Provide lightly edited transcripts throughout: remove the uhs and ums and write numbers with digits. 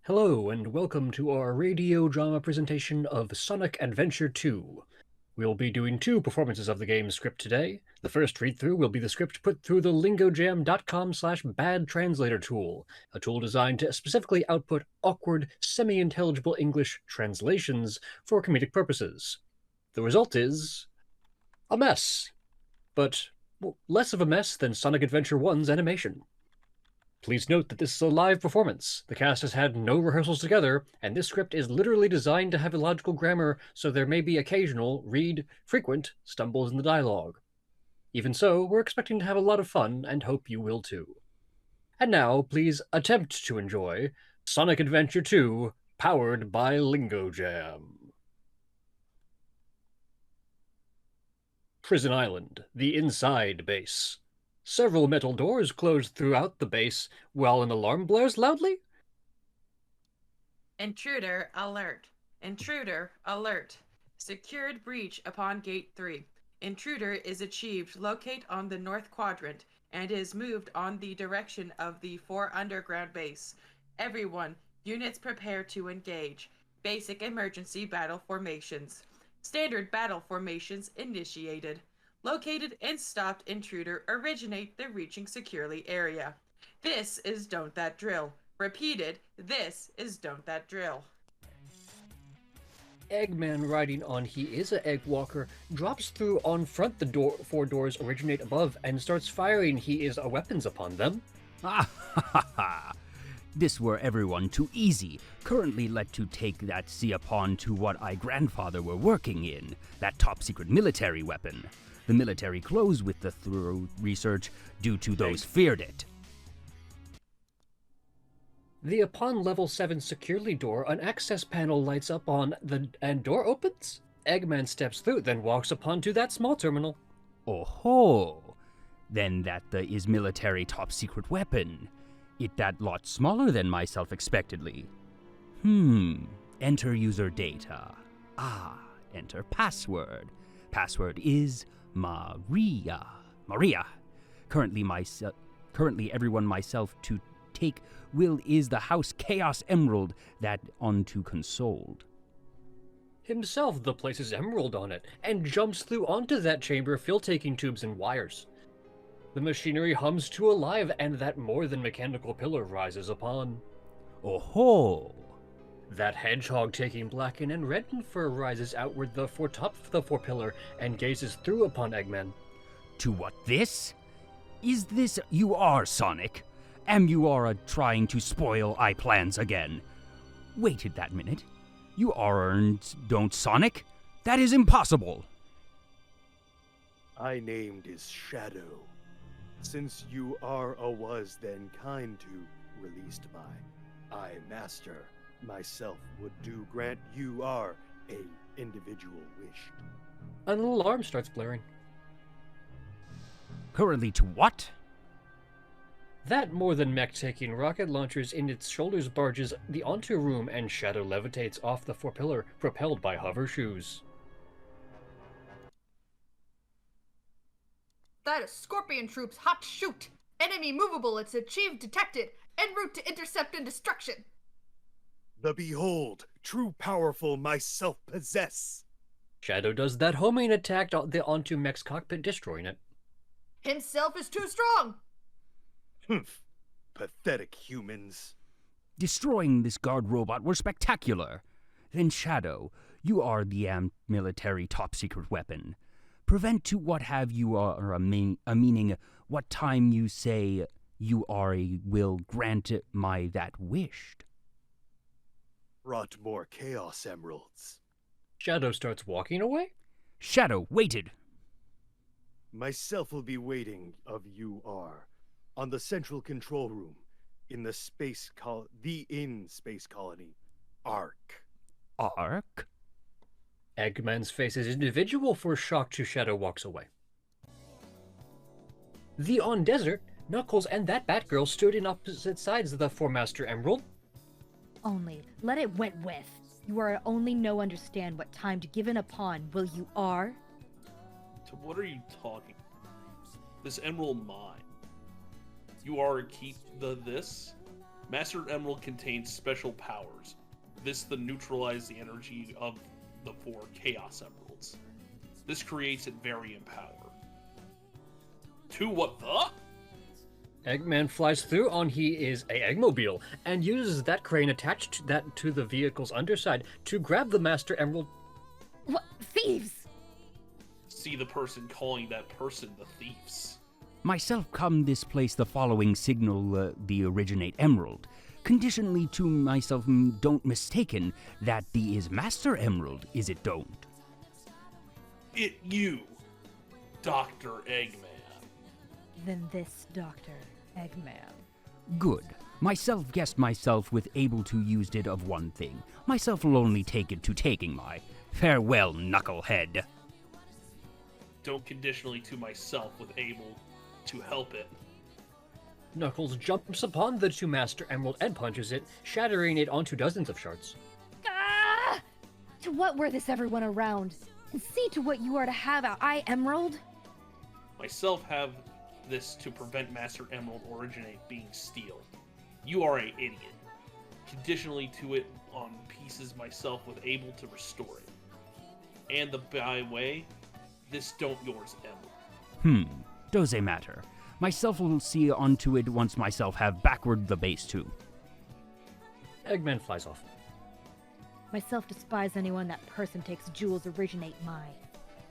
Hello, and welcome to our RaDEEo drama presentation of Sonic Adventure 2. We'll be doing two performances of the game's script today. The first read-through will be the script put through the LingoJam.com/bad translator tool, a tool designed to specifically output awkward, semi-intelligible English translations for comedic purposes. The result is a mess, but less of a mess than Sonic Adventure 1's animation. Please note that this is a live performance. The cast has had no rehearsals together, and this script is literally designed to have illogical grammar, so there may be occasional, frequent, stumbles in the dialogue. Even so, we're expecting to have a lot of fun, and hope you will too. And now, please attempt to enjoy Sonic Adventure 2, powered by Lingo Jam. Prison Island, the inside base. Several metal doors close throughout the base, while an alarm blares loudly. Intruder alert. Intruder alert. Secured breach upon Gate 3. Intruder is achieved locate on the north quadrant and is moved on the direction of the 4 underground base. Everyone, units prepare to engage. Basic emergency battle formations. Standard battle formations initiated. Located and stopped intruder originate the reaching securely area. This is Don't That Drill. Repeated, this is Don't That Drill. Eggman riding on He Is a Egg Walker drops through on front the 4 doors originate above and starts firing He Is a weapons upon them. Ah ha ha ha! This were everyone too easy. Currently let to take that see upon to what I grandfather were working in, that top secret military weapon. The military closed with the thorough research due to those feared it. The upon level 7 securely door, an access panel lights up and door opens. Eggman steps through, then walks upon to that small terminal. Oh ho! Then that the is military top secret weapon. It that lot smaller than myself expectedly. Enter user data. Enter password. Password is Maria. Currently everyone myself to take will is the house Chaos Emerald that onto consoled. Himself the places emerald on it, and jumps through onto that chamber filled taking tubes and wires. The machinery hums to alive, and that more than mechanical pillar rises upon. Oh ho! That hedgehog taking black and red fur rises outward the top of the 4 pillar and gazes through upon Eggman. To what this? Is this you are, Sonic? Am you are trying to spoil I plans again? Waited that minute. You aren't, don't Sonic? That is impossible. I named is Shadow. Since you are a was then kind to released by I master myself would do grant you are a individual wished. An alarm starts blaring. Currently to what? That more than mech taking rocket launchers in its shoulders barges the onto room, and Shadow levitates off the 4 pillar, propelled by hover shoes. That is Scorpion troops hot shoot. Enemy movable, it's achieved detected. En route to intercept and destruction. The behold, true powerful myself possess. Shadow does that homing attack onto mech's cockpit, destroying it. Himself is too strong. Humph. Pathetic humans. Destroying this guard robot were spectacular. Then Shadow, you are the military top secret weapon. Prevent to what have you are a meaning what time you say you are a will grant my that wished. Brought more chaos emeralds. Shadow starts walking away. Shadow waited. Myself will be waiting of you are on the central control room in the space colony Ark. Ark? Eggman's face is individual for shock to Shadow walks away. The on desert, Knuckles and that Batgirl stood in opposite sides of the 4-master emerald. Only let it went with. You are only no understand what time to give in upon, will you are? So what are you talking? This emerald mine. You are keep the this? Master Emerald contains special powers. This to neutralize the energy of the 4 Chaos Emeralds. This creates it very in power. To what the? Eggman flies through on he is a Eggmobile and uses that crane attached to the vehicle's underside to grab the Master Emerald. What? Thieves! See the person calling that person the thieves. Myself come this place the following signal the originate emerald. Conditionally to myself don't mistaken that the is Master Emerald is it don't. It you, Dr. Eggman. Then this Dr. Eggman. Good. Myself guessed myself with able to used it of one thing. Myself will only take it to taking my. Farewell, knucklehead. Don't conditionally to myself with able to help it. Knuckles jumps upon the 2 Master Emerald and punches it, shattering it onto dozens of shards. Ah! To what were this everyone around? And see to what you are to have out, I Emerald? Myself have this to prevent Master Emerald originate being steel. You are a idiot. Conditionally to it on pieces myself with able to restore it. And the by way, this don't yours Emerald. Does a matter. Myself will see onto it once myself have backward the base too. Eggman flies off. Myself despise anyone that person takes jewels originate mine.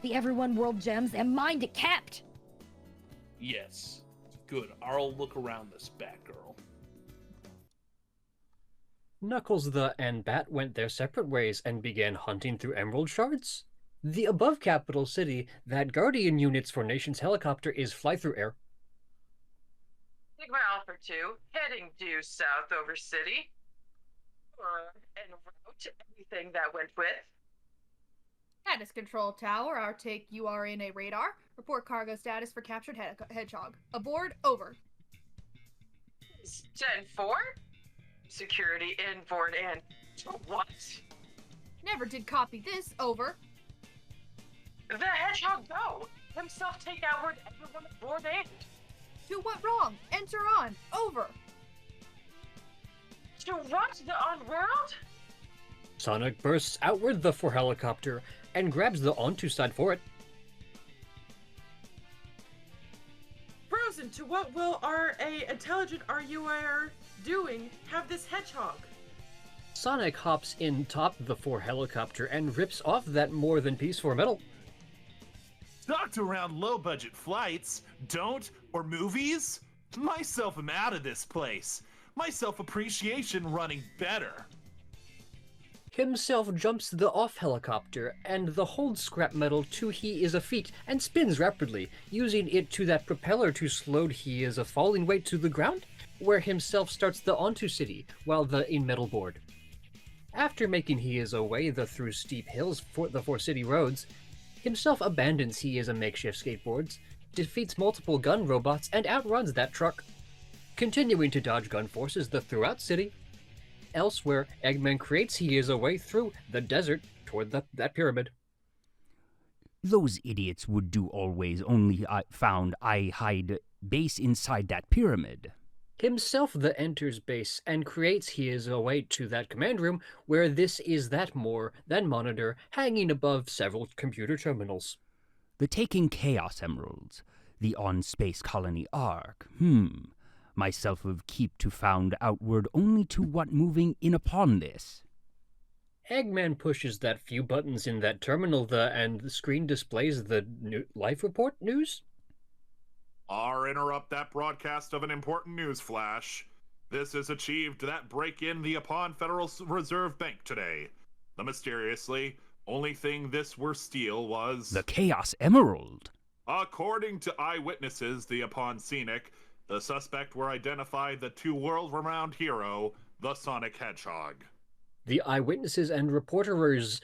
The everyone world gems and mine to kept! Yes. Good. I'll look around this Batgirl. Knuckles and Bat went their separate ways and began hunting through emerald shards. The above capital city that Guardian units for Nation's helicopter is fly-through air. Sigma Alpha 2, heading due south over city. En route, everything that went with. Status control tower, our take you are in a radar. Report cargo status for captured hedgehog. Aboard, over. 10-4. Security inboard and what? Never did copy this, over. The hedgehog go. Himself take outward everyone aboard and. To what wrong? Enter on, over. To what? The on-world? Sonic bursts outward the 4 helicopter and grabs the onto side for it. Frozen, to what will our intelligent RUIR doing have this hedgehog? Sonic hops in top the 4 helicopter and rips off that more than piece for metal. Talked around low-budget flights, don't, or movies? Myself am out of this place. My self-appreciation running better. Himself jumps the off helicopter and the hold scrap metal to he is a feet and spins rapidly, using it to that propeller to slow he is a falling weight to the ground, where himself starts the onto city while the in metal board. After making he is away the through steep hills for the 4 city roads, himself abandons he is a makeshift skateboards, defeats multiple gun robots, and outruns that truck, continuing to dodge gun forces the throughout city. Elsewhere, Eggman creates he is a way through the desert toward that pyramid. Those idiots would do always only found I hide base inside that pyramid. Himself the enters base and creates he is a way to that command room where this is that more than monitor hanging above several computer terminals. The taking Chaos Emeralds, the on-space colony arc, myself of keep to found outward only to what moving in upon this. Eggman pushes that few buttons in that terminal and the screen displays the life report news. Interrupt that broadcast of an important news flash. This has achieved that break-in the upon Federal Reserve Bank today. The mysteriously only thing this were steal was the Chaos Emerald. According to eyewitnesses, the upon scenic, the suspect were identified the 2 world-renowned hero, the Sonic Hedgehog. The eyewitnesses and reporters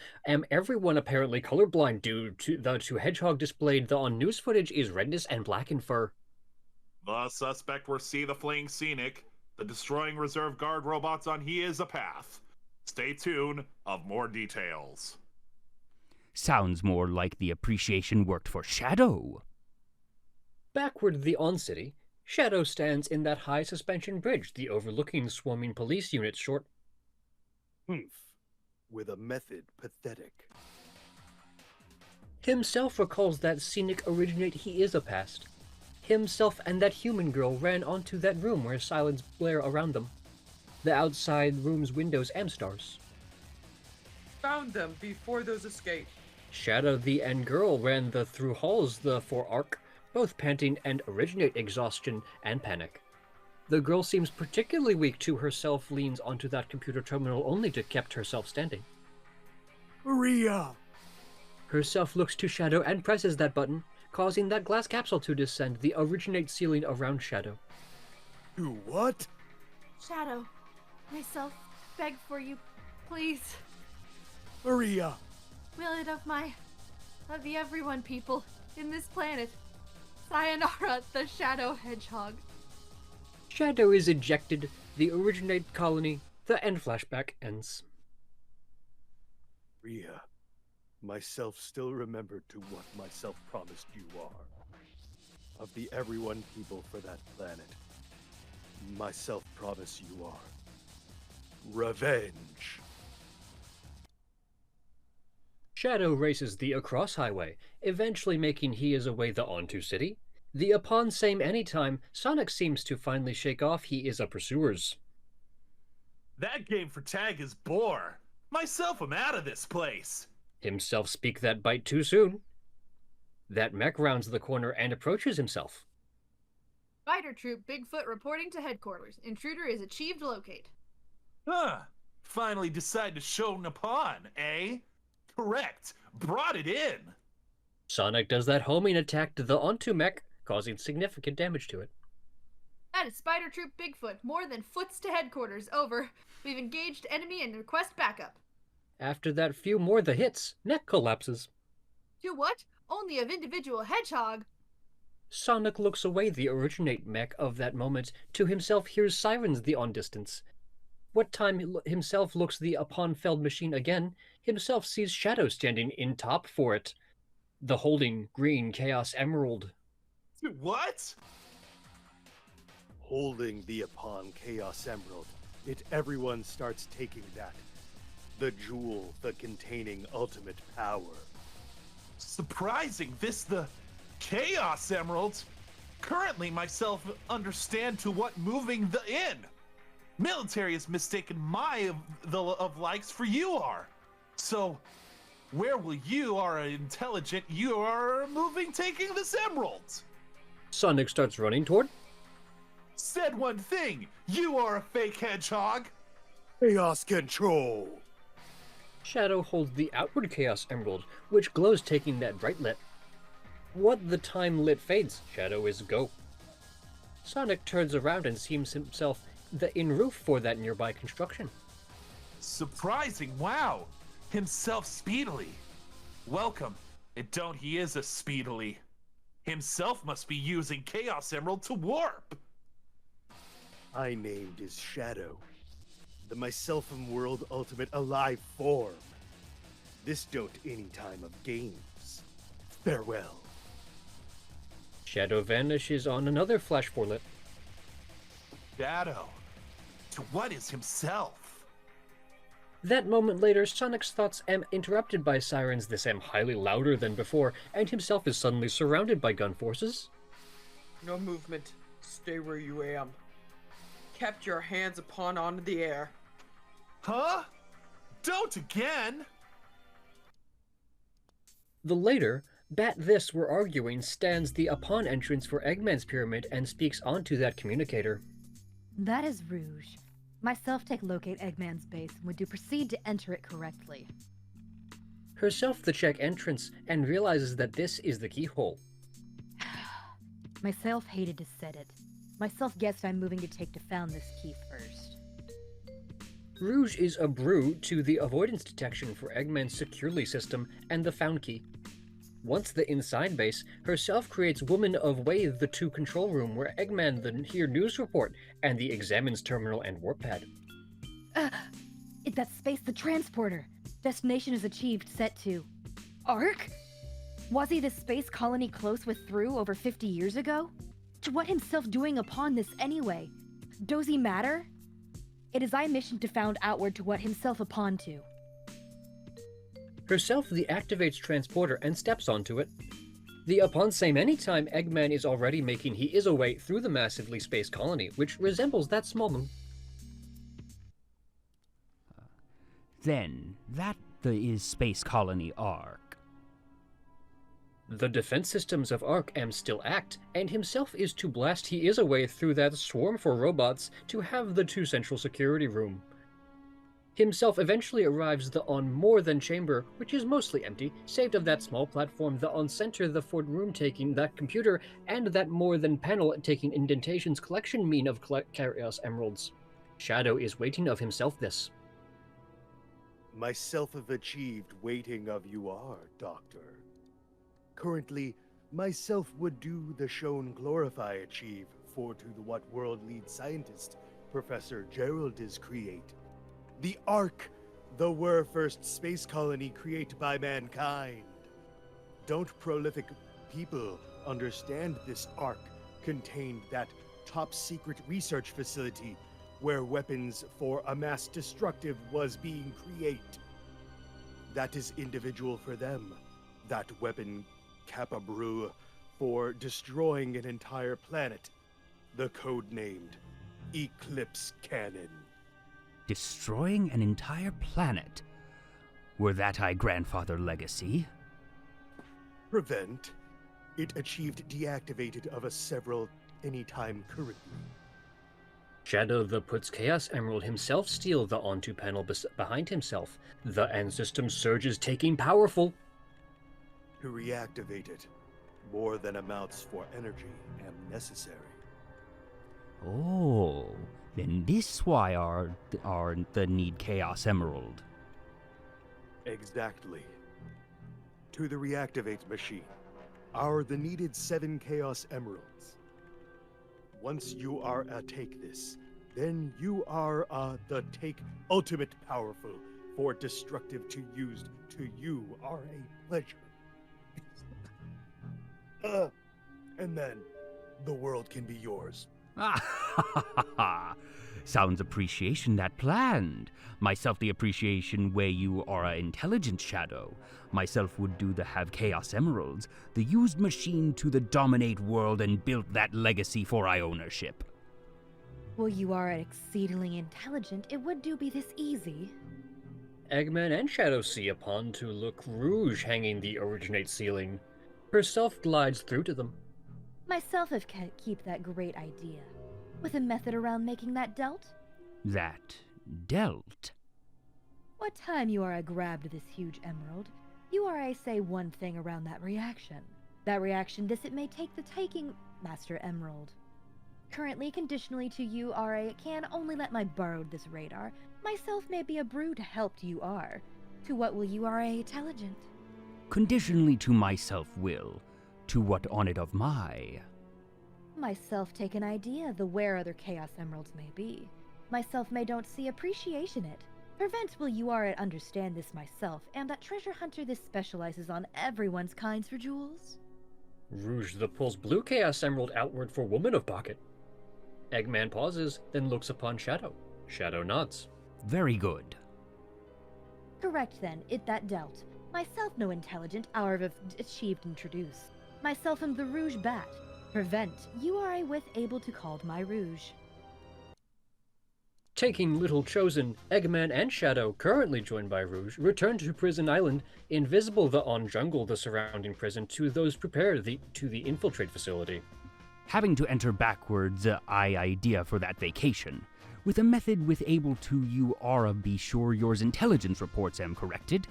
everyone apparently colorblind due to the 2 hedgehog displayed on news footage is redness and black in fur. The suspect were see the fleeing scenic, the destroying reserve guard robots on He Is a Path. Stay tuned of more details. Sounds more like the appreciation worked for Shadow. Backward the on city, Shadow stands in that high suspension bridge, the overlooking swarming police unit short. Humph. With a method pathetic. Himself recalls that scenic originate he is a past. Himself and that human girl ran onto that room where silence blare around them. The outside room's windows and stars. Found them before those escaped. Shadow the and girl ran the through halls the for arc, both panting and originate exhaustion and panic. The girl seems particularly weak to herself, leans onto that computer terminal only to kept herself standing. Maria! Herself looks to Shadow and presses that button, causing that glass capsule to descend the originate ceiling around Shadow. You what? Shadow, myself, beg for you, please. Maria! Will it of the everyone people in this planet. Sayonara, the Shadow Hedgehog. Shadow is ejected, the originate colony, the end flashback ends. Maria, myself still remember to what myself promised you are. Of the everyone people for that planet, myself promise you are. Revenge. Shadow races the across highway, eventually making he is away the onto city. The upon same anytime, Sonic seems to finally shake off he is a pursuers. That game for tag is bore. Myself am out of this place. Himself speak that bite too soon. That mech rounds the corner and approaches himself. Spider Troop Bigfoot reporting to headquarters. Intruder is achieved locate. Huh. Finally decide to show upon, eh? Correct. Brought it in. Sonic does that homing attack to the onto mech, causing significant damage to it. That is Spider Troop Bigfoot. More than foots to headquarters. Over. We've engaged enemy and request backup. After that few more the hits, mech collapses. To what? Only of individual hedgehog. Sonic looks away the originate mech of that moment, to himself hears sirens the on distance. What time himself looks the upon felled machine again, himself sees Shadow standing in top for it. The holding green Chaos Emerald. What? Holding the upon Chaos Emerald, everyone starts taking that. The jewel, the containing ultimate power. Surprising, this the Chaos Emerald? Currently myself understand to what moving the in. Military has mistaken my of likes for you are. So, where will you are intelligent, you are moving taking this emerald? Sonic starts running toward. Said one thing, you are a fake hedgehog. Chaos Control! Shadow holds the outward Chaos Emerald, which glows taking that bright lit. What the time lit fades, Shadow is go. Sonic turns around and sees himself the in roof for that nearby construction. Surprising, wow. Himself speedily. Welcome. And don't he is a speedily. Himself must be using Chaos Emerald to warp. I named is Shadow. The myselfum world ultimate alive form. This don't any time of games. Farewell. Shadow vanishes on another flash forlit. Shadow. To what is himself? That moment later, Sonic's thoughts am interrupted by sirens this am highly louder than before, and himself is suddenly surrounded by gun forces. No movement. Stay where you am. Kept your hands upon on the air. Huh? Don't again! The later, Bat This were arguing stands the upon entrance for Eggman's pyramid and speaks onto that communicator. That is Rouge. Myself take locate Eggman's base and would do proceed to enter it correctly. Herself the check entrance and realizes that this is the keyhole. Myself hated to set it. Myself guessed I'm moving to take to found this key first. Rouge is a brew to the avoidance detection for Eggman's securely system and the found key. Once the inside base, herself creates Woman of Way the 2 control room where Eggman the hear news report and the examines terminal and warp pad. That space the transporter. Destination is achieved, set to Ark? Was he the space colony close with through over 50 years ago? To what himself doing upon this anyway? Does he matter? It is I mission to found outward to what himself upon to. Herself the activates transporter and steps onto it. The upon same anytime Eggman is already making he is away through the massively space colony, which resembles that small moon. Then, that the is Space Colony Arc. The defense systems of Arc am still act, and himself is to blast he is away through that swarm for robots to have the 2 central security room. Himself eventually arrives the on more than chamber, which is mostly empty, saved of that small platform, the on center, the Ford room taking that computer, and that more than panel taking indentations collection mean of Chaos Emeralds. Shadow is waiting of himself this. Myself have achieved waiting of you are, Doctor. Currently, myself would do the shown glorify achieve for to the what world lead scientist, Professor Gerald is create. The Ark, the were first space colony created by mankind. Don't prolific people understand this Ark contained that top secret research facility where weapons for a mass destructive was being created. That is individual for them. That weapon capabrew for destroying an entire planet. The code named Eclipse Cannon. Destroying an entire planet? Were that I grandfather legacy? Prevent. It achieved deactivated of a several anytime currently. Shadow the puts Chaos Emerald himself steal the onto panel behind himself. The end system surges taking powerful. To reactivate it, more than amounts for energy am necessary. Oh, then this why are the need Chaos Emerald. Exactly. To the reactivate machine are the needed 7 Chaos Emeralds. Once you are a take this, then you are the take ultimate powerful for destructive to used to you are a pleasure. And then the world can be yours. Sounds appreciation that planned. Myself the appreciation where you are a intelligent shadow. Myself would do the have Chaos Emeralds, the used machine to the dominate world and built that legacy for I ownership. Well, you are exceedingly intelligent. It would do be this easy. Eggman and Shadow see upon to look Rouge hanging the originate ceiling. Herself glides through to them. Myself have keep that great idea. With a method around making that dealt? That dealt? What time you are a grabbed this huge emerald, you are I say one thing around that reaction. That reaction this it may take the taking Master Emerald. Currently conditionally to you are I can only let my borrowed this radar. Myself may be a brew to help you are. To what will you are a intelligent? Conditionally to myself will. To what on it of my. Myself take an idea the where other Chaos Emeralds may be. Myself may don't see appreciation it. Prevent will you are understand this myself, and that treasure hunter this specializes on everyone's kinds for jewels. Rouge the pulls blue Chaos Emerald outward for Woman of Pocket. Eggman pauses, then looks upon Shadow. Shadow nods. Very good. Correct then, it that dealt. Myself no intelligent, however achieved introduce. Myself am the Rouge Bat. Prevent, you are I with able to called my Rouge. Taking Little Chosen, Eggman and Shadow, currently joined by Rouge, return to Prison Island, invisible the on jungle the surrounding prison to those prepared to the infiltrate facility. Having to enter backwards, I idea for that vacation. With a method with able to you are be sure yours intelligence reports am corrected.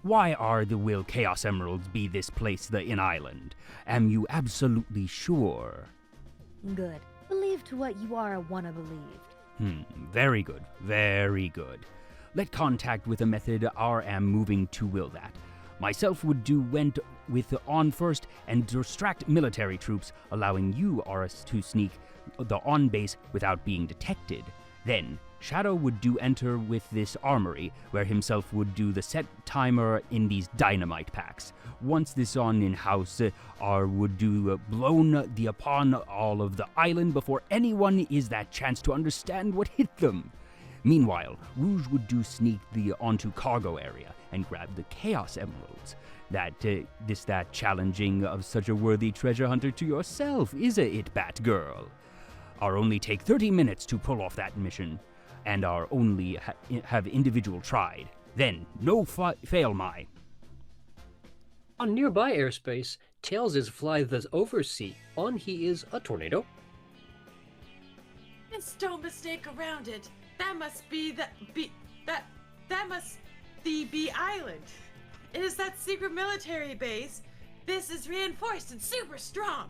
Why are the will Chaos Emeralds be this place the in island? Am you absolutely sure? Good. Believe to what you are wanna believed. Very good, very good. Let contact with a method R am moving to will that. Myself would do went with on first and distract military troops, allowing you are to sneak the on base without being detected. Then Shadow would do enter with this armory, where himself would do the set timer in these dynamite packs. Once this on in-house, would do blown the upon all of the island before anyone is that chance to understand what hit them. Meanwhile, Rouge would do sneak the onto cargo area and grab the Chaos Emeralds. That challenging of such a worthy treasure hunter to yourself, is it, Batgirl? Our only take 30 minutes to pull off that mission, and our only have individual tried. Then, no fail my. On nearby airspace, Tails is fly the oversea. On he is a tornado. There's no mistake around it. That must be that must the B Island. It is that secret military base. This is reinforced and super strong.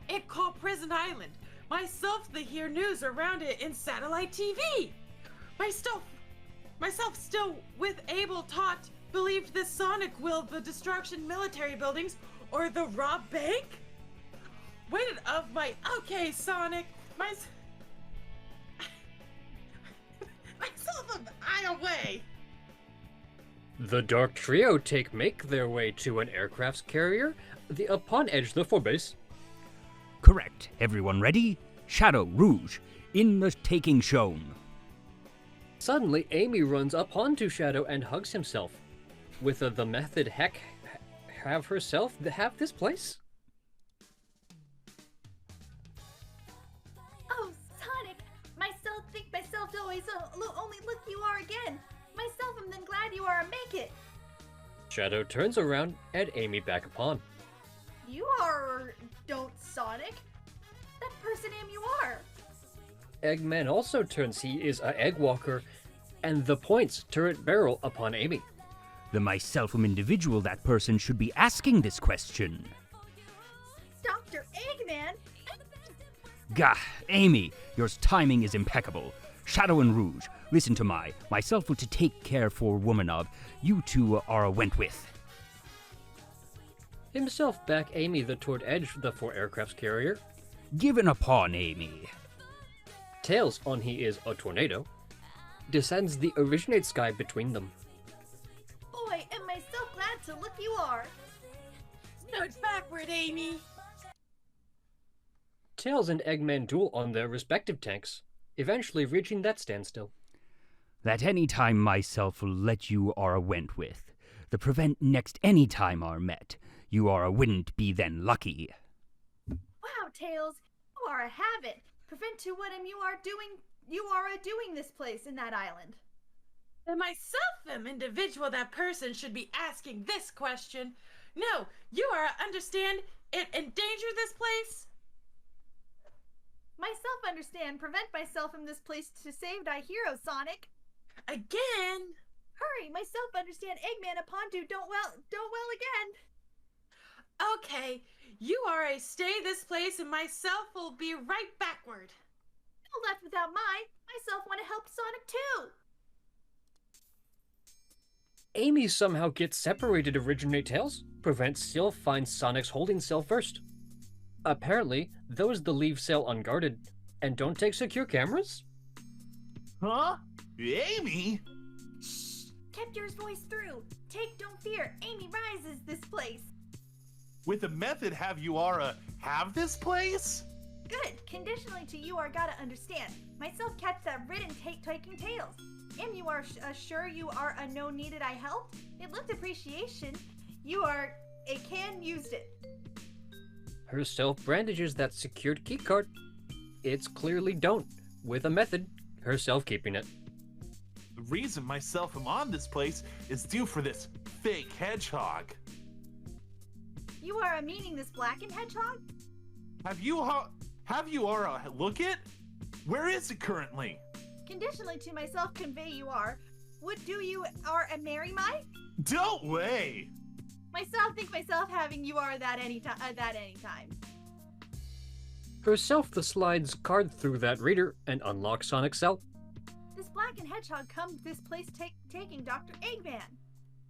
It called Prison Island. Myself, they hear news around it in satellite TV. Myself still with able taught believed this Sonic will the destruction military buildings or the rob bank. Waited of my okay Sonic myself an eye away. The Dark Trio make their way to an aircraft carrier upon edge the forebase. Correct. Everyone ready? Shadow, Rouge, in the taking shown. Suddenly, Amy runs up onto Shadow and hugs himself. With the method have herself have this place? Oh, Sonic! Think myself always only look you are again. Myself am then glad you are a make it. Shadow turns around and Amy back upon. You are don't Sonic. That person am you are. Eggman also turns. He is a egg walker, and the points turret barrel upon Amy. The myself individual that person should be asking this question. Dr. Eggman? Gah, Amy, your timing is impeccable. Shadow and Rouge, listen to myself to take care for woman of. You two are went with. Himself back Amy toward edge the four aircraft carrier. Given upon Amy. Tails on he is a tornado. Descends the originate sky between them. Boy, am I so glad to look you are. Note backward, Amy. Tails and Eggman duel on their respective tanks, eventually reaching that standstill. That any time myself will let you are went with. The prevent next any time are met. You are wouldn't be then lucky. Wow, Tails, you are a habit. Prevent to what you are doing this place in that island. And myself am individual that person should be asking this question. No, you are understand it endanger this place? Myself understand prevent myself from this place to save thy hero, Sonic. Again? Hurry, myself understand Eggman upon to don't well again. Okay, you are a stay this place and myself will be right backward. No left without myself want to help Sonic too. Amy somehow gets separated originate Tails. Prevent still finds Sonic's holding cell first. Apparently, those the leave cell unguarded and don't take secure cameras? Huh? Amy? Shh! Kept your voice through. Don't fear. Amy rises this place. With a method have you are have this place? Good. Conditionally to you are gotta understand. Myself catch that written taking Tails. Am you are sure you are a no needed I helped? It looked appreciation. You are a can used it. Herself brandiges that secured keycard. It's clearly don't. With a method, herself keeping it. The reason myself am on this place is due for this fake hedgehog. You are a meaning this blackened hedgehog? Have you are look it? Where is it currently? Conditionally to myself convey you are. Would do you are a marry my? Don't way! Myself think myself having you are that any time. Herself the slides card through that reader and unlocks Sonic's cell. This blackened hedgehog come this place taking Dr. Eggman.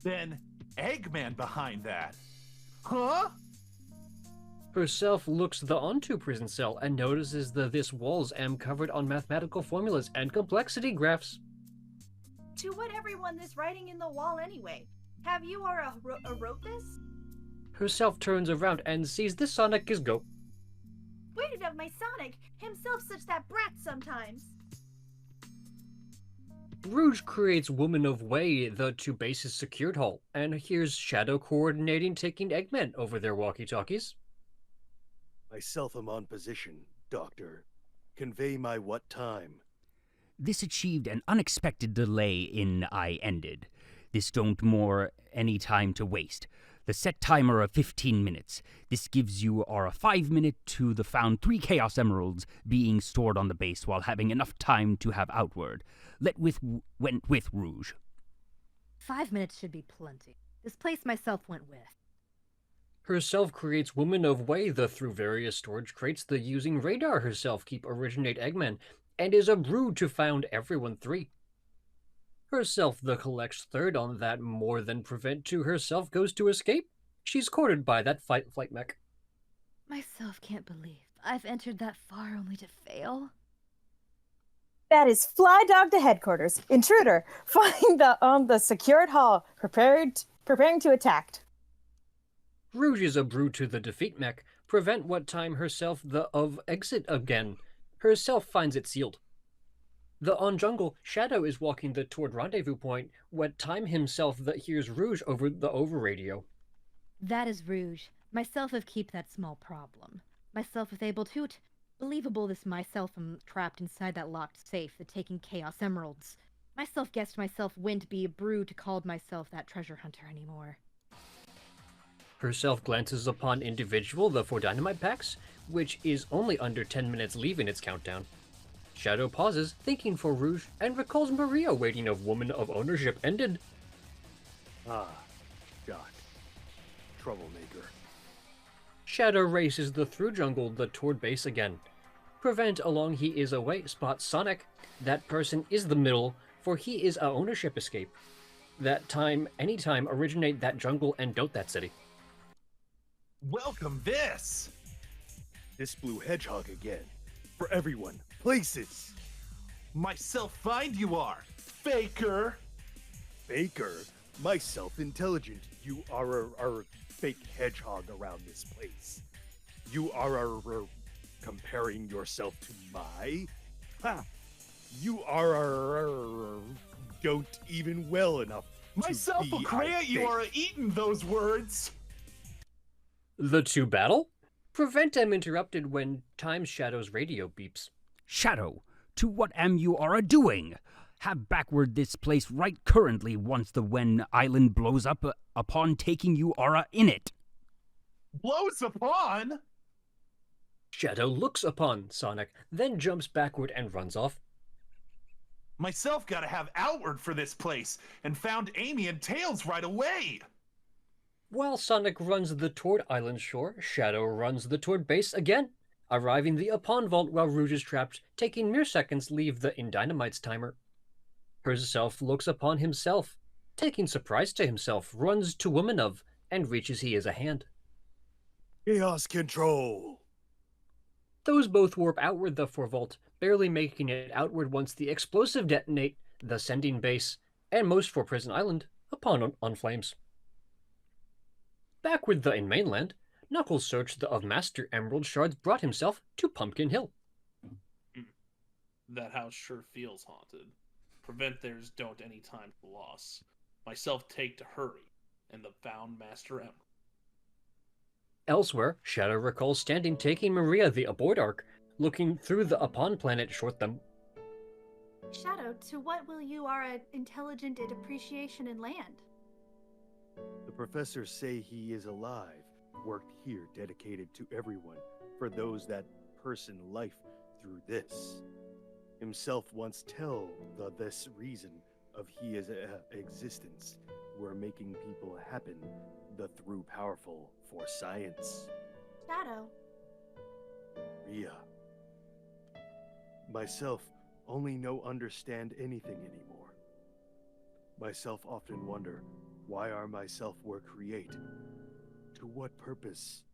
Then Eggman behind that. Huh? Herself looks the onto prison cell and notices that this walls am covered on mathematical formulas and complexity graphs. To what everyone this writing in the wall anyway? Have you or wrote this? Herself turns around and sees the Sonic is go. Weirded of my Sonic, himself such that brat sometimes. Rouge creates Woman of Way, the two bases secured hall, and hears Shadow coordinating taking Eggman over their walkie-talkies. Myself am on position, Doctor. Convey my what time. This achieved an unexpected delay in I ended. This don't more any time to waste. The set timer of 15 minutes. This gives you a 5 minute to the found 3 Chaos Emeralds being stored on the base while having enough time to have outward. Went with Rouge. 5 minutes should be plenty. This place myself went with. Herself creates Woman of Way, the through various storage crates, the using radar herself keep originate Eggman, and is a brood to found everyone 3. Herself the collects third on that more than prevent to herself goes to escape. She's courted by that flight mech. Myself can't believe I've entered that far only to fail. That is Fly Dog to headquarters. Intruder, find the secured hall, preparing to attack. Rouge is a brood to the defeat mech, prevent what time herself the of exit again. Herself finds it sealed. The on jungle, Shadow is walking the toward rendezvous point, what time himself that hears Rouge over the radio. That is Rouge. Myself have keep that small problem. Myself is able to believable this myself am trapped inside that locked safe, the taking Chaos Emeralds. Myself guessed myself wouldn't be a brood to call myself that treasure hunter anymore. Herself glances upon individual the 4 dynamite packs, which is only under 10 minutes leaving its countdown. Shadow pauses, thinking for Rouge, and recalls Maria waiting of Woman of Ownership ended. Ah, Doc. Troublemaker. Shadow races the through jungle the toward base again. Prevent along he is away spots Sonic. That person is the middle, for he is a ownership escape. That time, anytime, originate that jungle and dote that city. Welcome this! This blue hedgehog again. For everyone. Places! Myself find you are, faker! Faker? Myself intelligent. You are a fake hedgehog around this place. You are comparing yourself to my? Ha! You are don't even well enough Myself to will be create you fake. are eating those words! The 2 battle? Prevent am interrupted when Time Shadow's radio beeps. Shadow, to what am you are a doing? Have backward this place right currently once the when island blows up upon taking you are in it. Blows upon? Shadow looks upon Sonic, then jumps backward and runs off. Myself gotta have outward for this place, and found Amy and Tails right away! While Sonic runs the toward island shore, Shadow runs the toward base again, arriving the upon vault while Rouge is trapped, taking mere seconds leave the in Dynamite's timer. Herself looks upon himself, taking surprise to himself, runs to Woman of, and reaches he is a hand. Chaos control! Those both warp outward the 4 vault, barely making it outward once the explosive detonate, the sending base, and most for Prison Island, upon on flames. Backward the in mainland, Knuckles search the of Master Emerald shards brought himself to Pumpkin Hill. That house sure feels haunted. Prevent theirs don't any time for loss. Myself take to hurry, and the found Master Emerald. Elsewhere, Shadow recalls standing taking Maria the aboard arc, looking through the upon planet short them. Shadow, to what will you our intelligent at appreciation in land? The professors say he is alive, worked here dedicated to everyone, for those that person life through this. Himself once tell this reason of he is existence, were making people happen, the through powerful for science. Shadow. Rhea. Myself only no understand anything anymore. Myself often wonder, why are myself were create? To what purpose?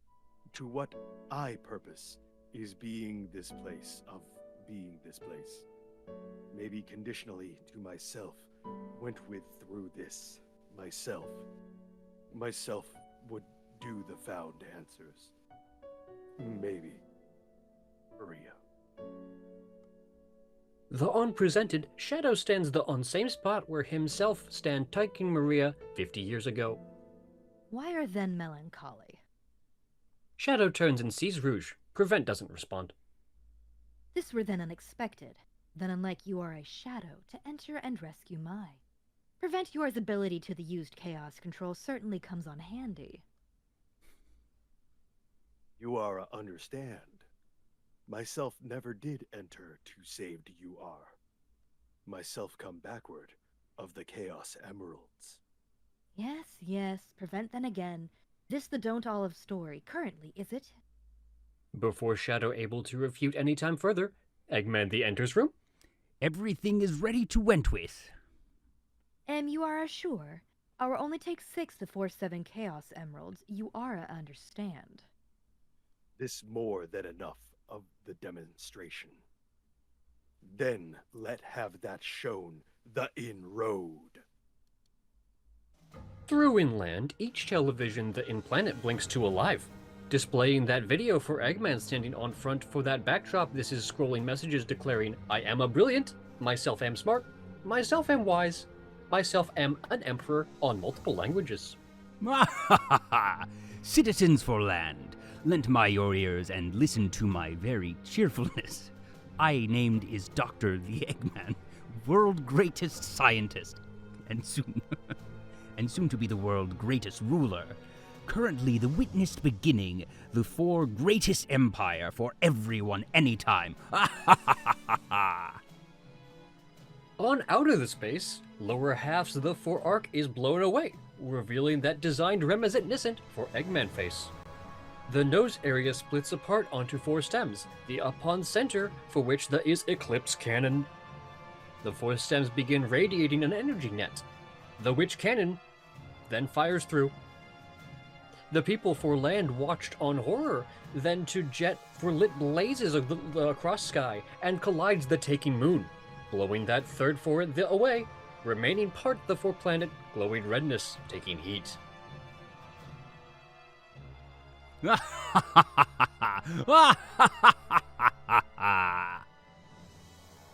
to what I purpose is being this place, of being this place. Maybe conditionally to myself, went with through this, myself. Myself would do the found answers. Maybe. Maria. The unpresented, Shadow stands the on same spot where himself stand taking Maria 50 years ago. Why are then melancholy? Shadow turns and sees Rouge. Prevent doesn't respond. This were then unexpected. Then unlike you are a shadow to enter and rescue my. Prevent yours ability to the used chaos control certainly comes on handy. You are understand. Myself never did enter to saved you are. Myself come backward of the Chaos Emeralds. Yes, yes, Prevent then again. This the don't all of story, currently, is it? Before Shadow able to refute any time further, Eggman the enters room. Everything is ready to went with. You are sure? Our only take 6 to 4-7 Chaos Emeralds, you are understand. This more than enough of the demonstration. Then let have that shown the inroad. Through inland, each television the in-planet blinks to alive. Displaying that video for Eggman standing on front for that backdrop, this is scrolling messages declaring, I am a brilliant, myself am smart, myself am wise, myself am an emperor on multiple languages. Citizens for land, lend my your ears and listen to my very cheerfulness. I named is Dr. the Eggman, world greatest scientist, and soon to be the world greatest ruler. Currently the witnessed beginning, the 4 greatest empire for everyone anytime. On out of the space, lower halves of the 4 arc is blown away, revealing that designed reminiscent for Eggman face. The nose area splits apart onto 4 stems, the upon center for which there is Eclipse Cannon. The 4 stems begin radiating an energy net, the which cannon then fires through. The people for land watched on horror, then to jet for lit blazes across sky and collides the taking moon, blowing that third for it away, remaining part the 4 planet glowing redness, taking heat.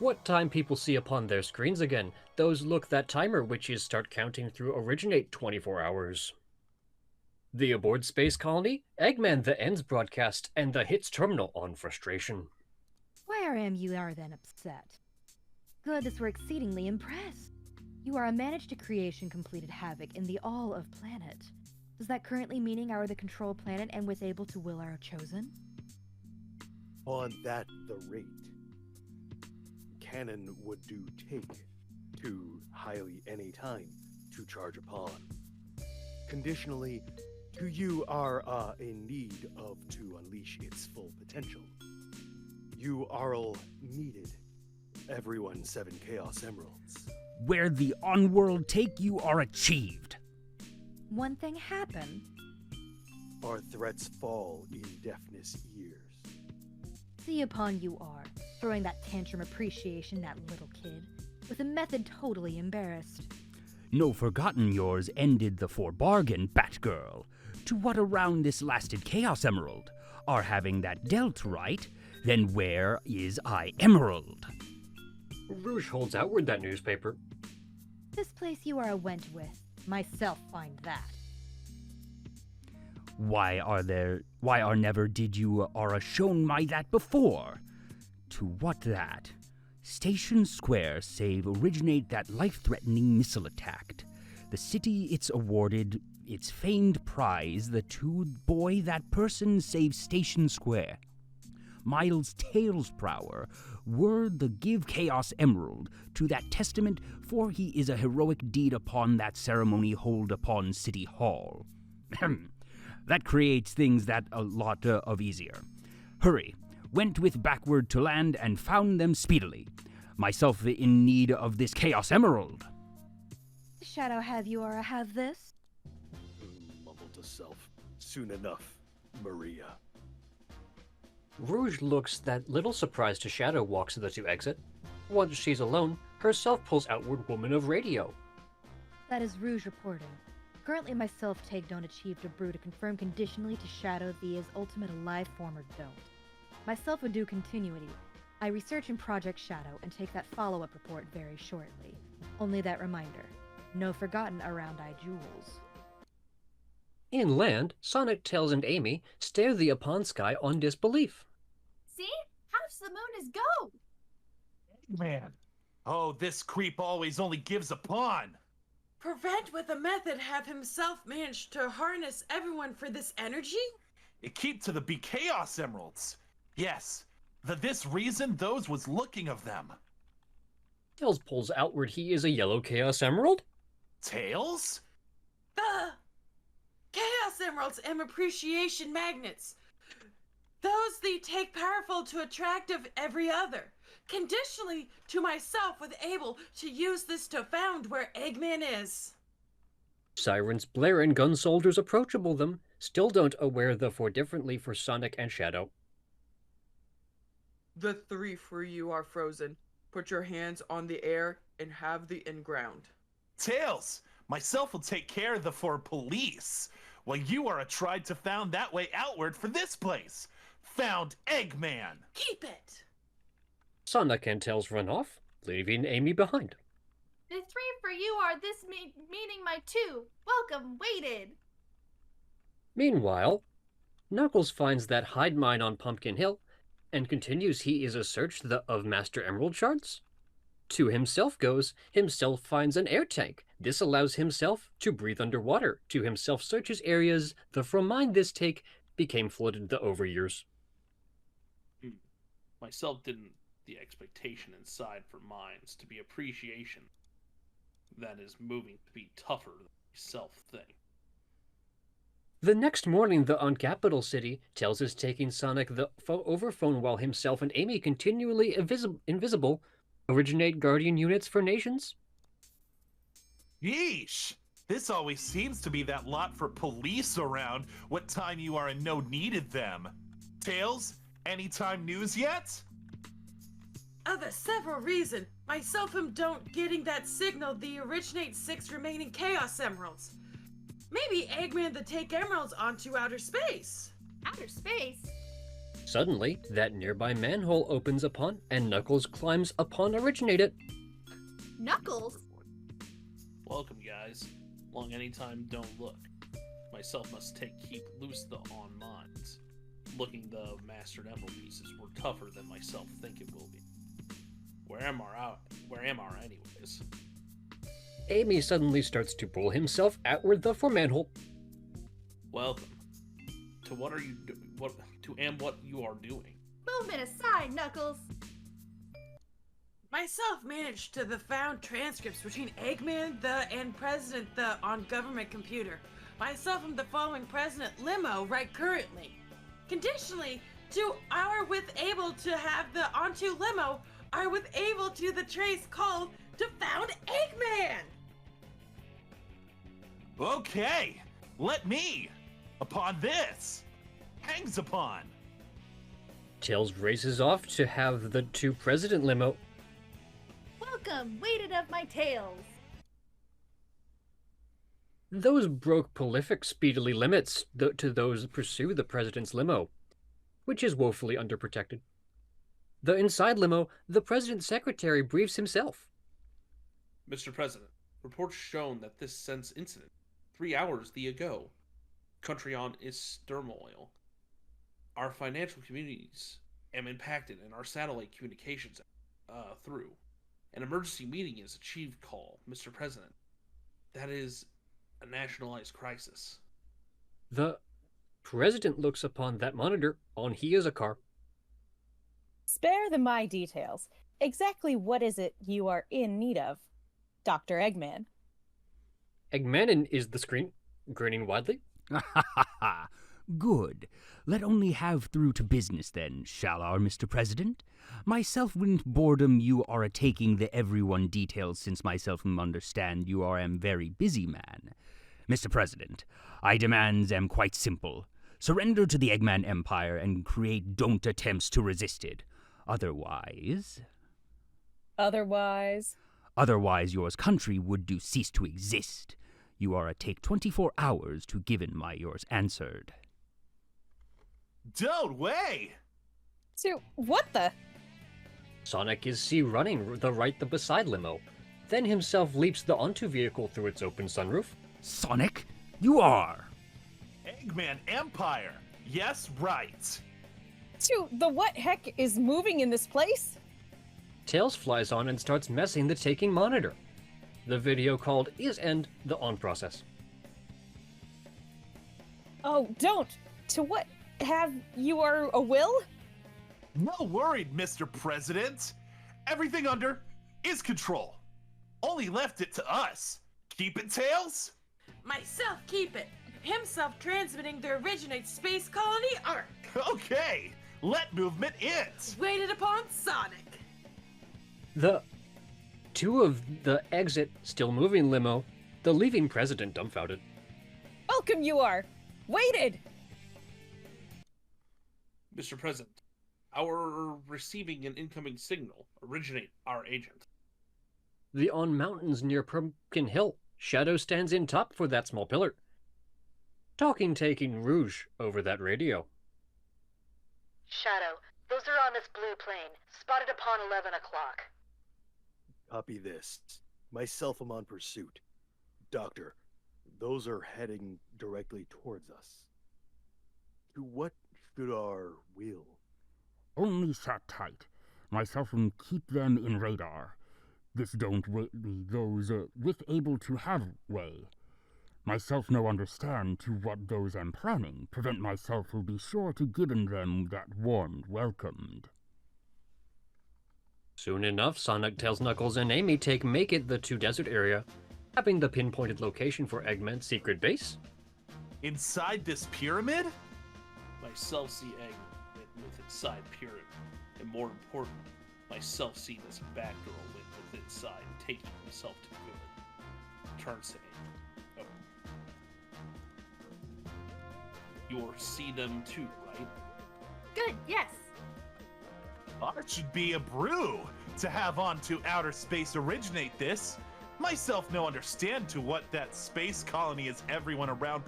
What time people see upon their screens again, those look that timer witches start counting through originate 24 hours. The aboard space colony, Eggman the ends broadcast, and the hits terminal on frustration. Why you are then upset? Good, this were exceedingly impressed. You are a managed to creation completed havoc in the all of planet. Does that currently meaning our the control planet and was able to will our chosen? On that the rate, cannon would do take to highly any time to charge upon. Conditionally, to you are in need of to unleash its full potential. You are all needed. Everyone 7 Chaos Emeralds. Where the on-world take you are achieved. One thing happened. Our threats fall in deafness ears. See upon you are, throwing that tantrum appreciation, that little kid, with a method totally embarrassed. No forgotten yours ended the bargain, Batgirl. To what around this lasted Chaos Emerald? Are having that dealt right? Then where is I Emerald? Rouge holds outward that newspaper. This place you are a went with. Myself find that. Why are never did you are a shown my that before? To what that? Station Square save originate that life-threatening missile attacked. The city it's awarded its famed prize, the 2 boy that person save Station Square. Miles Tails Prower were the give Chaos Emerald to that testament, for he is a heroic deed upon that ceremony hold upon City Hall. That creates things that a lot of easier. Hurry, went with backward to land and found them speedily. Myself in need of this Chaos Emerald. Shadow have you or have this? Mumbled to self. Soon enough. Maria. Rouge looks that little surprised to Shadow walks to the two exit. Once she's alone, herself pulls outward Woman of RaDEEo. That is Rouge reporting. Currently, myself take don't achieve to brew to confirm conditionally to Shadow the is ultimate alive form or don't. Myself would do continuity. I research in Project Shadow and take that follow-up report very shortly. Only that reminder. No forgotten around eye jewels. Inland, Sonic, Tails, and Amy stare the upon sky on disbelief. See? Half the moon is gold. Man. Oh, this creep always only gives a pawn. Prevent with a method have himself managed to harness everyone for this energy? It keep to the be Chaos Emeralds. Yes, the this reason those was looking of them. Tails pulls outward he is a yellow Chaos Emerald? Tails? The Chaos Emeralds am appreciation magnets. Those thee take powerful to attract of every other. Conditionally to myself with able to use this to found where Eggman is. Sirens blare and gun soldiers approachable them, still don't aware the for differently for Sonic and Shadow. The three for you are frozen. Put your hands on the air and have the in ground. Tails, myself will take care of the for police, while you are a tried to found that way outward for this place. Found Eggman. Keep it. Sonic and Tails run off, leaving Amy behind. The three for you are this meaning my two. Welcome, waited. Meanwhile, Knuckles finds that hide mine on Pumpkin Hill and continues he is a search of Master Emerald shards. To himself goes, himself finds an air tank. This allows himself to breathe underwater. To himself searches areas the from mine this take became flooded the overyears. Myself didn't the expectation inside for mines to be appreciation. That is moving to be tougher than self thing. The next morning, on Capital City, Tails is taking Sonic the over phone while himself and Amy continually invisible originate Guardian units for nations. Yeesh! This always seems to be that lot for police around what time you are in no needed them. Tails, anytime news yet? Of a several reason, myself am don't getting that signal the originate 6 remaining Chaos Emeralds. Maybe Eggman the take emeralds onto outer space. Outer space? Suddenly, that nearby manhole opens upon, and Knuckles climbs upon originate it. Knuckles? Welcome, guys. Long anytime, don't look. Myself must keep loose the on mines. Looking the mastered emerald pieces were tougher than myself think it will be. Where am I anyways? Amy suddenly starts to pull himself outward the for manhole. Welcome. To what are you what you are doing? Movement aside, Knuckles. Myself managed to the found transcripts between Eggman and President on government computer. Myself am the following President Limo right currently. Conditionally, to our with able to have the onto limo are with able to the trace called to found Eggman. Okay, let me. Upon this. Hangs upon. Tails races off to have the two President limo. Welcome, weighted of my tails. Those broke prolific speedily limits to those pursue the President's limo, which is woefully underprotected. The inside limo, the President's secretary briefs himself. Mr. President, reports shown that this since incident, 3 hours ago, country on is turmoil. Our financial communities am impacted and our satellite communications through. An emergency meeting is achieved call, Mr. President. That is a nationalized crisis. The President looks upon that monitor on he is a car. Spare the my details. Exactly what is it you are in need of, Dr. Eggman? Eggman is the screen, grinning widely. Good. Let only have through to business then, shall our Mr. President? Myself wouldn't boredom you are a taking the everyone details since myself understand you are am very busy man. Mr. President, I demands am quite simple. Surrender to the Eggman Empire and create don't attempts to resist it. Otherwise, yours country would do cease to exist. You are a take 24 hours to given my yours answered. Don't way! So, what the? Sonic is seen running the right the beside limo, then himself leaps the onto vehicle through its open sunroof. Sonic, you are! Eggman Empire! Yes, right! So, the what heck is moving in this place? Tails flies on and starts messing the taking monitor. The video called is end the on process. Oh, don't! To what have you are a will? No worried, Mr. President. Everything under is control. Only left it to us. Keep it, Tails? Myself keep it. Himself transmitting the originate space colony arc. Okay, let movement it. Waited upon Sonic. The two of the exit still moving limo, the leaving president dumbfounded. Welcome you are! Waited! Mr. President, our receiving an incoming signal. Originate our agent. The on mountains near Pumpkin Hill, Shadow stands in top for that small pillar. Taking Rouge over that radio. Shadow, those are on this blue plane, spotted upon 11 o'clock. Copy this. Myself am on pursuit. Doctor, those are heading directly towards us. To what should our will? Only sat tight. Myself and keep them in radar. This don't be those with able to have way. Myself no understand to what those am planning. Prevent myself will be sure to given them that warmed welcomed. Soon enough, Sonic, Tails, Knuckles, and Amy make it the two desert area, having the pinpointed location for Eggman's secret base. Inside this pyramid? Myself see Eggman with inside pyramid. And more important, myself see this Batgirl with inside, taking himself to good. Turns to Amy. You'll see them too, right? Good, yes. Art should be a brew to have on to outer space originate this. Myself no understand to what that space colony is everyone around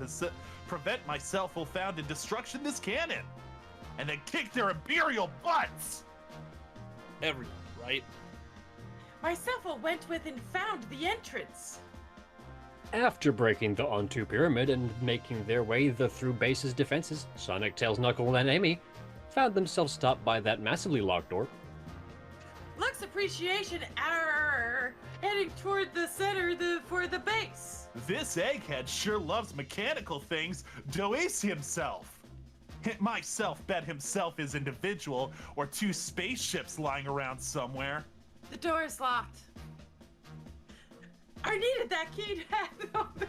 prevent myself will found in destruction this cannon. And then kick their imperial butts! Everyone, right? Myself went with and found the entrance. After breaking the onto pyramid and making their way through base's defenses, Sonic, Tails, Knuckles, and Amy found themselves stopped by that massively locked door. Lux appreciation heading toward the center for the base. This egghead sure loves mechanical things, does himself. Myself bet himself is individual or two spaceships lying around somewhere. The door is locked. I needed that key to have this.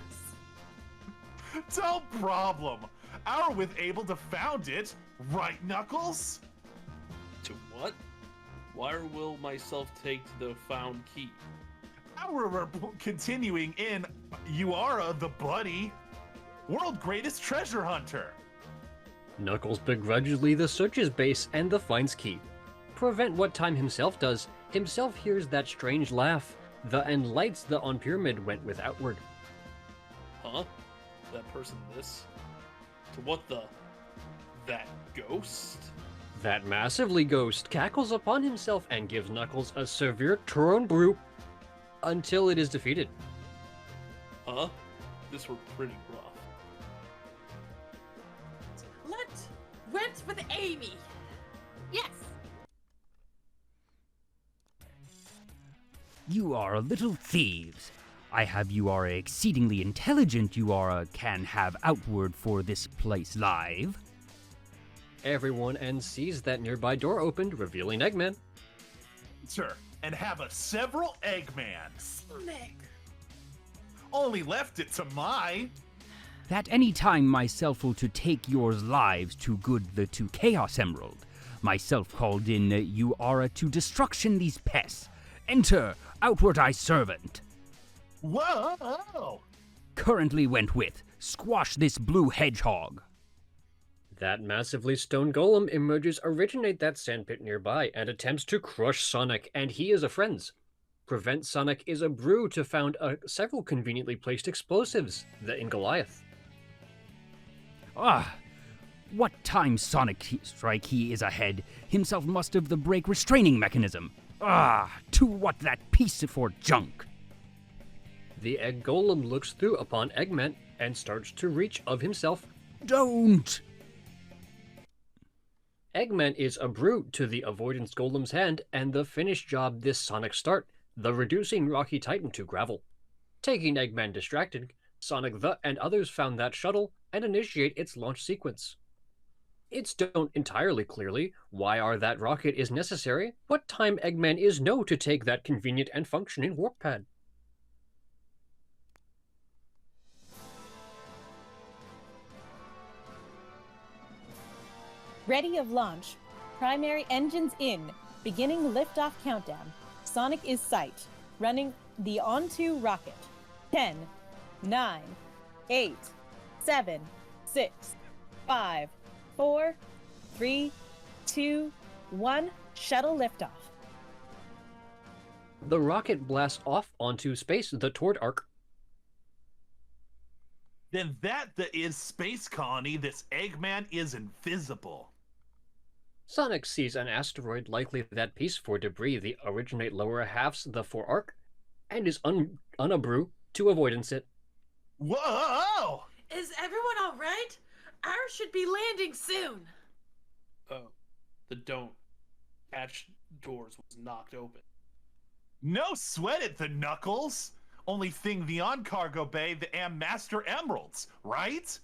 No problem. Our with able to found it, right, Knuckles? To what? Why will myself take the found key? Our continuing in Uara the Buddy, world greatest treasure hunter. Knuckles begrudgingly the searches base and the finds key. Prevent what time himself does, himself hears that strange laugh, and lights the on pyramid went with outward. Huh? That person this? To what the? That ghost? That massively ghost cackles upon himself and gives Knuckles a severe turn brew until it is defeated. Huh? This were pretty rough. Went with Amy. Yes. You are little thieves. I have you are exceedingly intelligent you are can have outward for this place live. Everyone and sees that nearby door opened, revealing Eggman. Sir, and have a several Eggman. Slick. Only left it to my. That any time myself will to take yours lives to good the to Chaos Emerald. Myself called in you are to destruction these pests. Enter, outward I servant. Whoa! Currently went with, squash this blue hedgehog. That massively stone golem emerges originate that sandpit nearby and attempts to crush Sonic, and he is a friends. Prevent Sonic is a brew to found several conveniently placed explosives, the in Goliath. Ah, what time Sonic Strike he is ahead, himself must have the brake restraining mechanism. Ah, to what that piece for junk. The egg golem looks through upon Eggman and starts to reach of himself. Don't! Eggman is a brute to the avoidance golem's hand, and the finished job this Sonic start, the reducing Rocky Titan to gravel. Taking Eggman distracted, Sonic the and others found that shuttle and initiate its launch sequence. It's don't entirely clearly why are that rocket is necessary, what time Eggman is no to take that convenient and functioning warp pad. Ready of launch. Primary engines in. Beginning liftoff countdown. Sonic is sight. Running the On2 rocket. 10, 9, 8, 7, 6, 5, 4, 3, 2, 1. Shuttle liftoff. The rocket blasts off onto space, the toward arc. Then that is Space Colony. This Eggman is invisible. Sonic sees an asteroid, likely that piece for debris the originate lower halves the for arc, and is unabrew to avoidance it. Whoa! Is everyone all right? Ours should be landing soon. Oh, the don't hatch doors was knocked open. No sweat it, the Knuckles. Only thing the on cargo bay, the Master Emeralds, right?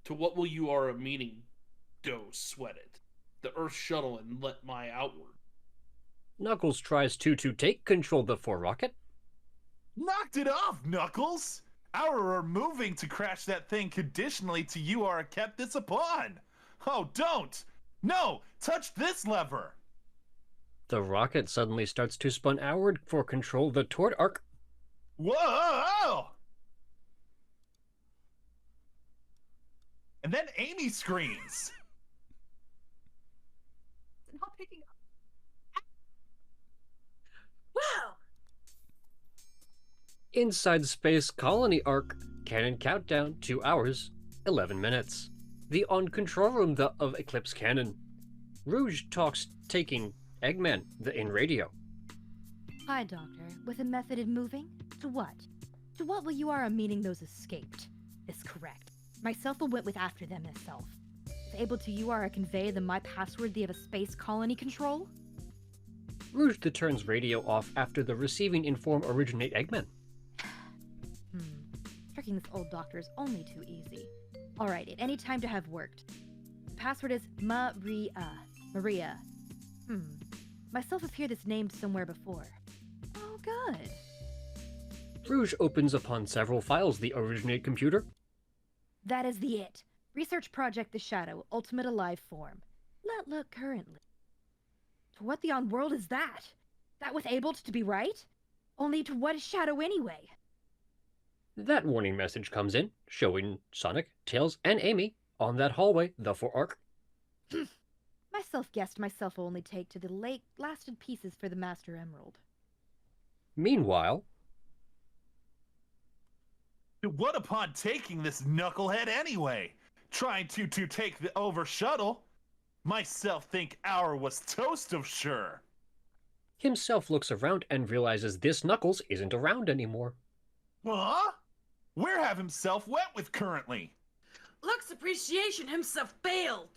To what will you are meaning, do sweat it? The Earth shuttle and let my outward. Knuckles tries to take control of the for rocket. Knocked it off, Knuckles! Our are moving to crash that thing conditionally to you are kept this upon. Oh, don't! No! Touch this lever! The rocket suddenly starts to spun outward for control the toward arc. Whoa! And then Amy screams. Not picking up. Wow! Inside Space Colony arc, cannon countdown 2 hours, 11 minutes. The on control room of Eclipse Cannon. Rouge talks taking Eggman, the in RaDEEo. Hi, Doctor. With a method in moving? To what? To what will you are meaning those escaped? Is correct. Myself will went with after them myself. Is able to you are convey them my password the of a space colony control? Rouge the turns RaDEEo off after the receiving inform originate Eggman. Tricking this old doctor is only too easy. Alright, at any time to have worked. The password is Maria. Myself have heard this named somewhere before. Oh, good. Rouge opens upon several files the originate computer. That is the it. Research Project The Shadow, Ultimate Alive Form. Let look currently. To what the on world is that? That was able to be right? Only to what is Shadow anyway? That warning message comes in, showing Sonic, Tails, and Amy on that hallway, the for arc. Myself guessed myself will only take to the lasted pieces for the Master Emerald. Meanwhile, what upon taking this knucklehead anyway? Trying to take the over shuttle? Myself think our was toast of sure. himself looks around and realizes this Knuckles isn't around anymore. Huh? Where have himself went with currently? Looks appreciation himself failed.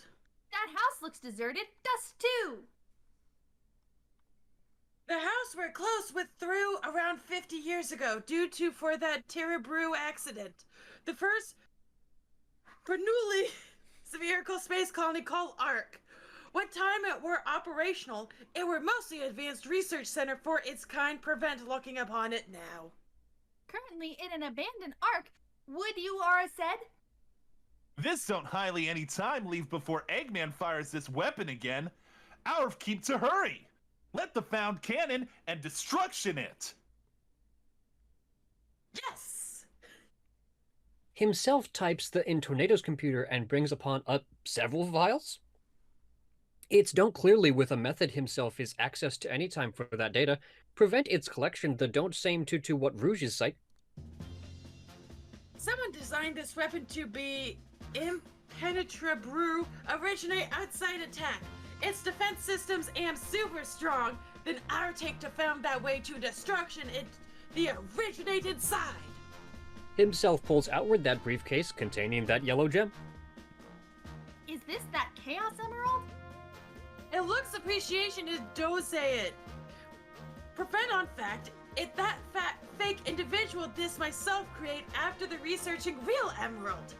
That house looks deserted. Dust too. The house we're close with threw around 50 years ago due to for that Terrabrew accident. The first Bernoulli spherical space colony called ARC. What time it were operational, it were mostly advanced research center for its kind prevent looking upon it now. Currently in an abandoned ark, would you are said? This don't highly any time leave before Eggman fires this weapon again. Our keep to hurry. Let the found cannon and destruction it. Yes! Himself types in Tornado's computer and brings upon several files. It's don't clearly with a method himself is access to any time for that data. Prevent its collection the don't same to what Rouge's site. Someone designed this weapon to be impenetrable, originate outside attack. Its defense systems am super strong, then our take to found that way to destruction it the originate inside. Himself pulls outward that briefcase containing that yellow gem. Is this that Chaos Emerald? It looks appreciation is doze it. Prevent on fact, it that fake individual this myself create after the researching real emerald.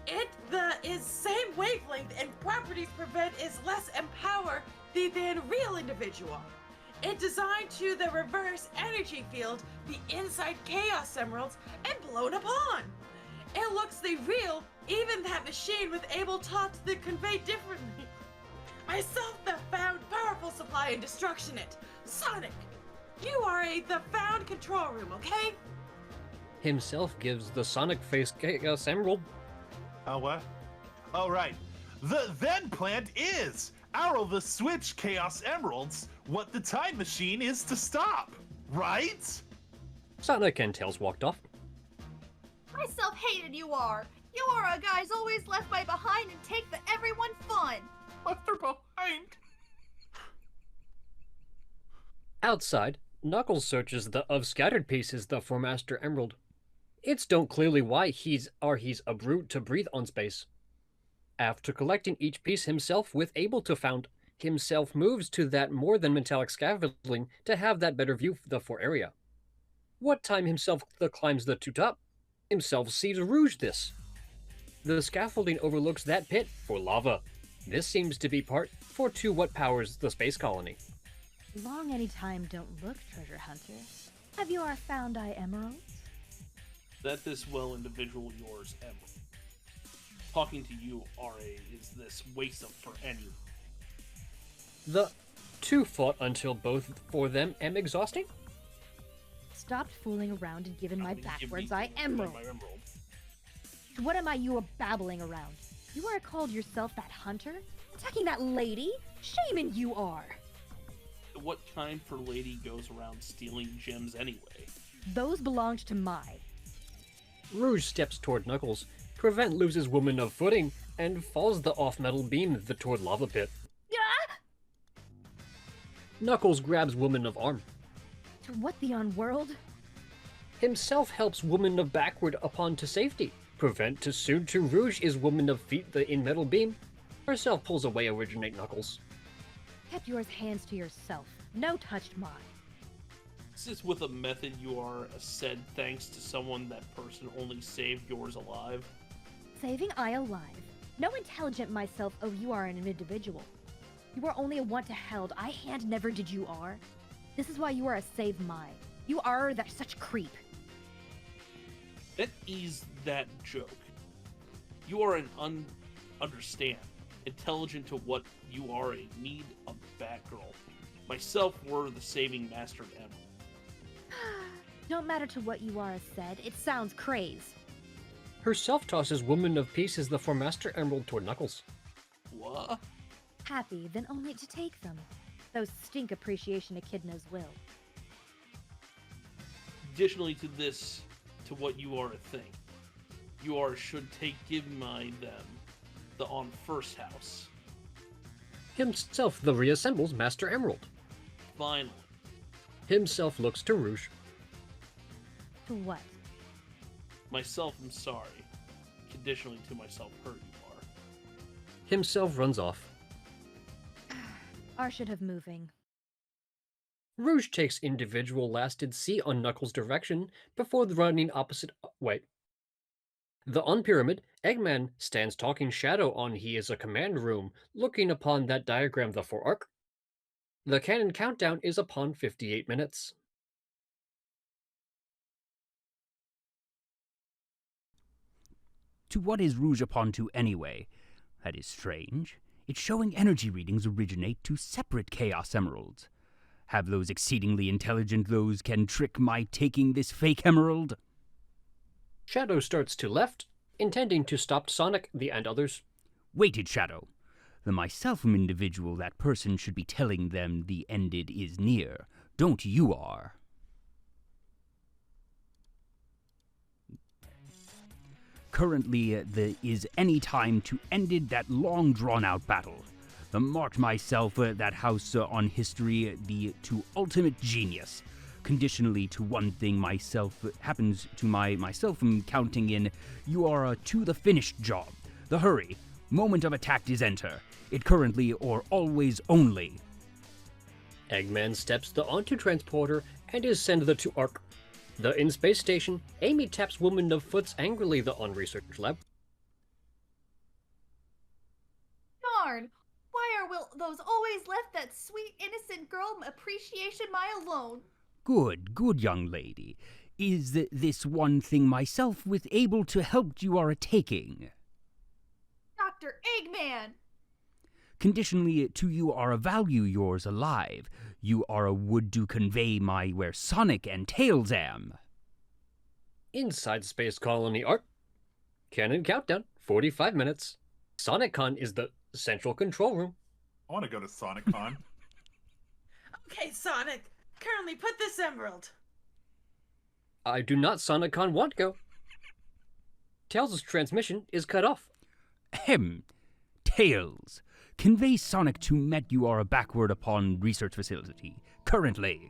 It is same wavelength and properties prevent is less empower than real individual. It designed to the reverse energy field, the inside chaos emeralds, and blown upon. It looks the real, even that machine with able taught to convey differently. Myself the found powerful supply and destruction it. Sonic, you are the found control room, okay? Himself gives the Sonic face Chaos Emerald. What? Oh, right. The then plant is Arrow the Switch Chaos Emeralds, what the time machine is to stop, right? Sonic and Tails walked off. Myself hated you are. You are a guys always left by behind and take the everyone fun. Left her behind. Outside, Knuckles searches the of scattered pieces the for Master Emerald. It's don't clearly why he's a brute to breathe on space. After collecting each piece himself with able to found, himself moves to that more than metallic scaffolding to have that better view the for area. What time himself climbs the to top, himself sees Rouge this. The scaffolding overlooks that pit for lava. This seems to be part for to what powers the space colony. Long any time don't look, treasure hunter. Have you our found eye emeralds? That this well individual yours, Emerald. Talking to you, R.A., is this waste of for anyone. The two fought until both for them am exhausting? Stopped fooling around and given my Give me backwards eye my emerald. emerald. What am I you are babbling around? You are called yourself that hunter? Attacking that lady? Shaman you are! What kind for lady goes around stealing gems anyway? Those belonged to my. Rouge steps toward Knuckles. Prevent loses woman of footing and falls the off-metal beam toward lava pit. Ah! Knuckles grabs woman of arm. To what the unworld? Himself helps woman of backward upon to safety. Prevent to soon to Rouge is woman of feet the in metal beam. Herself pulls away originate Knuckles. Kept yours hands to yourself. No touched mine. This is with a method you are said thanks to someone that person only saved yours alive. Saving I alive. No intelligent myself, oh you are an individual. You are only a want to held, I hand never did you are. This is why you are a save my. You are that such creep. That is that joke. You are an understand, intelligent to what you are a need of Batgirl. Myself were the saving master of Emerald. Don't matter to what you are said, it sounds craze. Herself tosses woman of pieces the for Master Emerald toward Knuckles. What? Happy, then only to take them. Those stink appreciation echidnas will. Additionally to this, to what you are a thing. You are should take give my them the on first house. Himself the reassembles Master Emerald. Finally. Himself looks to Rouge. To what? Myself am sorry. Conditionally to myself hurt you are. Himself runs off. R should have moving. Rouge takes individual lasted C on Knuckles' direction before the running opposite way. The on pyramid, Eggman stands talking shadow on he is a command room, looking upon that diagram the for arc. The canon countdown is upon 58 minutes. To what is Rouge upon to anyway? That is strange. Its showing energy readings originate to separate Chaos Emeralds. Have those exceedingly intelligent those can trick my taking this fake emerald? Shadow starts to left, intending to stop Sonic, and others. Waited, Shadow. The myself individual that person should be telling them the ended is near. Don't you are. Currently, there is any time to ended that long drawn-out battle. The marked myself that house on history the to ultimate genius. Conditionally to one thing myself happens to myself from counting in, you are to the finished job. The hurry. Moment of attack is enter. It currently or always only. Eggman steps the onto transporter and is sent to Ark. The in-space station, Amy taps Woman of Foots angrily the on-research lab. Darn! Why are those always left that sweet, innocent girl appreciation mile alone? Good young lady. Is this one thing myself with able to help you are a-taking? Dr. Eggman! Conditionally to you are a value yours alive. You are a would to convey my where Sonic and Tails am. Inside Space Colony Ark. Cannon countdown, 45 minutes. SonicCon is the central control room. I want to go to SonicCon. Okay, Sonic, currently put this emerald. I do not SonicCon want go. Tails' transmission is cut off. Ahem. Tails. Convey Sonic to Met you are a backward upon research facility. Currently.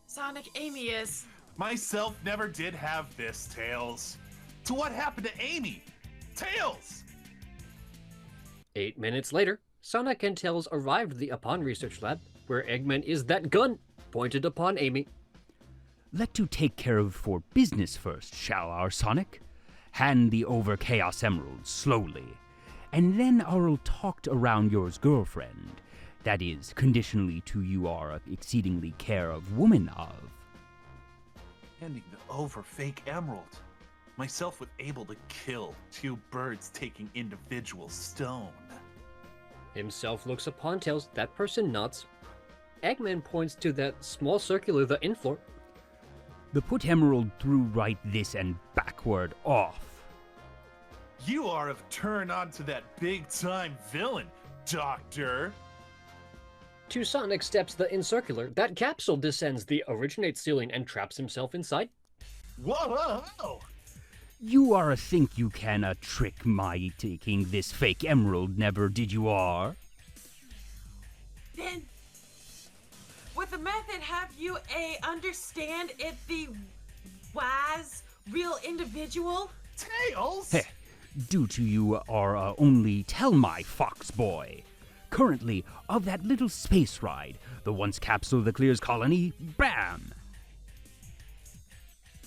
Sonic, Amy is. Myself never did have this, Tails. So what happened to Amy? Tails! 8 minutes later, Sonic and Tails arrived the Upon Research Lab, where Eggman is that gun pointed upon Amy. Let to take care of for business first, shall our Sonic? Hand the over Chaos Emerald slowly. And then I'll talk around yours girlfriend. That is, conditionally to you are a exceedingly care of woman of. Handing the over fake emerald. Myself was able to kill 2 birds taking individual stone. Himself looks upon Tails, that person nods. Eggman points to that small circular the infloor. The put emerald through right this and backward off. You are have turned onto that big-time villain, Doctor. To Sonic steps the incircular, that capsule descends the originate ceiling and traps himself inside. Whoa! You are a think you can trick my taking this fake emerald, never did you are? Then, with the method, have you understand it the wise, real individual? Tails! Heh, due to you are only tell my fox boy. Currently, of that little space ride, the once capsule that clears colony, bam!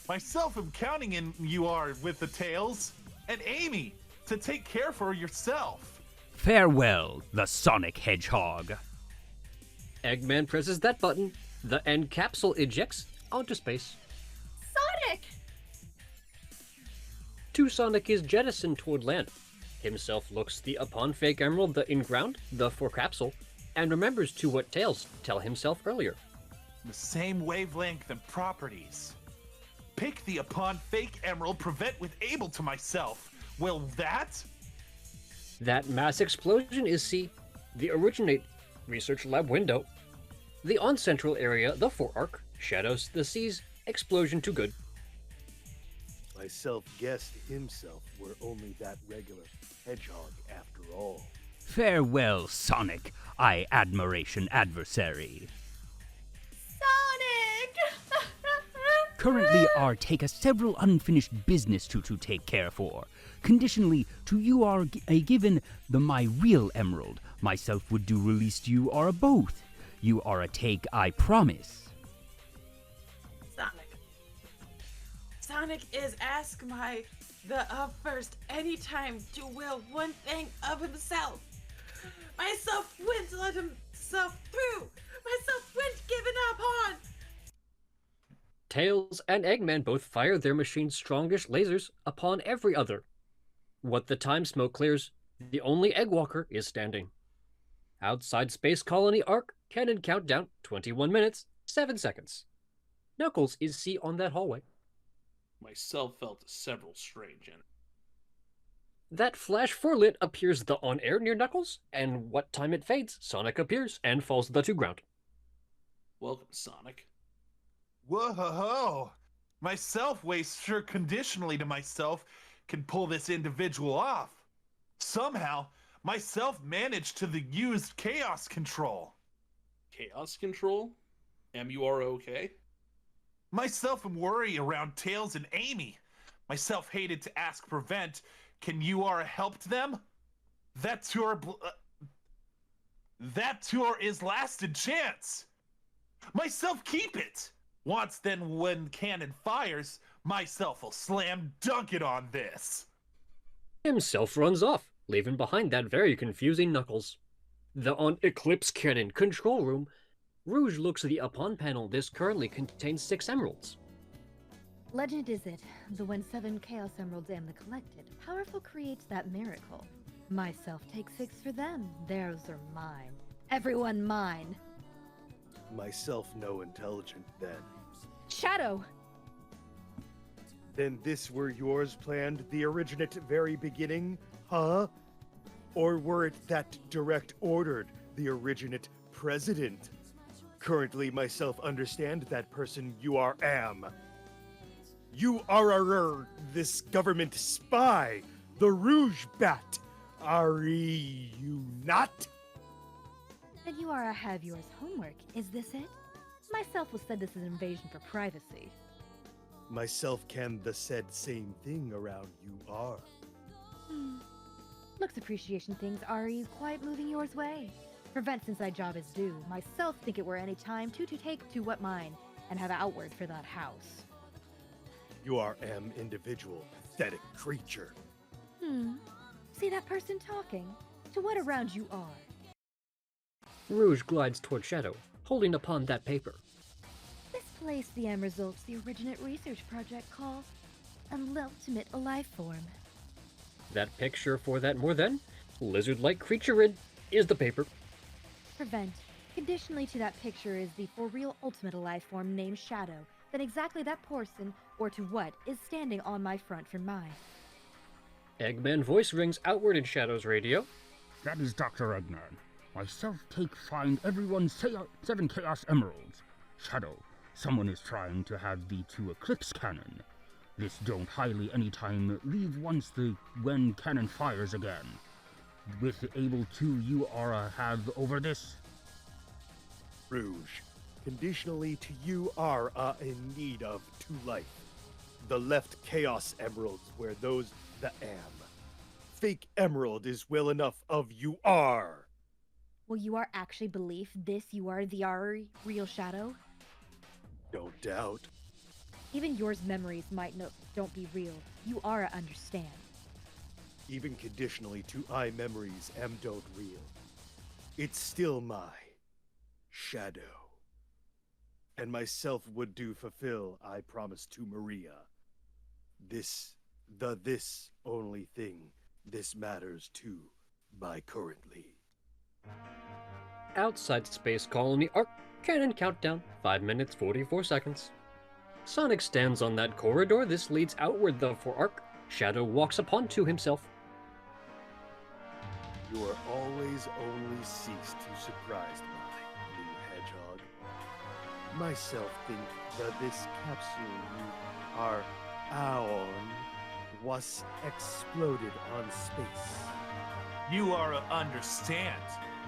Myself am counting in you are with the Tails, and Amy, to take care for yourself. Farewell, the Sonic Hedgehog. Eggman presses that button. The end capsule ejects onto space. Sonic! To Sonic is jettisoned toward land. Himself looks the upon fake emerald, the in-ground, the for capsule, and remembers to what Tails tell himself earlier. The same wavelength and properties. Pick the upon fake emerald, prevent with able to myself. Will that? That mass explosion is the originate research lab window. The on central area, the for arc, shadows the C's explosion to good. Myself guessed himself were only that regular hedgehog after all. Farewell, Sonic, I admiration adversary. Sonic! Currently are take a several unfinished business to take care for. Conditionally to you are a given the my real emerald. Myself would do release you are a both. You are a take, I promise. Sonic is ask the first anytime to will one thing of himself. Myself wouldn't let himself through. Myself wouldn't given up on. Tails and Eggman both fire their machine's strongest lasers upon every other. What the time smoke clears, the only Eggwalker is standing. Outside Space Colony Arc, cannon countdown, 21 minutes, 7 seconds. Knuckles is on that hallway. Myself felt several strange in. That flash forelit appears the on-air near Knuckles, and what time it fades, Sonic appears and falls to the ground. Welcome, Sonic. Whoa! Myself waste sure conditionally to myself can pull this individual off. Somehow, myself managed to use chaos control. Chaos control? You are okay? Myself am worry around Tails and Amy. Myself hated to ask Prevent, can you helped them? That's your is lasted chance. Myself keep it. Once then when cannon fires, myself will slam dunk it on this. Himself runs off, leaving behind that very confusing Knuckles. The on Eclipse Cannon control room, Rouge looks at the upon panel. This currently contains 6 emeralds. Legend is it, the when 7 Chaos Emeralds am the collected, powerful creates that miracle. Myself take 6 for them, theirs are mine. Everyone mine. Myself no intelligent then. Shadow! Then this were yours planned, the originate very beginning, huh? Or were it that direct ordered, the originate president? Currently myself understand that person you am. You are this government spy, the Rouge Bat. Are you not? Then you are have yours homework, is this it? Myself will said this is an invasion for privacy. Myself can the said same thing around you are. Looks appreciation things are you quite moving yours way. Prevent since thy job is due. Myself think it were any time to take to what mine, and have outward for that house. You am individual, pathetic creature. See that person talking? To what around you are? Rouge glides toward Shadow, holding upon that paper. This place the M results the originate research project calls an ultimate life form. That picture for that more than lizard-like creature is the paper. Prevent. Conditionally to that picture is the for real ultimate life form named Shadow, then exactly that person, or to what, is standing on my front for mine. Eggman voice rings outward in Shadow's radio. That is Dr. Eggman. Myself find everyone 7 Chaos Emeralds. Shadow, someone is trying to have the 2 Eclipse Cannon. This don't highly anytime leave once when cannon fires again. With able to you have over this? Rouge, conditionally to you are in need of 2 life. The left Chaos Emeralds where those the am. Fake Emerald is well enough of you are. Will you are actually believe this you are the real Shadow? No doubt. Even yours memories might don't be real. You are understand. Even conditionally to I memories don't real. It's still my Shadow. And myself would do fulfill I promise to Maria. This only thing this matters to by currently. Outside Space Colony Arc Cannon countdown, 5 minutes 44 seconds. Sonic stands on that corridor. This leads outward though for Arc. Shadow walks upon to himself. You are always only cease to surprise my new hedgehog. Myself think that this capsule you are on was exploded on space. You understand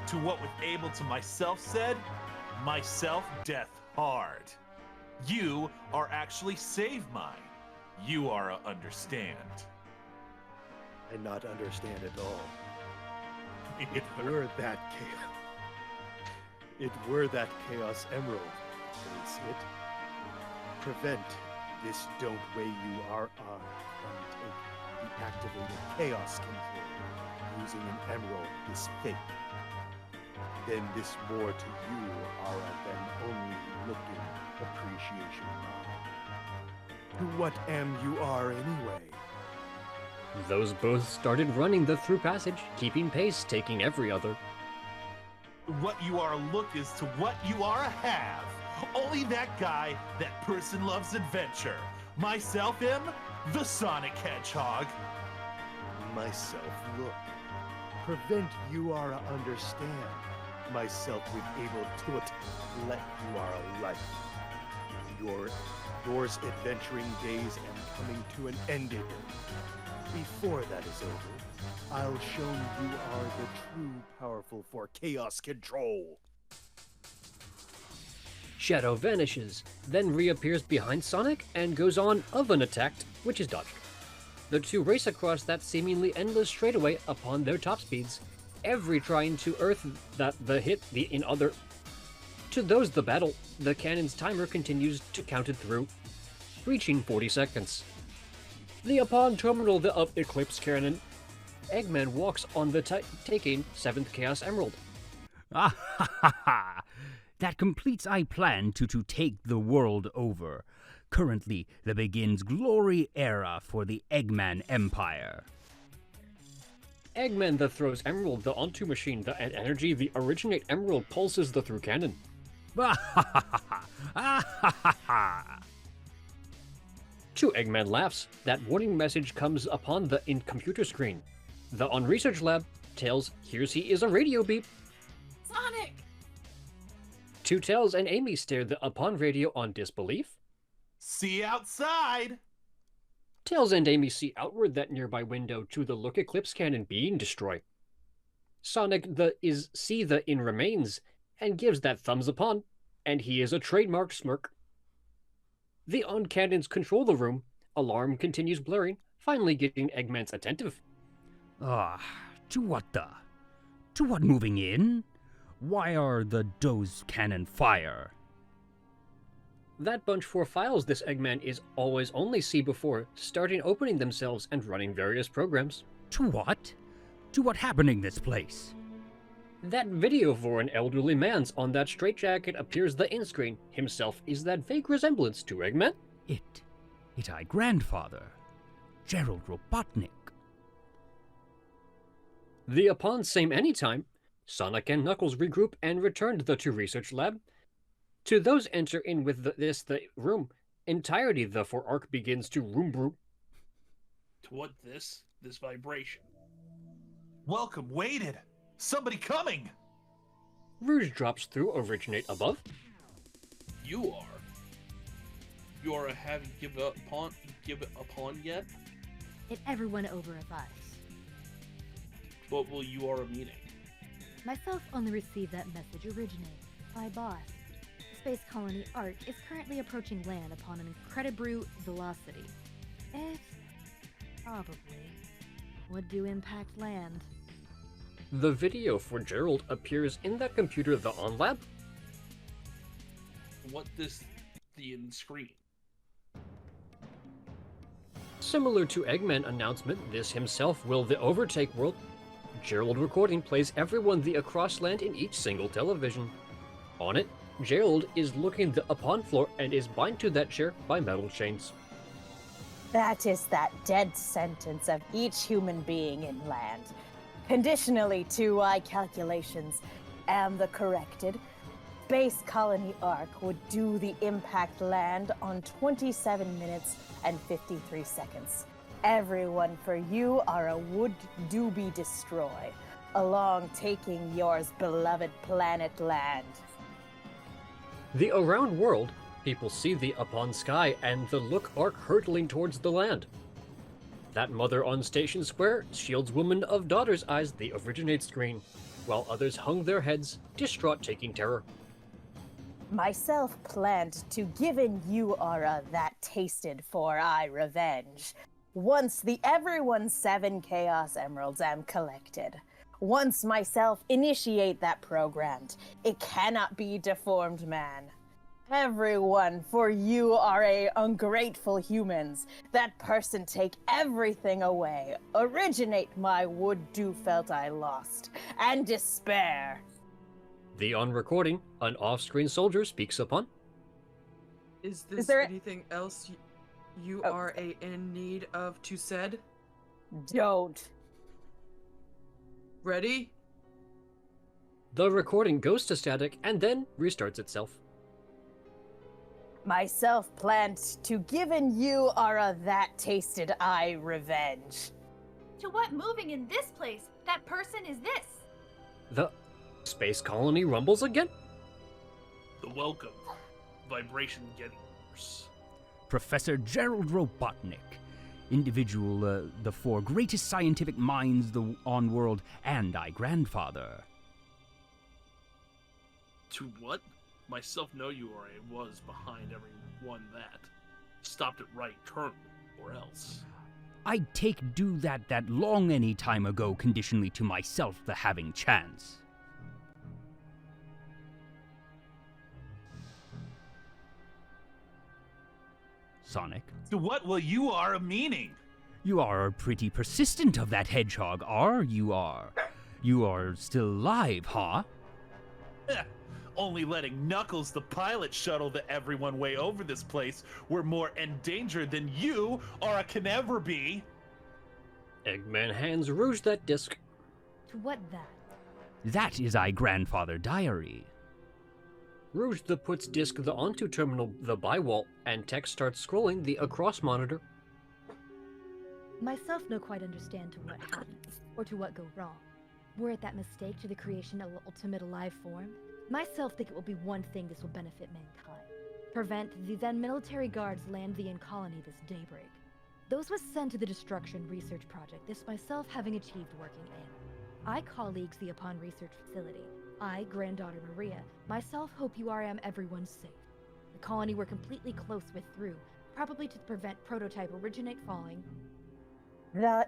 to what with able to myself said, myself death hard. You are actually save mine. You are understand. And not understand at all. It were that Chaos Emerald, is it? Prevent this don't way you are on and take the activated Chaos control using an emerald is fake. Then this more to you are than only looking appreciation on. To what am you are anyway? Those both started running the through passage, keeping pace, taking every other. What you are look is to what you are have. Only that guy, that person loves adventure. Myself am the Sonic Hedgehog. Myself look. Prevent you are a understand. Myself with able to it. Let you are a life. Yours adventuring days am coming to an ended. Before that is over, I'll show you are the true powerful for chaos control. Shadow vanishes, then reappears behind Sonic and goes on of an attack, which is dodged. The two race across that seemingly endless straightaway upon their top speeds, every trying to earth the hit the in other. To those the battle, the cannon's timer continues to count it through, reaching 40 seconds. The upon terminal of Eclipse Cannon, Eggman walks on the taking 7th Chaos Emerald. Ah ha ha ha! That completes I plan to take the world over. Currently, there begins glory era for the Eggman Empire. Eggman the throws Emerald, the onto machine, the energy, the originate Emerald pulses the through cannon. Ah ha ha ha! Ah ha ha ha! Two Eggman laughs. That warning message comes upon the computer screen. The on research lab, Tails hears he is a radio beep. Sonic! Two Tails and Amy stare upon radio on disbelief. See you outside! Tails and Amy see outward that nearby window to the look Eclipse Cannon being destroyed. Sonic see the in remains and gives that thumbs upon, and he is a trademark smirk. The on cannons control the room. Alarm continues blurring, finally getting Eggman's attentive. Ah, to what moving in? Why are the doze cannon fire? That bunch for files this Eggman is always only see before, starting opening themselves and running various programs. To what? To what happening this place? That video for an elderly man's on that straitjacket appears the in-screen. Himself is that vague resemblance to Eggman. It I grandfather, Gerald Robotnik. The upon same anytime, Sonic and Knuckles regroup and return to the two research lab. To those enter in with the room, entirety the for arc begins to room brew. To what this vibration? Welcome, waited. Somebody coming! Rouge drops through originate above. You are having give upon yet? It everyone over of us. What will you are meaning? Myself only received that message originate. My boss. Space colony Ark is currently approaching land upon an incredible velocity. It probably would do impact land. The video for Gerald appears in that computer the on lab. What the in screen? Similar to Eggman announcement, this himself will the overtake world. Gerald recording plays everyone the across land in each single television. On it, Gerald is looking the upon floor and is bind to that chair by metal chains. That is that dead sentence of each human being in land. Conditionally to I calculations am the corrected. Space Colony Ark would do the impact land on 27 minutes and 53 seconds. Everyone for you are a would do be destroy, along taking yours beloved planet land. The around world, people see the upon sky and the look arc hurtling towards the land. That mother on Station Square shields woman of daughter's eyes the originate screen, while others hung their heads, distraught taking terror. Myself planned to given you aura that tasted for I revenge. Once the everyone 7 Chaos Emeralds am collected. Once myself initiate that programmed, it cannot be deformed, man. Everyone, for you are a ungrateful humans. That person take everything away. Originate my would do felt I lost, and despair. The on recording, an off-screen soldier speaks upon. Is this there anything else you are in need of to said? Don't. Ready? The recording goes to static and then restarts itself. myself planned to given you are a that tasted I revenge. To what moving in this place? That person is this. The space colony rumbles again? The welcome vibration getting worse. Professor Gerald Robotnik, individual, the four greatest scientific minds on world, and I grandfather. To what? Myself know you are a was behind every one that. Stopped it right, Colonel, or else. I'd take do that long any time ago conditionally to myself the having chance. Sonic. To what will you are a meaning? You are pretty persistent of that hedgehog, you are. You are still alive, huh? Only letting Knuckles, the pilot shuttle that everyone way over this place, were more endangered than you or can ever be. Eggman hands Rouge that disc. To what that? That is I grandfather diary. Rouge puts disc the onto terminal the by wall, and text starts scrolling the across monitor. Myself no quite understand to what happens, or to what go wrong. Were it that mistake to the creation of ultimate alive form, myself think it will be one thing this will benefit mankind. Prevent the then military guards land the in colony this daybreak. Those was sent to the destruction research project, this myself having achieved working in. I colleagues the upon research facility. I, granddaughter Maria, myself hope you are everyone safe. The colony were completely close with through, probably to prevent prototype originate falling.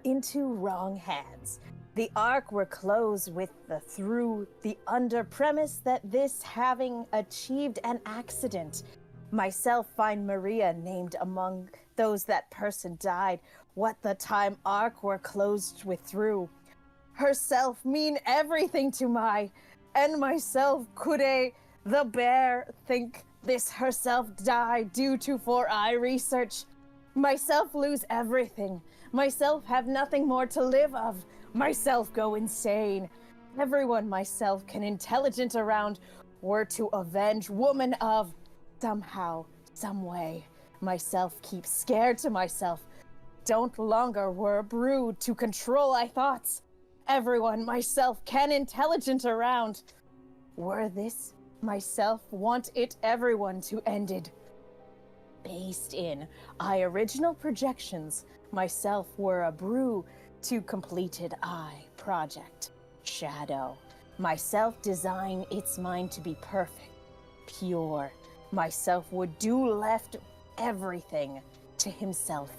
Into wrong hands. The Ark were closed with the through the under premise that this having achieved an accident. Myself find Maria named among those that person died, what the time Ark were closed with through. Herself mean everything to my, and myself could the bear think this herself die due to for I research. Myself lose everything. Myself have nothing more to live of. Myself go insane. Everyone myself can intelligent around were to avenge woman of somehow, some way. Myself keep scared to myself. Don't longer were brood to control I thoughts. Everyone myself can intelligent around. Were this myself want it everyone to ended. Based in I original projections, myself were a brew to completed I project. Shadow. Myself design its mind to be perfect, pure. Myself would do left everything to himself.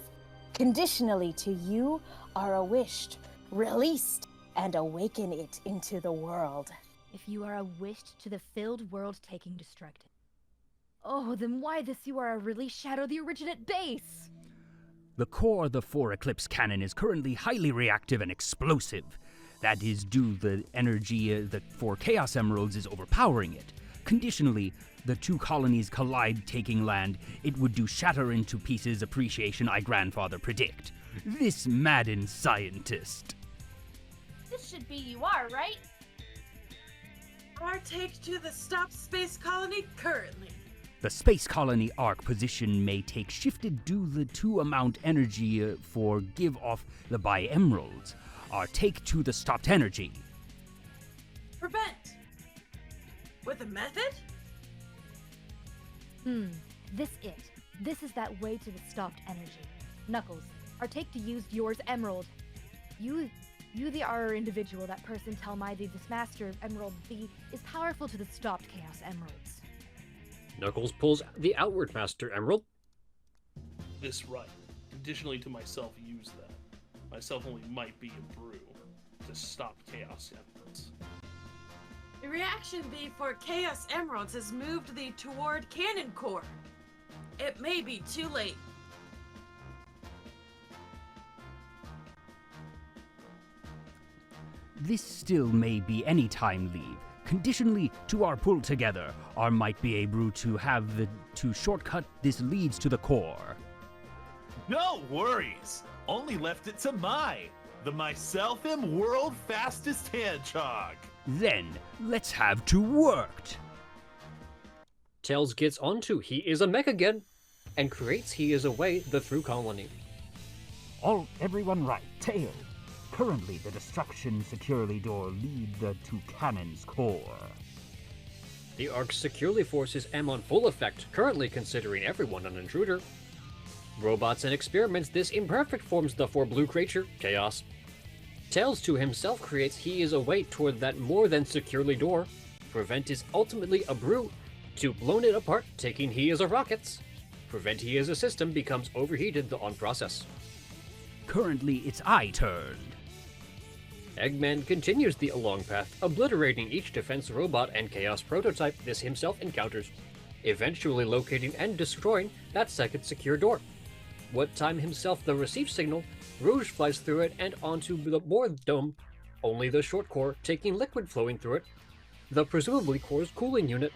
Conditionally to you are a wished, released, and awaken it into the world. If you are a wished to the filled world taking destructed. Oh, then why this you are a release shadow the originate base? The core of the 4 Eclipse cannon is currently highly reactive and explosive. That is due the energy the 4 Chaos Emeralds is overpowering it. Conditionally, the 2 colonies collide taking land, it would do shatter into pieces appreciation I grandfather predict. This maddened scientist. This should be you are, right? Our take to the stopped space colony currently. The space colony arc position may take shifted due the 2 amount energy for give off the by emeralds. Our take to the stopped energy. Prevent. With a method? This it. This is that way to the stopped energy. Knuckles, our take to use yours emerald. You the our individual, that person tell my this master emerald the is powerful to the stopped chaos emeralds. Knuckles pulls the outward master emerald. This right. Additionally to myself use that. Myself only might be a brew to stop chaos emeralds. The reaction B for chaos emeralds has moved thee toward cannon core. It may be too late. This still may be any time leave. Conditionally to our pull together, our might be able to have to shortcut this leads to the core. No worries. Only left it to the myself am world fastest hedgehog. Then let's have to worked. Tails gets onto He Is a Mech again, and creates He Is Away the Through Colony. Everyone right, Tails. Currently, the destruction securely door lead to Cannon's core. The Arc securely forces M on full effect, currently considering everyone an intruder. Robots and experiments, this imperfect forms the for blue creature, Chaos. Tails to himself creates He Is Away toward that more than securely door. Prevent is ultimately a brew, to blown it apart, taking He Is a Rockets. Prevent He Is a System becomes overheated the on process. Currently, it's I turn. Eggman continues the along path, obliterating each defense robot and chaos prototype this himself encounters, eventually locating and destroying that second secure door. What time himself the receive signal, Rouge flies through it and onto the more dome, only the short core taking liquid flowing through it, the presumably core's cooling unit.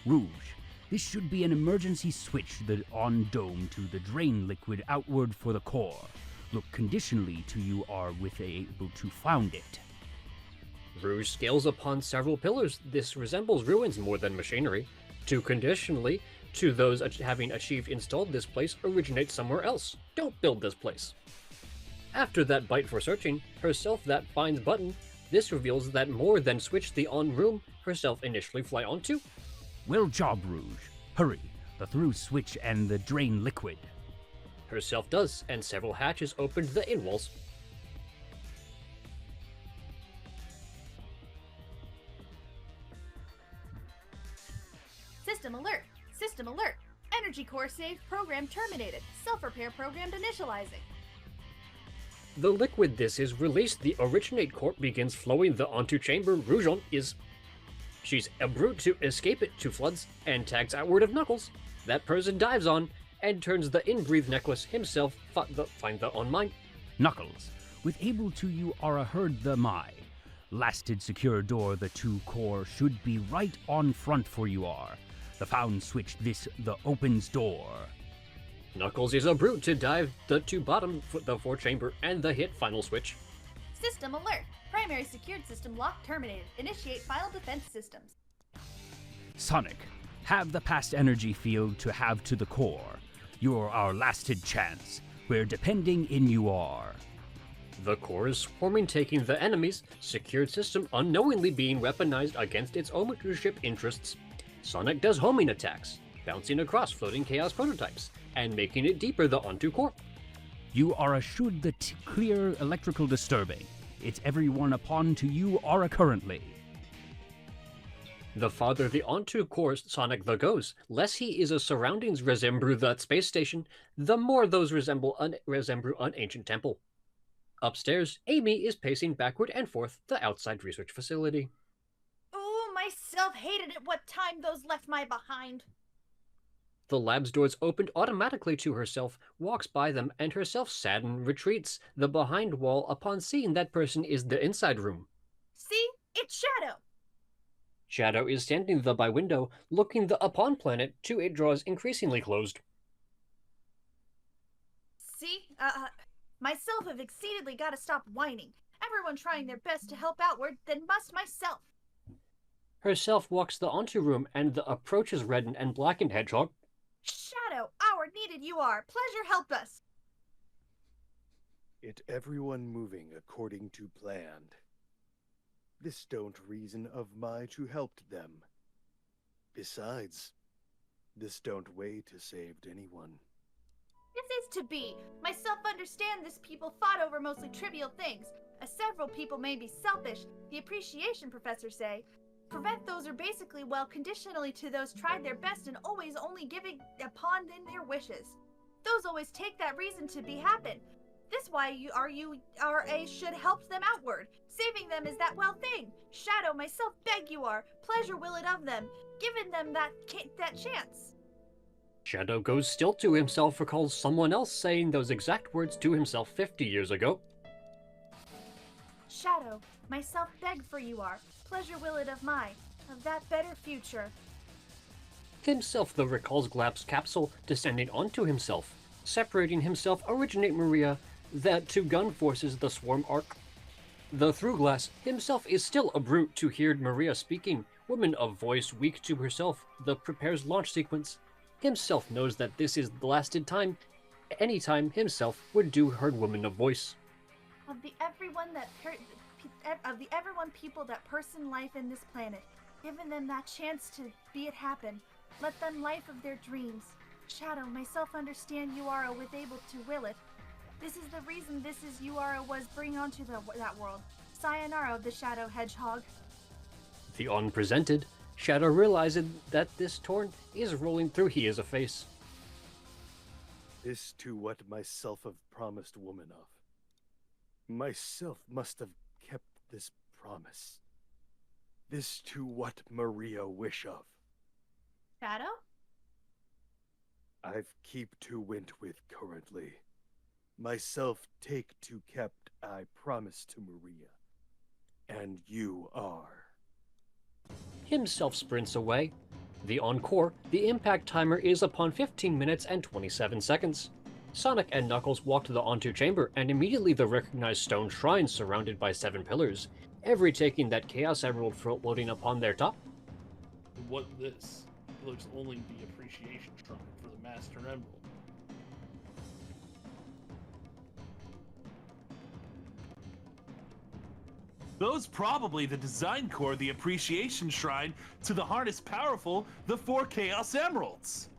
Rouge, this should be an emergency switch the on dome to the drain liquid outward for the core. Look conditionally to you are able to found it. Rouge scales upon several pillars. This resembles ruins more than machinery. To conditionally, to those having achieved installed this place, originate somewhere else. Don't build this place. After that bite for searching, herself that finds button, this reveals that more than switch the on room herself initially fly onto. Well job, Rouge. Hurry, the through switch and the drain liquid. Herself does, and several hatches opened the in walls. System alert! System alert! Energy core saved program terminated. Self-repair programmed initializing. The liquid this is released, the originate core begins flowing the onto chamber Rouge is. She's a brute to escape it to floods, and tags outward of Knuckles. That person dives on, and turns the in-breathe necklace himself find the on mine. Knuckles, with able to you are a heard the my. Lasted secure door the two core should be right on front for you are. The found switch this the opens door. Knuckles is a brute to dive the to bottom the four chamber and the hit final switch. System alert! Primary secured system lock terminated. Initiate final defense systems. Sonic, have the past energy field to have to the core. You're our lasted chance. We're depending in you are. The core is swarming, taking the enemy's secured system unknowingly being weaponized against its ownership interests. Sonic does homing attacks, bouncing across floating chaos prototypes, and making it deeper the onto core. You are assured the clear electrical disturbing. It's everyone upon to you are currently. The farther the onto core Sonic the goes, less he is a surroundings resemble that space station, the more those resemble an ancient temple. Upstairs, Amy is pacing backward and forth the outside research facility. Ooh, myself hated it what time those left my behind. The lab's doors opened automatically to herself, walks by them, and herself saddened retreats the behind wall upon seeing that person is the inside room. See? It's Shadow! Shadow is standing the by window, looking the upon planet to it draws increasingly closed. See? Myself have exceedingly gotta stop whining. Everyone trying their best to help outward, then must myself. Herself walks the onto room, and the approaches reddened and blackened hedgehog. Shadow, our needed you are. Pleasure help us. It everyone moving according to planned. This don't reason of my to helped them. Besides, this don't way to saved anyone. This is to be. Myself understand this people fought over mostly trivial things. Several people may be selfish, the appreciation professor say. Prevent those are basically well conditionally to those tried their best and always only giving upon in their wishes. Those always take that reason to be happen. This why you should help them outward. Saving them is that well thing. Shadow, myself beg you are. Pleasure will it of them. Giving them that chance. Shadow goes still to himself, recalls someone else saying those exact words to himself 50 years ago. Shadow, myself beg for you are. Pleasure will it of that better future. Himself the recalls Glap's capsule descending onto himself, separating himself originate Maria, that to gun forces the swarm arc. The Through-Glass himself is still a brute to hear Maria speaking, woman of voice weak to herself, the prepares launch sequence. Himself knows that this is the lasted time, any time himself would do heard woman of voice. Of the everyone people that person life in this planet, giving them that chance to be it happen, let them life of their dreams. Shadow, myself understand Uara was able to will it. This is the reason this is Uara was bring onto that world. Sayonara, the Shadow Hedgehog. The unpresented, Shadow realizes that this torn is rolling through he is a face. This to what myself have promised woman of. Myself must have kept this promise. This to what Maria wish of. Shadow? I've keep to wint with currently. Myself take to kept I promise to Maria. And you are. Himself sprints away. The encore, the impact timer is upon 15 minutes and 27 seconds. Sonic and Knuckles walk to the Onto chamber and immediately the recognized stone shrine surrounded by 7 pillars, every taking that Chaos Emerald floating upon their top. What this looks only the appreciation shrine for the Master Emerald. Those probably the design core, the appreciation shrine to the harness powerful, the 4 Chaos Emeralds.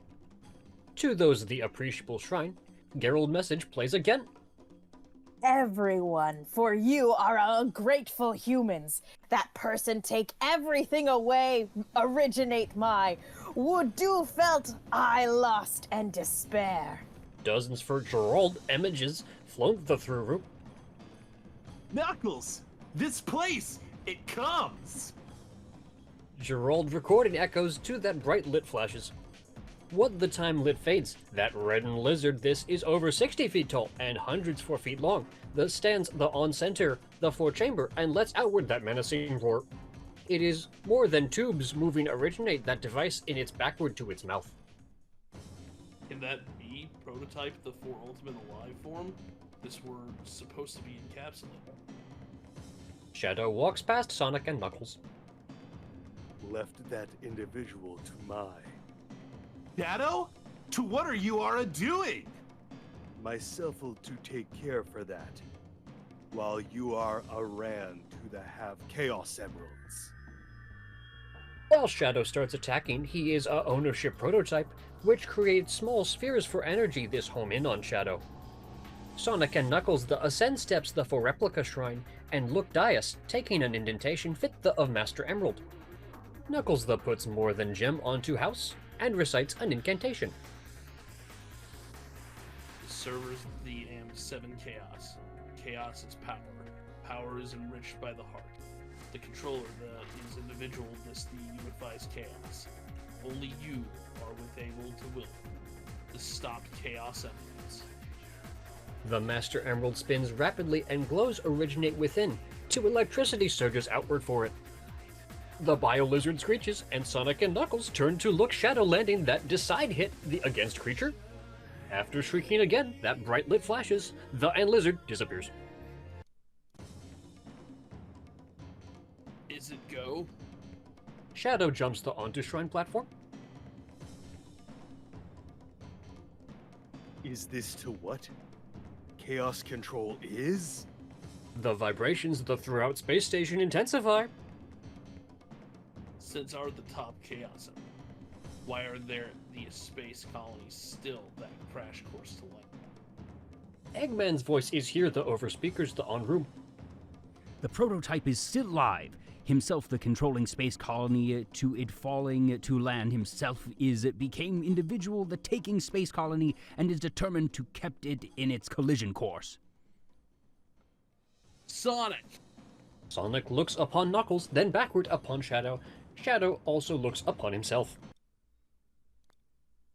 To those the appreciable shrine, Gerald message plays again. Everyone, for you are ungrateful humans. That person take everything away, originate my. Would do felt I lost and despair. Dozens for Gerald images flown the through room. Knuckles, this place, it comes. Gerald recording echoes to that bright lit flashes. What the time lit fades, that reddened lizard this is over 60 feet tall and hundreds 4 feet long, that stands the on center, the 4 chamber, and lets outward that menacing roar. It is more than tubes moving originate that device in its backward to its mouth. Can that be prototype the 4 Ultimate Alive form? This were supposed to be encapsulated. Shadow walks past Sonic and Knuckles. Left that individual to my. Shadow? To what are you doing? Myself'll to take care for that, while you are a ran to the have Chaos Emeralds. While Shadow starts attacking, he is a ownership prototype, which creates small spheres for energy this home in on Shadow. Sonic and Knuckles the ascend steps the for replica shrine, and look Dias, taking an indentation fit the of Master Emerald. Knuckles the puts more than gem onto house, and recites an incantation. The servers the AM7 Chaos. Chaos is power. Power is enriched by the heart. The controller is individual, this the unifies chaos. Only you are able to will the stopped Chaos Emeralds. The Master Emerald spins rapidly and glows originate within, 2 electricity surges outward for it. The Bio-Lizard screeches, and Sonic and Knuckles turn to look Shadow landing that decide hit the against creature. After shrieking again, that bright lit flashes, the and lizard disappears. Is it go? Shadow jumps the onto shrine platform. Is this to what? Chaos control is? The vibrations the throughout space station intensify. Since are the top Chaos Emerald, why are there the space colonies still that crash course to light? Eggman's voice is here the over speakers the on room. The prototype is still live. Himself the controlling space colony to it falling to land himself became individual the taking space colony and is determined to kept it in its collision course. Sonic! Sonic looks upon Knuckles, then backward upon Shadow. Shadow also looks upon himself.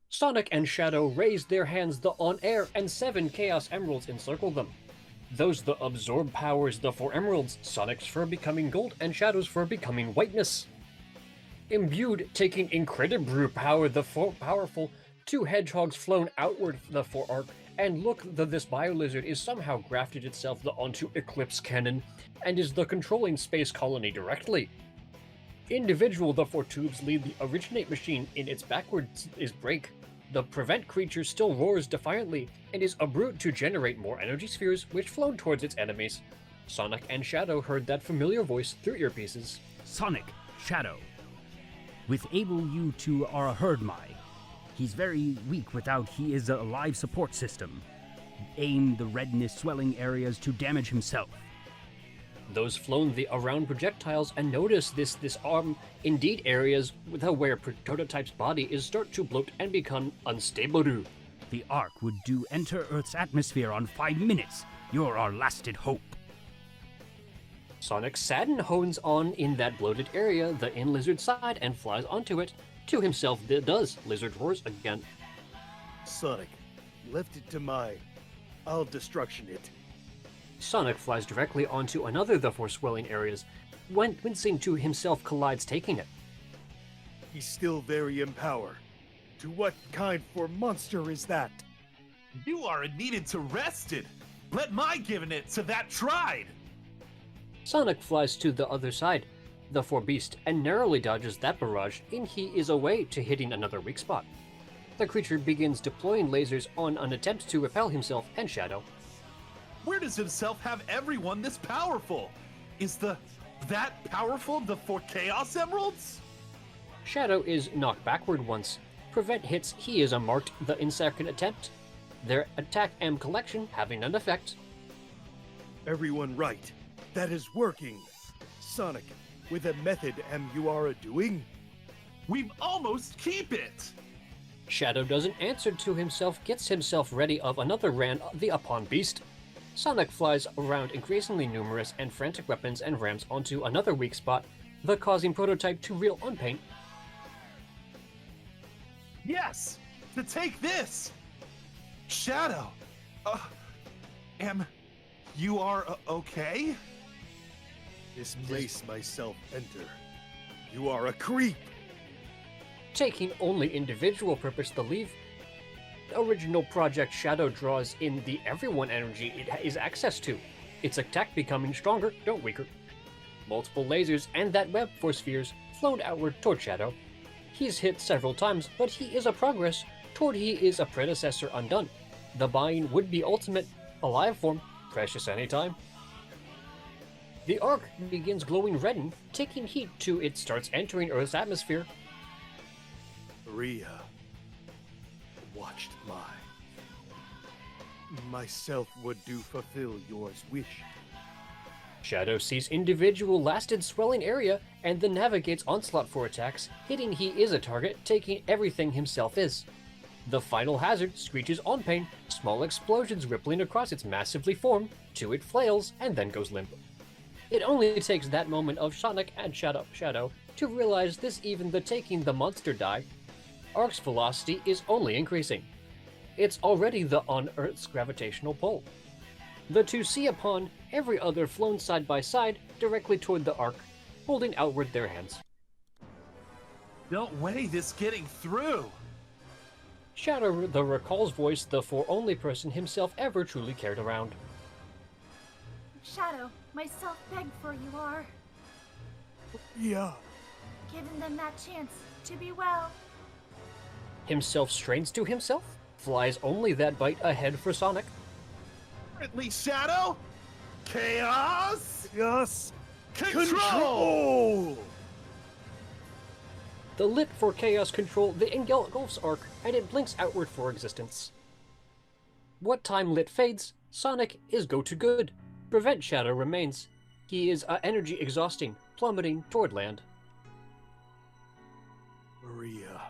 Sonic and Shadow raise their hands the on air and 7 Chaos Emeralds encircle them. Those the absorb powers the 4 emeralds, Sonic's fur becoming gold and Shadow's fur becoming whiteness. Imbued, taking incredible power the 4 powerful, 2 hedgehogs flown outward the 4 arc, and look that this biolizard is somehow grafted itself onto Eclipse Cannon, and is the controlling space colony directly. Individual the four tubes lead the originate machine in its backwards is break. The prevent creature still roars defiantly, and is a brute to generate more energy spheres which flow towards its enemies. Sonic and Shadow heard that familiar voice through earpieces. Sonic, Shadow. With able you two are a herd my. He's very weak without he is a live support system. Aim the redness swelling areas to damage himself. Those flown the around projectiles and notice this arm indeed areas where prototype's body is start to bloat and become unstable. The Ark would do enter Earth's atmosphere on 5 minutes. You're our lasted hope. Sonic sadden hones on in that bloated area, the in lizard side, and flies onto it. To himself does, lizard roars again. Sonic, left it to I'll destruction it. Sonic flies directly onto another the four swelling areas, wincing to himself collides taking it. He's still very in power. To what kind for monster is that? You are needed to rested. Let my giving it to that tried. Sonic flies to the other side, the four beast, and narrowly dodges that barrage, and he is away to hitting another weak spot. The creature begins deploying lasers on an attempt to repel himself and Shadow. Where does himself have everyone this powerful? Is that powerful the 4 Chaos Emeralds? Shadow is knocked backward once. Prevent hits, he is unmarked the in second attempt. Their attack M collection having an effect. Everyone right. That is working. Sonic, with a method you are doing? We've almost keep it. Shadow doesn't answer to himself, gets himself ready of another ran the upon beast. Sonic flies around increasingly numerous and frantic weapons and rams onto another weak spot, the causing prototype to reel on paint. Yes, to take this. Shadow, you are okay? This place myself enter. You are a creep. Taking only individual purpose to leave. The original Project Shadow draws in the everyone energy it is access to. Its attack becoming stronger, don't weaker. Multiple lasers and that web force spheres flown outward toward Shadow. He's hit several times, but he is a progress toward he is a predecessor undone. The buying would be ultimate, alive form, precious anytime. The Ark begins glowing redden, taking heat to it starts entering Earth's atmosphere. Rhea watched myself would do fulfill yours wish. Shadow sees individual lasted swelling area and then navigates onslaught for attacks, hitting he is a target, taking everything himself is. The final hazard screeches on pain, small explosions rippling across its massively form, to it flails and then goes limp. It only takes that moment of Sonic and Shadow to realize this even the taking the monster die. Ark's velocity is only increasing. It's already on Earth's gravitational pull. The two see upon every other flown side by side directly toward the Ark, holding outward their hands. Don't weigh this getting through. Shadow the recalls voice the for only person himself ever truly cared around. Shadow, myself begged for you are. Yeah. Giving them that chance to be well. Himself strains to himself, flies only that bite ahead for Sonic. Currently, Shadow, Chaos, Yes. Control! The lit for chaos control the engulfs Ark, and it blinks outward for existence. What time lit fades, Sonic is go to good. Prevent Shadow remains. He is energy exhausting, plummeting toward land. Maria,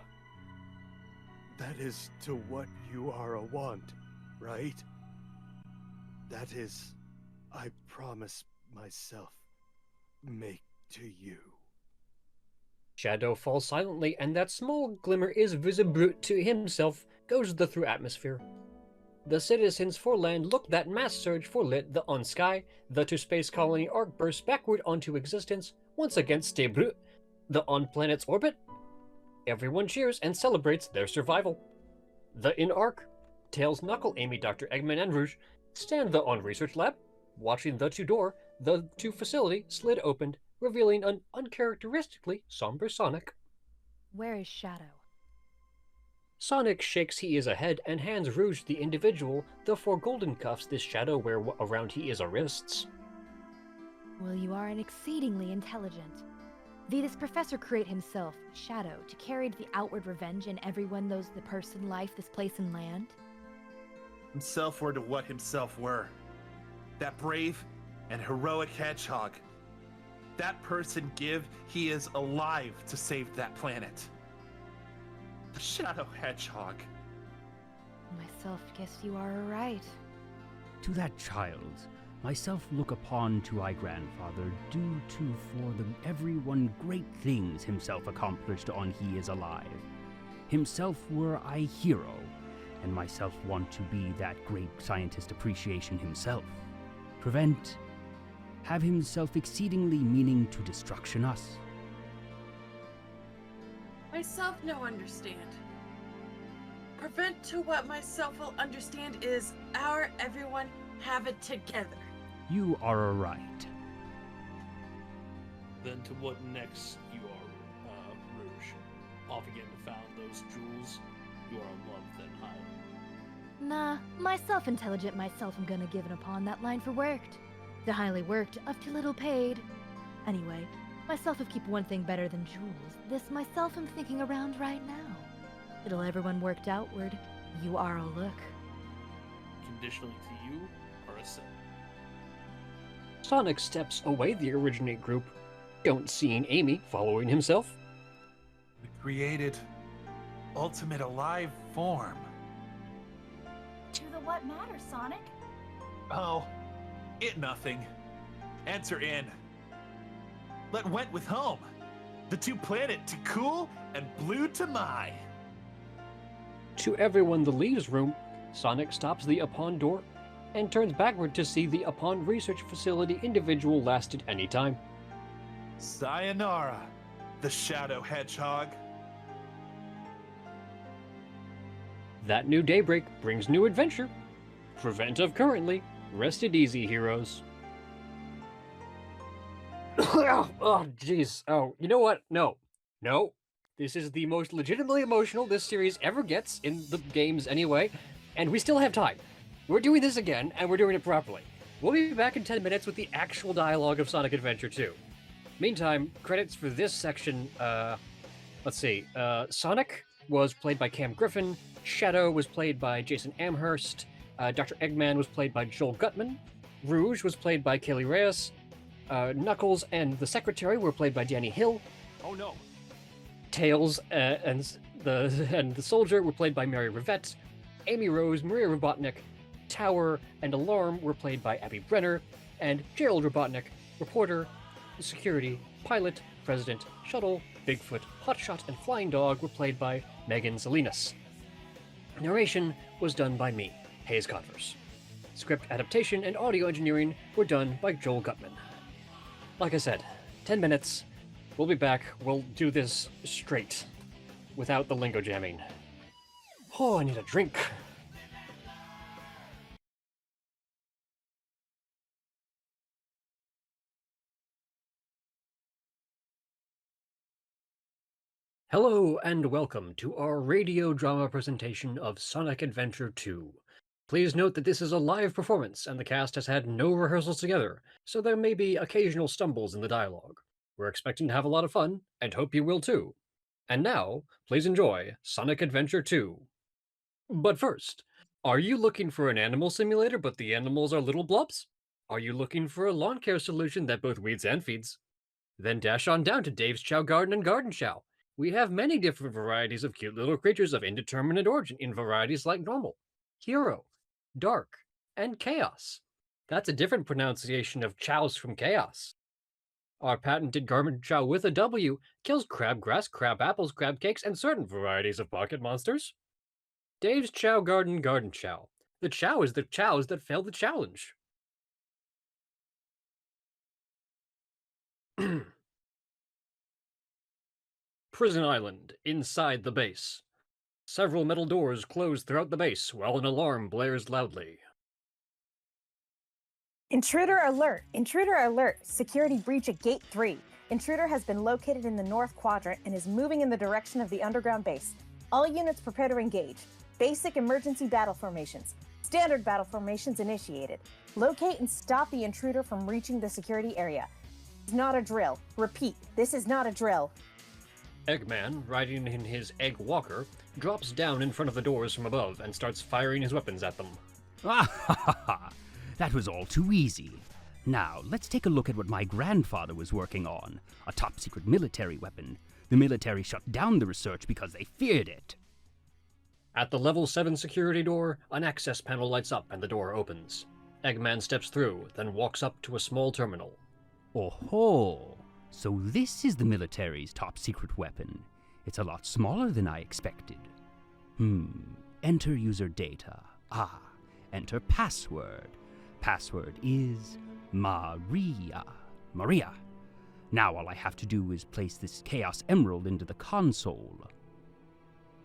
that is to what you are a want, right? That is, I promise myself, make to you. Shadow falls silently, and that small glimmer is visible to himself, goes the through atmosphere. The citizens for land look that mass surge for lit the on sky, the to space colony Ark bursts backward onto existence, once again stable, the on planet's orbit. Everyone cheers and celebrates their survival. The in Ark, Tails, Knuckle, Amy, Dr. Eggman, and Rouge stand on research lab, watching the two facility slid opened, revealing an uncharacteristically somber Sonic. Where is Shadow? Sonic shakes he is ahead and hands Rouge the individual the 4 golden cuffs this Shadow wear around he is wrists. Well, you are an exceedingly intelligent. Did this professor create himself, Shadow, to carry the outward revenge in everyone knows the person, life, this place, and land? Himself were to what himself were. That brave and heroic hedgehog. That person give he is alive to save that planet. The Shadow Hedgehog. Myself guess you are right. To that child, myself look upon to I grandfather due to for the everyone great things himself accomplished on he is alive. Himself were I hero, and myself want to be that great scientist appreciation himself. Prevent, have himself exceedingly meaning to destruction us. Myself no understand. Prevent to what myself will understand is our everyone have it together. You are right. Then to what next you are, Rouge? Off again to found those jewels. You are loved then high. Nah, myself intelligent myself am gonna give it upon that line for worked. The highly worked of too little paid. Anyway, myself have keep one thing better than jewels. This myself am thinking around right now. It'll everyone worked outward. You are a look. Conditionally to you are a sin. Sonic steps away the originate group, don't seeing Amy following himself. The created ultimate alive form. To the what matter, Sonic? Oh, it nothing. Answer in. Let went with home. The 2 planet to cool and blue to my. To everyone the leaves room, Sonic stops the upon door and turns backward to see the upon research facility individual lasted any time. Sayonara, the Shadow Hedgehog. That new daybreak brings new adventure. Prevent of currently. Rested easy, heroes. Oh, jeez. Oh, you know what? No. No. This is the most legitimately emotional this series ever gets in the games anyway, and we still have time. We're doing this again, and we're doing it properly. We'll be back in 10 minutes with the actual dialogue of Sonic Adventure 2. Meantime, credits for this section, let's see. Sonic was played by Cam Griffin, Shadow was played by Jason Amherst, Dr. Eggman was played by Joel Guttman, Rouge was played by Kailey Reyes, Knuckles and the Secretary were played by Danny Hill. Oh no. Tails and the Soldier were played by Mary Rivette. Amy Rose, Maria Robotnik, Tower, and Alarm were played by Abby Brenner, and Gerald Robotnik, Reporter, Security, Pilot, President, Shuttle, Bigfoot, Hotshot, and Flying Dog were played by Megan Salinas. Narration was done by me, Hayes Converse. Script adaptation and audio engineering were done by Joel Guttman. Like I said, 10 minutes. We'll be back. We'll do this straight, without the lingo jamming. Oh, I need a drink. Hello and welcome to our radio drama presentation of Sonic Adventure 2. Please note that this is a live performance and the cast has had no rehearsals together, so there may be occasional stumbles in the dialogue. We're expecting to have a lot of fun, and hope you will too. And now, please enjoy Sonic Adventure 2. But first, are you looking for an animal simulator but the animals are little blobs? Are you looking for a lawn care solution that both weeds and feeds? Then dash on down to Dave's Chow Garden and Garden Chow. We have many different varieties of cute little creatures of indeterminate origin in varieties like normal, hero, dark, and chaos. That's a different pronunciation of chows from chaos. Our patented garden chow with a W kills crabgrass, crab apples, crab cakes, and certain varieties of pocket monsters. Dave's Chow Garden Garden Chow. The chow is the chows that failed the challenge. Prison Island, inside the base. Several metal doors close throughout the base while an alarm blares loudly. Intruder alert! Intruder alert! Security breach at Gate 3. Intruder has been located in the north quadrant and is moving in the direction of the underground base. All units prepare to engage. Basic emergency battle formations. Standard battle formations initiated. Locate and stop the intruder from reaching the security area. It's not a drill. Repeat, this is not a drill. Eggman, riding in his egg walker, drops down in front of the doors from above and starts firing his weapons at them. Ah ha ha ha! That was all too easy. Now, let's take a look at what my grandfather was working on. A top-secret military weapon. The military shut down the research because they feared it. At the level 7 security door, an access panel lights up and the door opens. Eggman steps through, then walks up to a small terminal. Oh-ho! So this is the military's top-secret weapon. It's a lot smaller than I expected. Enter user data. Enter password. Password is Maria. Maria. Now all I have to do is place this Chaos Emerald into the console.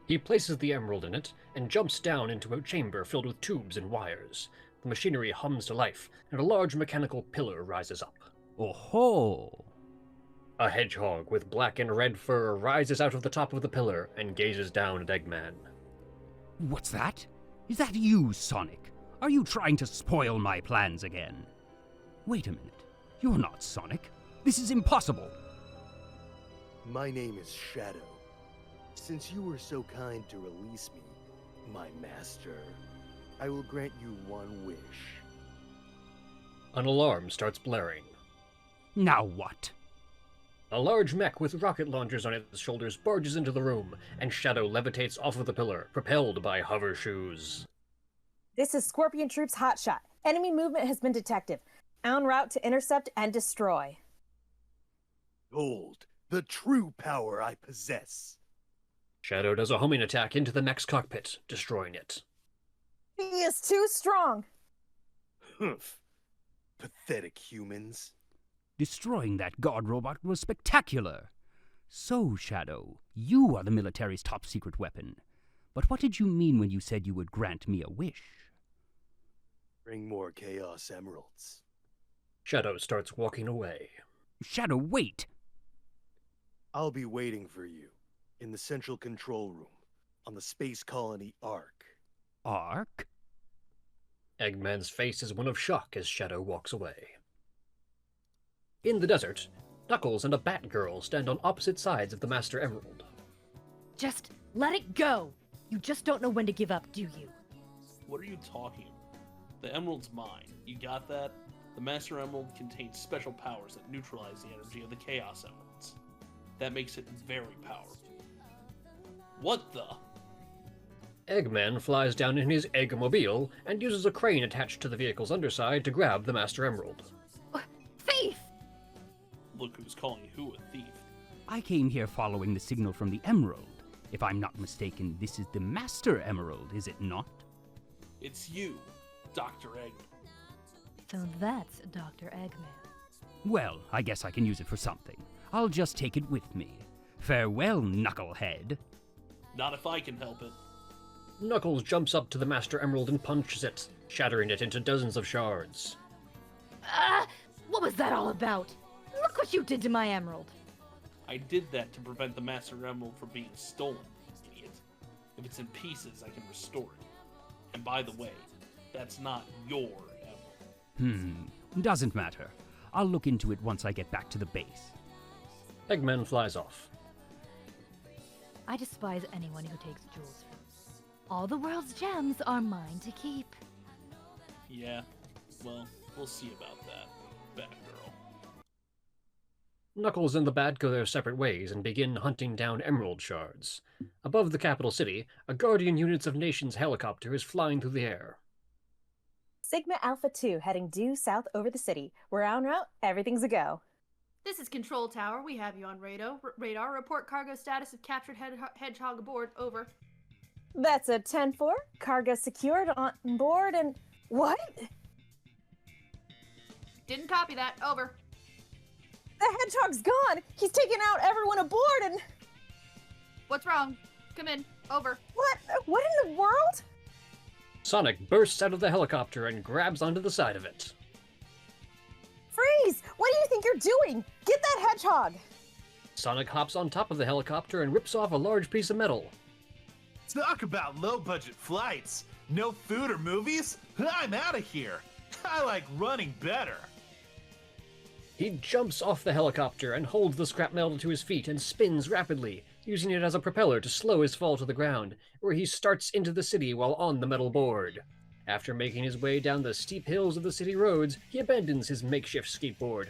He places the emerald in it and jumps down into a chamber filled with tubes and wires. The machinery hums to life, and a large mechanical pillar rises up. Oh-ho! A hedgehog with black and red fur rises out of the top of the pillar and gazes down at Eggman. What's that? Is that you, Sonic? Are you trying to spoil my plans again? Wait a minute. You're not Sonic. This is impossible. My name is Shadow. Since you were so kind to release me, my master, I will grant you one wish. An alarm starts blaring. Now what? A large mech with rocket launchers on its shoulders barges into the room, and Shadow levitates off of the pillar, propelled by hover shoes. This is Scorpion Troops Hotshot. Enemy movement has been detected. En route to intercept and destroy. Behold, the true power I possess. Shadow does a homing attack into the mech's cockpit, destroying it. He is too strong. Humph. Pathetic humans. Destroying that guard robot was spectacular. So, Shadow, you are the military's top-secret weapon. But what did you mean when you said you would grant me a wish? Bring more Chaos Emeralds. Shadow starts walking away. Shadow, wait! I'll be waiting for you in the central control room on the space colony Ark. Ark? Eggman's face is one of shock as Shadow walks away. In the desert, Knuckles and a Batgirl stand on opposite sides of the Master Emerald. Just let it go! You just don't know when to give up, do you? What are you talking about? The emerald's mine. You got that? The Master Emerald contains special powers that neutralize the energy of the Chaos Emeralds. That makes it very powerful. What the? Eggman flies down in his Eggmobile and uses a crane attached to the vehicle's underside to grab the Master Emerald. Thief! Look who's calling who a thief. I came here following the signal from the Emerald. If I'm not mistaken, this is the Master Emerald, is it not? It's you, Dr. Eggman. So that's Dr. Eggman. Well, I guess I can use it for something. I'll just take it with me. Farewell, Knucklehead. Not if I can help it. Knuckles jumps up to the Master Emerald and punches it, shattering it into dozens of shards. What was that all about? Look what you did to my emerald. I did that to prevent the Master Emerald from being stolen, idiot. If it's in pieces, I can restore it. And by the way, that's not your emerald. Doesn't matter. I'll look into it once I get back to the base. Eggman flies off. I despise anyone who takes jewels from me. All the world's gems are mine to keep. Yeah, well, we'll see about that, Batgirl. Knuckles and the Bat go their separate ways and begin hunting down emerald shards. Above the capital city, a Guardian Units of Nations helicopter is flying through the air. Sigma Alpha 2 heading due south over the city. We're en route. Everything's a go. This is Control Tower. We have you on radar. Report cargo status of captured hedgehog aboard. Over. That's a 10-4. Cargo secured on board and... What? Didn't copy that. Over. The hedgehog's gone. He's taken out everyone aboard and... What's wrong? Come in. Over. What? What in the world? Sonic bursts out of the helicopter and grabs onto the side of it. Freeze! What do you think you're doing? Get that hedgehog! Sonic hops on top of the helicopter and rips off a large piece of metal. Talk about low-budget flights. No food or movies? I'm out of here. I like running better. He jumps off the helicopter and holds the scrap metal to his feet and spins rapidly, using it as a propeller to slow his fall to the ground, where he starts into the city while on the metal board. After making his way down the steep hills of the city roads, he abandons his makeshift skateboard.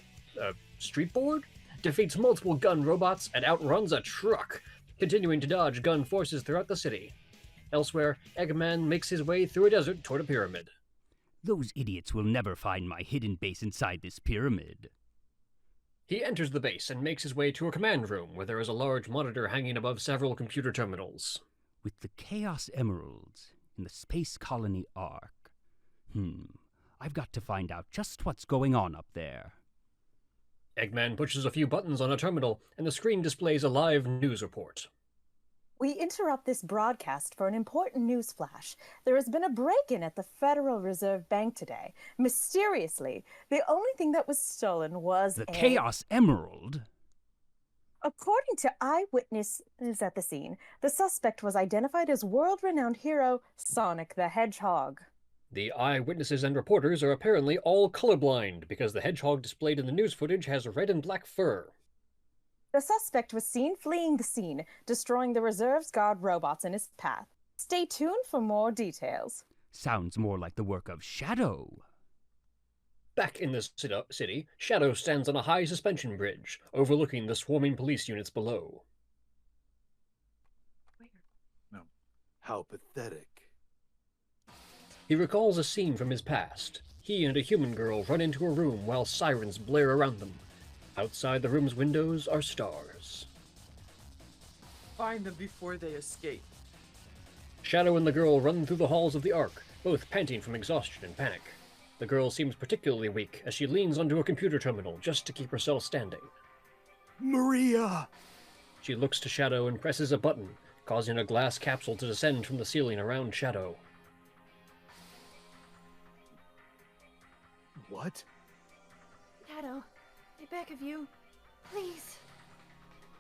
Street board? Defeats multiple gun robots and outruns a truck, continuing to dodge gun forces throughout the city. Elsewhere, Eggman makes his way through a desert toward a pyramid. Those idiots will never find my hidden base inside this pyramid. He enters the base and makes his way to a command room where there is a large monitor hanging above several computer terminals. With the Chaos Emeralds in the Space Colony Ark. I've got to find out just what's going on up there. Eggman pushes a few buttons on a terminal, and the screen displays a live news report. We interrupt this broadcast for an important news flash. There has been a break-in at the Federal Reserve Bank today. Mysteriously, the only thing that was stolen was The Chaos Emerald? According to eyewitnesses at the scene, the suspect was identified as world-renowned hero Sonic the Hedgehog. The eyewitnesses and reporters are apparently all colorblind because the hedgehog displayed in the news footage has red and black fur. The suspect was seen fleeing the scene, destroying the reserve's guard robots in his path. Stay tuned for more details. Sounds more like the work of Shadow. Back in the city, Shadow stands on a high suspension bridge, overlooking the swarming police units below. No. How pathetic. He recalls a scene from his past. He and a human girl run into a room while sirens blare around them. Outside the room's windows are stars. Find them before they escape. Shadow and the girl run through the halls of the Ark, both panting from exhaustion and panic. The girl seems particularly weak as she leans onto a computer terminal just to keep herself standing. Maria! She looks to Shadow and presses a button, causing a glass capsule to descend from the ceiling around Shadow. What? Shadow, I beg of you, please,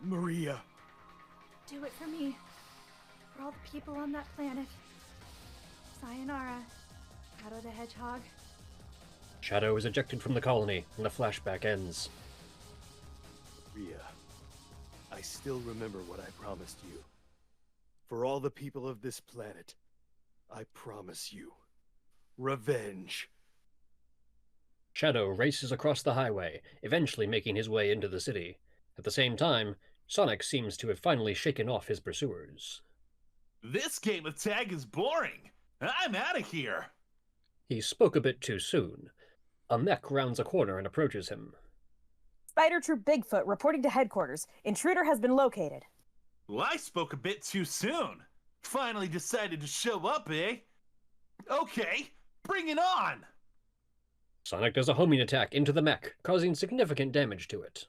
Maria. do it for me. For all the people on that planet. Sayonara, Shadow the Hedgehog. Shadow is ejected from the colony, and the flashback ends. Maria, I still remember what I promised you. For all the people of this planet, I promise you revenge. Shadow races across the highway, eventually making his way into the city. At the same time, Sonic seems to have finally shaken off his pursuers. This game of tag is boring. I'm out of here. He spoke a bit too soon. A mech rounds a corner and approaches him. Spider Troop Bigfoot reporting to headquarters. Intruder has been located. Well, I spoke a bit too soon. Finally decided to show up, eh? Okay, bring it on! Sonic does a homing attack into the mech, causing significant damage to it.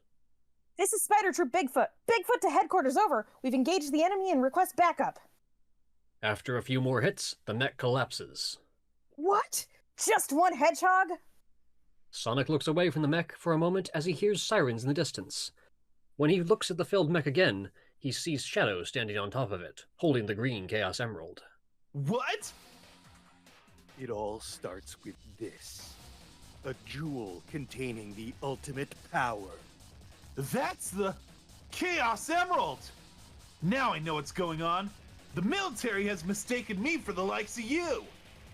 This is Spider Troop Bigfoot. Bigfoot to headquarters, over. We've engaged the enemy and request backup. After a few more hits, the mech collapses. What? Just one hedgehog? Sonic looks away from the mech for a moment as he hears sirens in the distance. When he looks at the failed mech again, he sees Shadow standing on top of it, holding the green Chaos Emerald. What? It all starts with this. A jewel containing the ultimate power. That's the Chaos Emerald! Now I know what's going on. The military has mistaken me for the likes of you.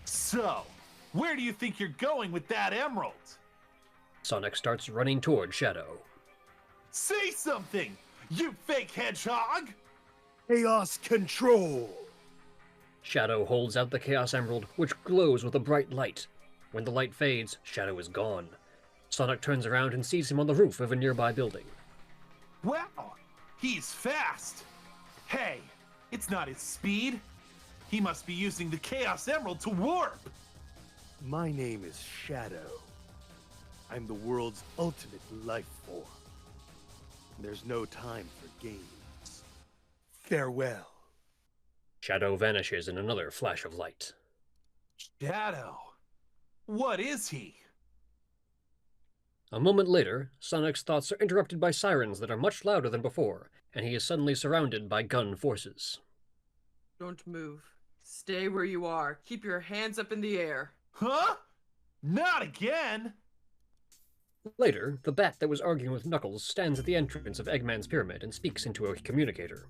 So, where do you think you're going with that emerald? Sonic starts running toward Shadow. Say something, you fake hedgehog! Chaos control! Shadow holds out the Chaos Emerald, which glows with a bright light. When the light fades, Shadow is gone. Sonic turns around and sees him on the roof of a nearby building. Wow, he's fast! Hey, it's not his speed. He must be using the Chaos Emerald to warp! My name is Shadow. I'm the world's ultimate life form. There's no time for games. Farewell. Shadow vanishes in another flash of light. Shadow? What is he? A moment later, Sonic's thoughts are interrupted by sirens that are much louder than before, and he is suddenly surrounded by gun forces. Don't move. Stay where you are. Keep your hands up in the air. Huh? Not again! Later, the bat that was arguing with Knuckles stands at the entrance of Eggman's pyramid and speaks into a communicator.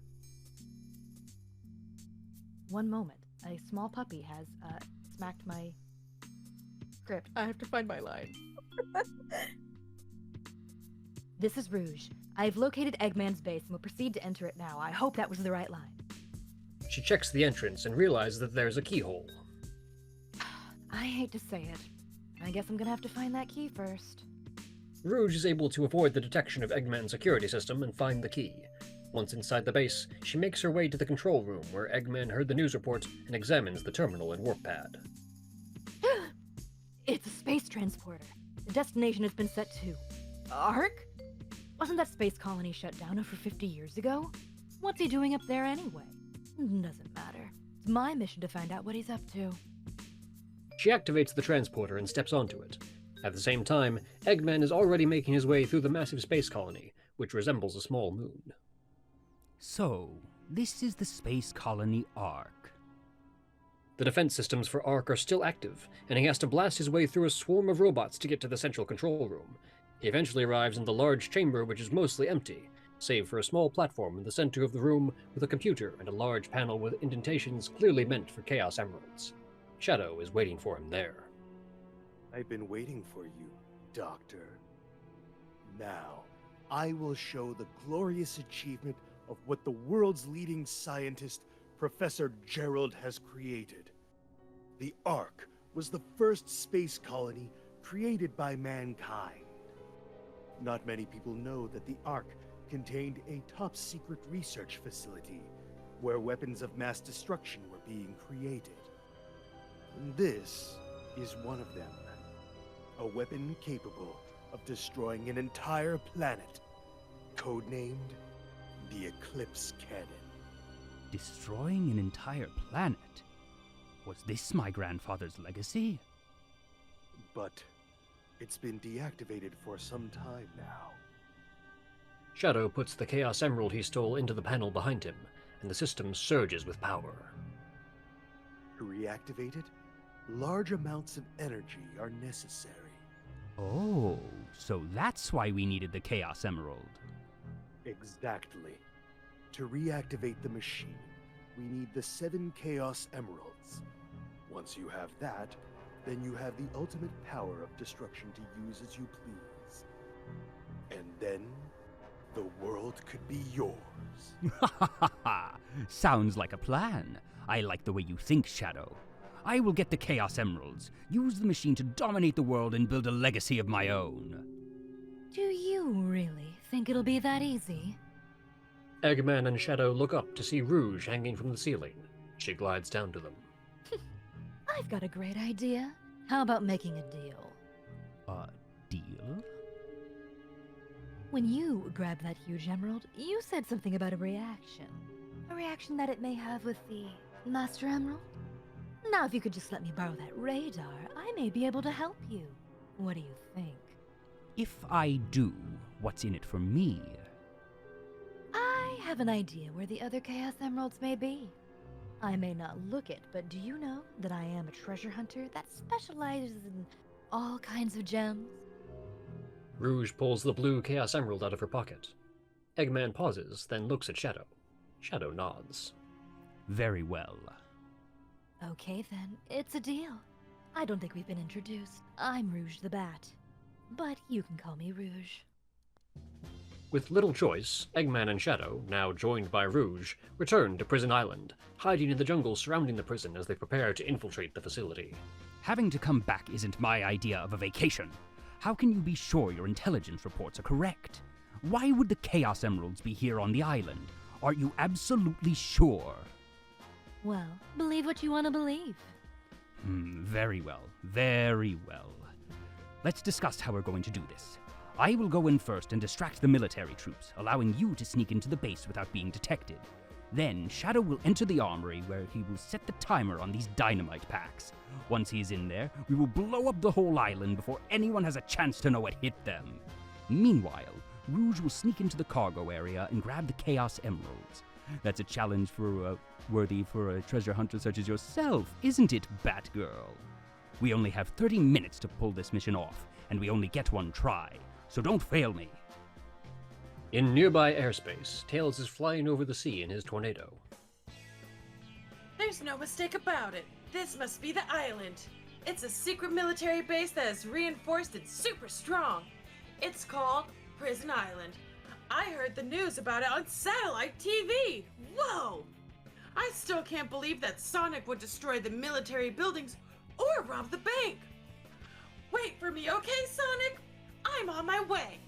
One moment. A small puppy has smacked my script. I have to find my line. This is Rouge. I've located Eggman's base and will proceed to enter it now. I hope that was the right line. She checks the entrance and realizes that there's a keyhole. I hate to say it. I guess I'm gonna have to find that key first. Rouge is able to avoid the detection of Eggman's security system and find the key. Once inside the base, she makes her way to the control room where Eggman heard the news report and examines the terminal and warp pad. It's a space transporter. The destination has been set to Ark? Wasn't that space colony shut down over 50 years ago? What's he doing up there anyway? Doesn't matter. It's my mission to find out what he's up to. She activates the transporter and steps onto it. At the same time, Eggman is already making his way through the massive space colony, which resembles a small moon. So, this is the space colony Ark. The defense systems for Ark are still active, and he has to blast his way through a swarm of robots to get to the central control room. He eventually arrives in the large chamber, which is mostly empty, save for a small platform in the center of the room with a computer and a large panel with indentations clearly meant for Chaos Emeralds. Shadow is waiting for him there. I've been waiting for you, Doctor. Now, I will show the glorious achievement of what the world's leading scientist, Professor Gerald, has created. The Ark was the first space colony created by mankind. Not many people know that the Ark contained a top-secret research facility where weapons of mass destruction were being created. And this is one of them. A weapon capable of destroying an entire planet, codenamed the Eclipse Cannon. Destroying an entire planet? Was this my grandfather's legacy? But it's been deactivated for some time now. Shadow puts the Chaos Emerald he stole into the panel behind him, and the system surges with power. To reactivate it, large amounts of energy are necessary. Oh, so that's why we needed the Chaos Emerald. Exactly. To reactivate the machine, we need the 7 Chaos Emeralds. Once you have that, then you have the ultimate power of destruction to use as you please. And then, the world could be yours. Ha ha ha ha! Sounds like a plan. I like the way you think, Shadow. I will get the Chaos Emeralds, use the machine to dominate the world and build a legacy of my own. Do you really think it'll be that easy? Eggman and Shadow look up to see Rouge hanging from the ceiling. She glides down to them. I've got a great idea. How about making a deal? A deal? When you grabbed that huge emerald, you said something about a reaction. A reaction that it may have with the Master Emerald? Now, if you could just let me borrow that radar, I may be able to help you. What do you think? If I do, what's in it for me? I have an idea where the other Chaos Emeralds may be. I may not look it, but do you know that I am a treasure hunter that specializes in all kinds of gems? Rouge pulls the blue Chaos Emerald out of her pocket. Eggman pauses, then looks at Shadow. Shadow nods. Very well. Okay then, it's a deal. I don't think we've been introduced. I'm Rouge the Bat. But you can call me Rouge. With little choice, Eggman and Shadow, now joined by Rouge, return to Prison Island, hiding in the jungle surrounding the prison as they prepare to infiltrate the facility. Having to come back isn't my idea of a vacation. How can you be sure your intelligence reports are correct? Why would the Chaos Emeralds be here on the island? Are you absolutely sure? Well, believe what you want to believe. Very well. Very well. Let's discuss how we're going to do this. I will go in first and distract the military troops, allowing you to sneak into the base without being detected. Then Shadow will enter the armory where he will set the timer on these dynamite packs. Once he is in there, we will blow up the whole island before anyone has a chance to know what hit them. Meanwhile, Rouge will sneak into the cargo area and grab the Chaos Emeralds. That's a challenge worthy for a treasure hunter such as yourself, isn't it, Batgirl? We only have 30 minutes to pull this mission off, and we only get one try, so don't fail me. In nearby airspace, Tails is flying over the sea in his tornado. There's no mistake about it. This must be the island. It's a secret military base that is reinforced and super strong. It's called Prison Island. I heard the news about it on satellite TV. Whoa! I still can't believe that Sonic would destroy the military buildings or rob the bank. Wait for me, okay, Sonic? I'm on my way.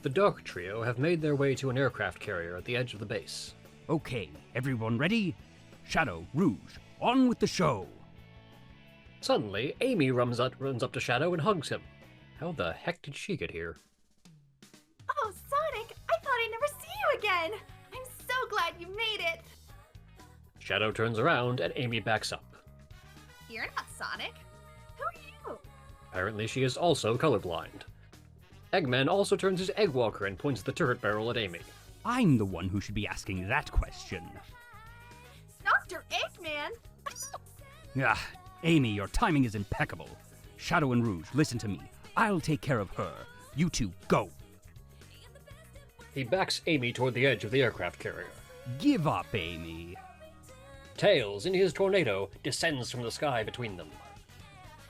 The Dark Trio have made their way to an aircraft carrier at the edge of the base. Okay, everyone ready? Shadow, Rouge, on with the show! Suddenly, Amy runs up to Shadow and hugs him. How the heck did she get here? Oh, Sonic, I thought I'd never see you again. I'm so glad you made it. Shadow turns around and Amy backs up. You're not Sonic. Who are you? Apparently she is also colorblind. Eggman also turns his Eggwalker and points the turret barrel at Amy. I'm the one who should be asking that question. Dr. Eggman? Ah, Amy, your timing is impeccable. Shadow and Rouge, listen to me. I'll take care of her. You two, go. He backs Amy toward the edge of the aircraft carrier. Give up, Amy. Tails, in his tornado, descends from the sky between them.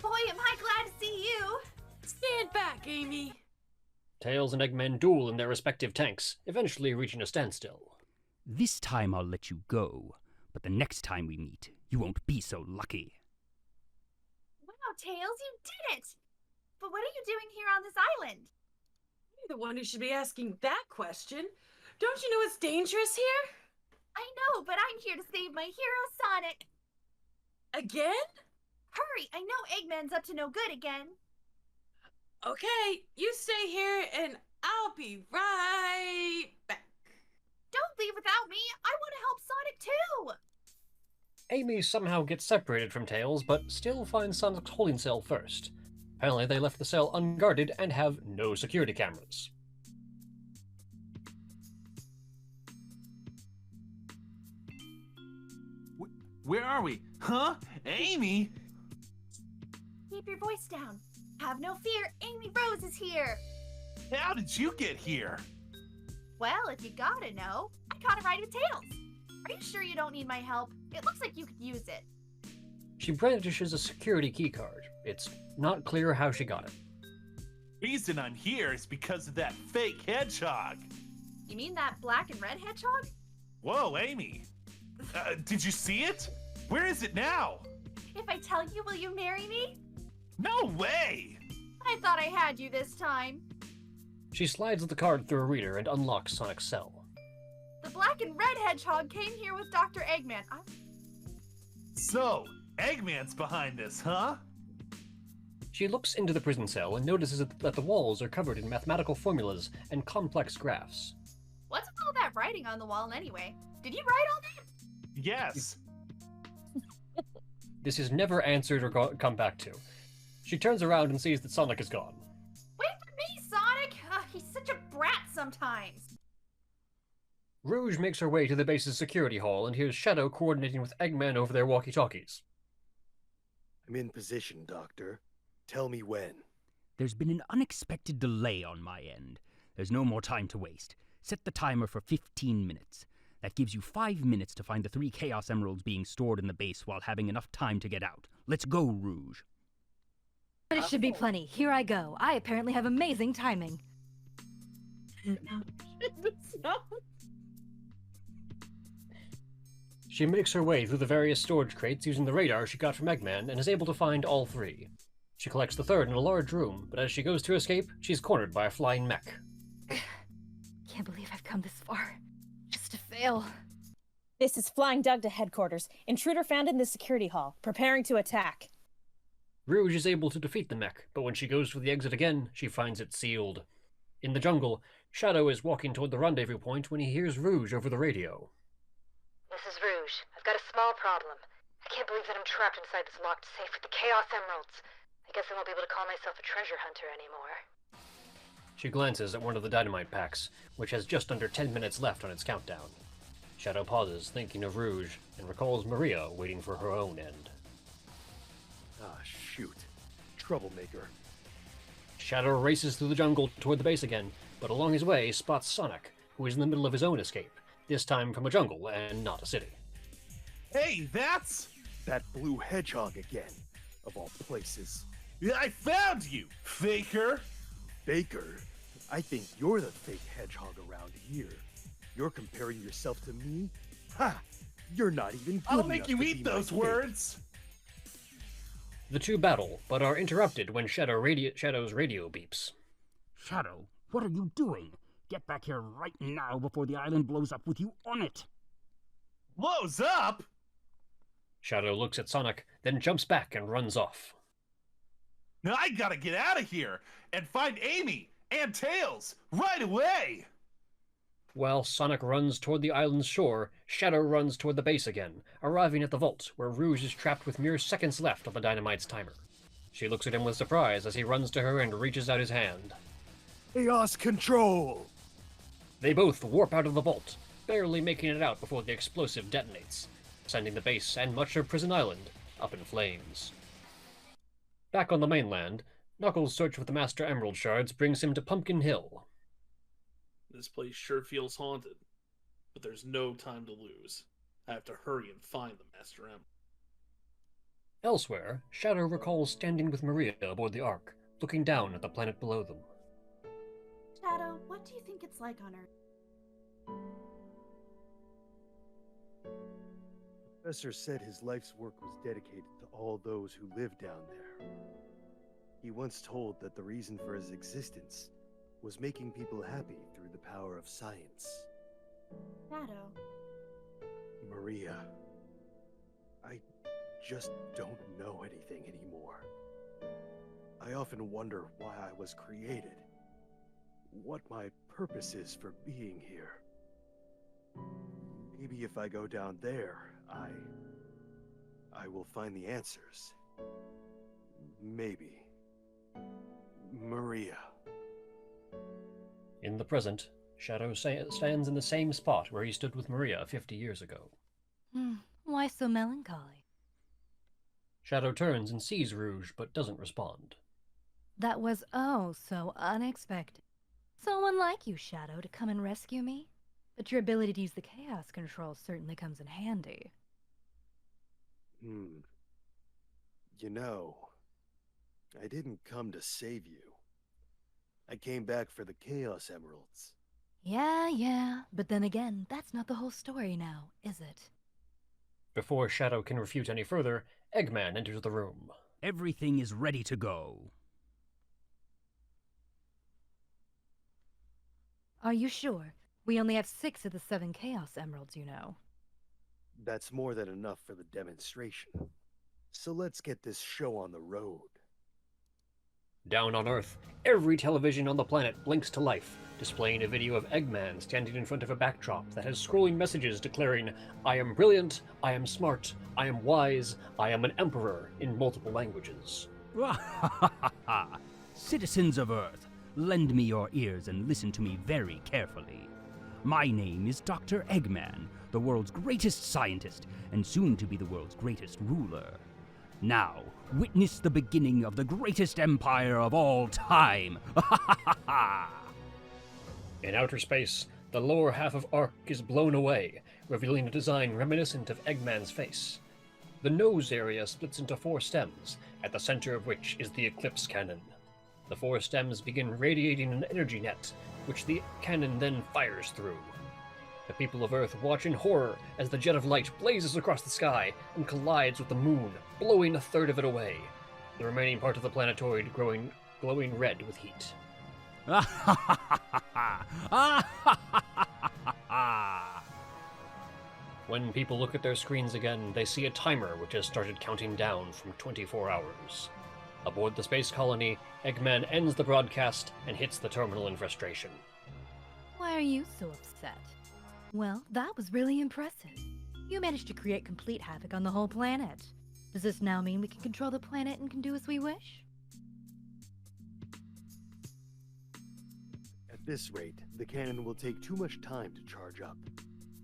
Boy, am I glad to see you. Stand back, Amy. Tails and Eggman duel in their respective tanks, eventually reaching a standstill. This time I'll let you go, but the next time we meet, you won't be so lucky. Wow, Tails, you did it! But what are you doing here on this island? You're the one who should be asking that question. Don't you know it's dangerous here? I know, but I'm here to save my hero, Sonic. Again? Hurry, I know Eggman's up to no good again. Okay, you stay here and I'll be right back. Don't leave without me. I want to help Sonic too. Amy somehow gets separated from Tails, but still finds Sonic's holding cell first. Apparently they left the cell unguarded and have no security cameras. Where are we? Huh? Amy? Keep your voice down. Have no fear, Amy Rose is here. How did you get here? Well, if you gotta know, I caught a ride with Tails. Are you sure you don't need my help? It looks like you could use it. She brandishes a security keycard. It's not clear how she got it. Reason I'm here is because of that fake hedgehog. You mean that black and red hedgehog? Whoa, Amy. Did you see it? Where is it now? If I tell you, will you marry me? No way! I thought I had you this time. She slides the card through a reader and unlocks Sonic's cell. The black and red hedgehog came here with Dr. Eggman. So, Eggman's behind this, huh? She looks into the prison cell and notices that the walls are covered in mathematical formulas and complex graphs. What's with all that writing on the wall anyway? Did you write all that? Yes. This is never answered or come back to. She turns around and sees that Sonic is gone. Wait for me, Sonic! He's such a brat sometimes. Rouge makes her way to the base's security hall and hears Shadow coordinating with Eggman over their walkie-talkies. I'm in position, Doctor. Tell me when. There's been an unexpected delay on my end. There's no more time to waste. Set the timer for 15 minutes. That gives you 5 minutes to find the 3 Chaos Emeralds being stored in the base while having enough time to get out. Let's go, Rouge. But it should be plenty. Here I go. I apparently have amazing timing. She makes her way through the various storage crates using the radar she got from Eggman and is able to find all 3. She collects the 3rd in a large room, but as she goes to escape, she's cornered by a flying mech. Can't believe I've come this far. Just to fail. This is Flying Doug to headquarters. Intruder found in the security hall, preparing to attack. Rouge is able to defeat the mech, but when she goes for the exit again, she finds it sealed. In the jungle, Shadow is walking toward the rendezvous point when he hears Rouge over the radio. this is Rouge. I've got a small problem. I can't believe that I'm trapped inside this locked safe with the Chaos Emeralds. I guess I won't be able to call myself a treasure hunter anymore. She glances at one of the dynamite packs, which has just under 10 minutes left on its countdown. Shadow pauses, thinking of Rouge, and recalls Maria waiting for her own end. Ah, shoot. Troublemaker. Shadow races through the jungle toward the base again, but along his way spots Sonic, who is in the middle of his own escape, this time from a jungle and not a city. Hey, that's... That blue hedgehog again, of all places. I found you, faker! Baker, I think you're the fake hedgehog around here. You're comparing yourself to me? Ha! You're not even good I'll enough make you to eat be my those fake. words! The two battle, but are interrupted when Shadow's radio beeps. Shadow, what are you doing? Get back here right now before the island blows up with you on it. Blows up? Shadow looks at Sonic, then jumps back and runs off. Now I gotta get out of here and find Amy and Tails right away! While Sonic runs toward the island's shore, Shadow runs toward the base again, arriving at the vault, where Rouge is trapped with mere seconds left on the dynamite's timer. She looks at him with surprise as he runs to her and reaches out his hand. Chaos control! They both warp out of the vault, barely making it out before the explosive detonates, sending the base and much of Prison Island up in flames. Back on the mainland, Knuckles' search for the Master Emerald shards brings him to Pumpkin Hill. This place sure feels haunted, but there's no time to lose. I have to hurry and find the Master Emerald. Elsewhere, Shadow recalls standing with Maria aboard the Ark, looking down at the planet below them. Shadow, what do you think it's like on Earth? The professor said his life's work was dedicated to all those who live down there. He once told that the reason for his existence was making people happy through the power of science. Shadow. Maria, I just don't know anything anymore. I often wonder why I was created, what my purpose is for being here. Maybe if I go down there, I will find the answers. Maybe. Maria. In the present, Shadow stands in the same spot where he stood with Maria 50 years ago. Why so melancholy? Shadow turns and sees Rouge, but doesn't respond. That was oh so unexpected. So unlike you, Shadow, to come and rescue me. But your ability to use the chaos control certainly comes in handy. You know, I didn't come to save you. I came back for the Chaos Emeralds. Yeah, but then again, that's not the whole story now, is it? Before Shadow can refute any further, Eggman enters the room. Everything is ready to go. Are you sure? We only have 6 of the 7 Chaos Emeralds, you know. That's more than enough for the demonstration. So let's get this show on the road. Down on Earth, every television on the planet blinks to life, displaying a video of Eggman standing in front of a backdrop that has scrolling messages declaring, "I am brilliant, I am smart, I am wise, I am an emperor," in multiple languages. Citizens of Earth, lend me your ears and listen to me very carefully. My name is Dr. Eggman, the world's greatest scientist, and soon to be the world's greatest ruler. Now, witness the beginning of the greatest empire of all time. In outer space, the lower half of Ark is blown away, revealing a design reminiscent of Eggman's face. The nose area splits into 4 stems, at the center of which is the Eclipse Cannon. The 4 stems begin radiating an energy net, which the cannon then fires through. The people of Earth watch in horror as the jet of light blazes across the sky and collides with the moon, blowing a third of it away, the remaining part of the planetoid glowing red with heat. When people look at their screens again, they see a timer which has started counting down from 24 hours. Aboard the space colony, Eggman ends the broadcast and hits the terminal in frustration. Why are you so upset? Well, that was really impressive. You managed to create complete havoc on the whole planet. Does this now mean we can control the planet and can do as we wish? At this rate, the cannon will take too much time to charge up.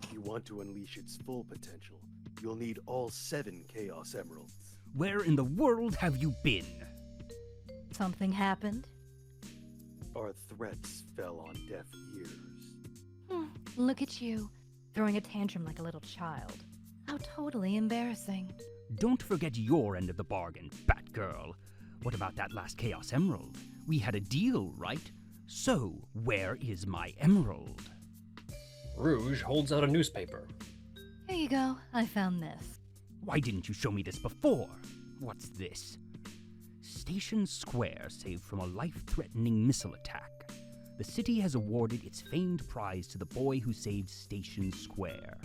If you want to unleash its full potential, you'll need all 7 Chaos Emeralds. Where in the world have you been? Something happened? Our threats fell on deaf ears. Look at you, throwing a tantrum like a little child. How totally embarrassing. Don't forget your end of the bargain, Batgirl. What about that last Chaos Emerald? We had a deal, right? So, where is my emerald? Rouge holds out a newspaper. Here you go. I found this. Why didn't you show me this before? What's this? Station Square saved from a life-threatening missile attack. The city has awarded its famed prize to the boy who saved Station Square.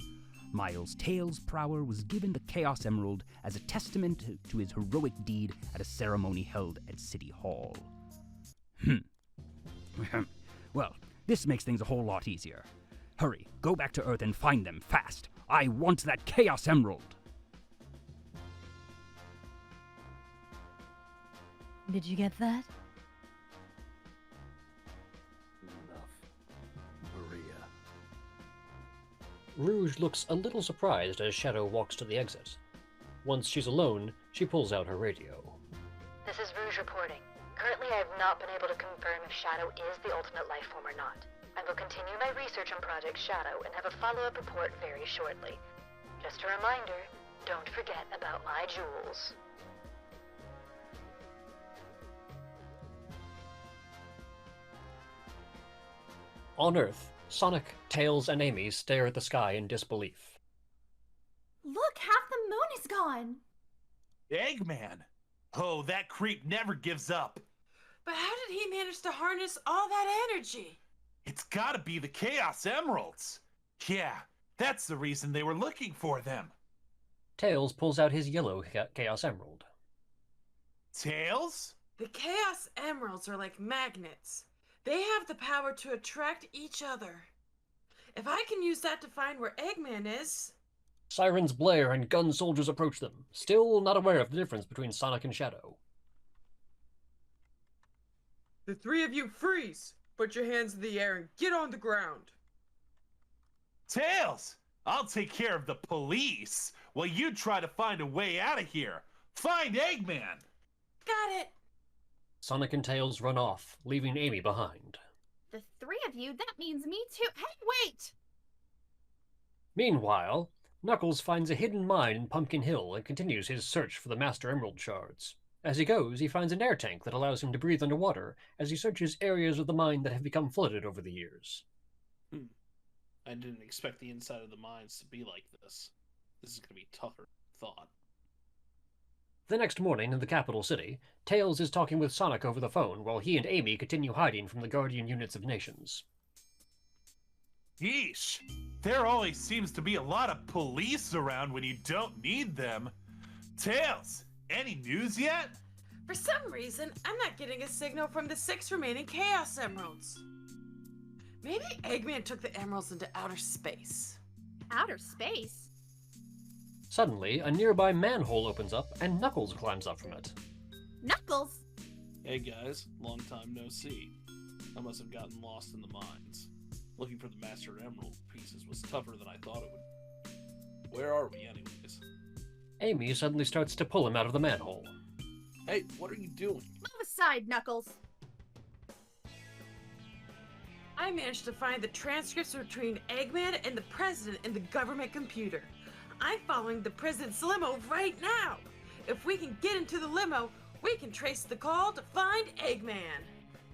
Miles Tails' prowess was given the Chaos Emerald as a testament to his heroic deed at a ceremony held at City Hall. Well, this makes things a whole lot easier. Hurry, go back to Earth and find them, fast. I want that Chaos Emerald. Did you get that? Enough. Maria. Rouge looks a little surprised as Shadow walks to the exit. Once she's alone, she pulls out her radio. This is Rouge reporting. Currently, I have not been able to confirm if Shadow is the ultimate life form or not. I will continue my research on Project Shadow and have a follow-up report very shortly. Just a reminder, don't forget about my jewels. On Earth, Sonic, Tails, and Amy stare at the sky in disbelief. Look, half the moon is gone. Eggman! Oh, that creep never gives up. But how did he manage to harness all that energy? It's gotta be the Chaos Emeralds. Yeah, that's the reason they were looking for them. Tails pulls out his yellow Chaos Emerald. Tails? The Chaos Emeralds are like magnets. They have the power to attract each other. If I can use that to find where Eggman is... Sirens blare and gun soldiers approach them, still not aware of the difference between Sonic and Shadow. The 3 of you freeze! Put your hands in the air and get on the ground! Tails! I'll take care of the police while you try to find a way out of here. Find Eggman! Got it! Sonic and Tails run off, leaving Amy behind. The 3 of you? That means me too. Hey, wait! Meanwhile, Knuckles finds a hidden mine in Pumpkin Hill and continues his search for the Master Emerald shards. As he goes, he finds an air tank that allows him to breathe underwater as he searches areas of the mine that have become flooded over the years. I didn't expect the inside of the mines to be like this. This is going to be tougher than thought. The next morning in the capital city, Tails is talking with Sonic over the phone while he and Amy continue hiding from the Guardian units of nations. Yeesh, there always seems to be a lot of police around when you don't need them. Tails, any news yet? For some reason, I'm not getting a signal from the 6 remaining Chaos Emeralds. Maybe Eggman took the emeralds into outer space. Outer space? Suddenly, a nearby manhole opens up and Knuckles climbs up from it. Knuckles? Hey guys, long time no see. I must have gotten lost in the mines. Looking for the Master Emerald pieces was tougher than I thought it would. Where are we anyways? Amy suddenly starts to pull him out of the manhole. Hey, what are you doing? Move aside, Knuckles. I managed to find the transcripts between Eggman and the President in the government computer. I'm following the President's limo right now. If we can get into the limo, we can trace the call to find Eggman.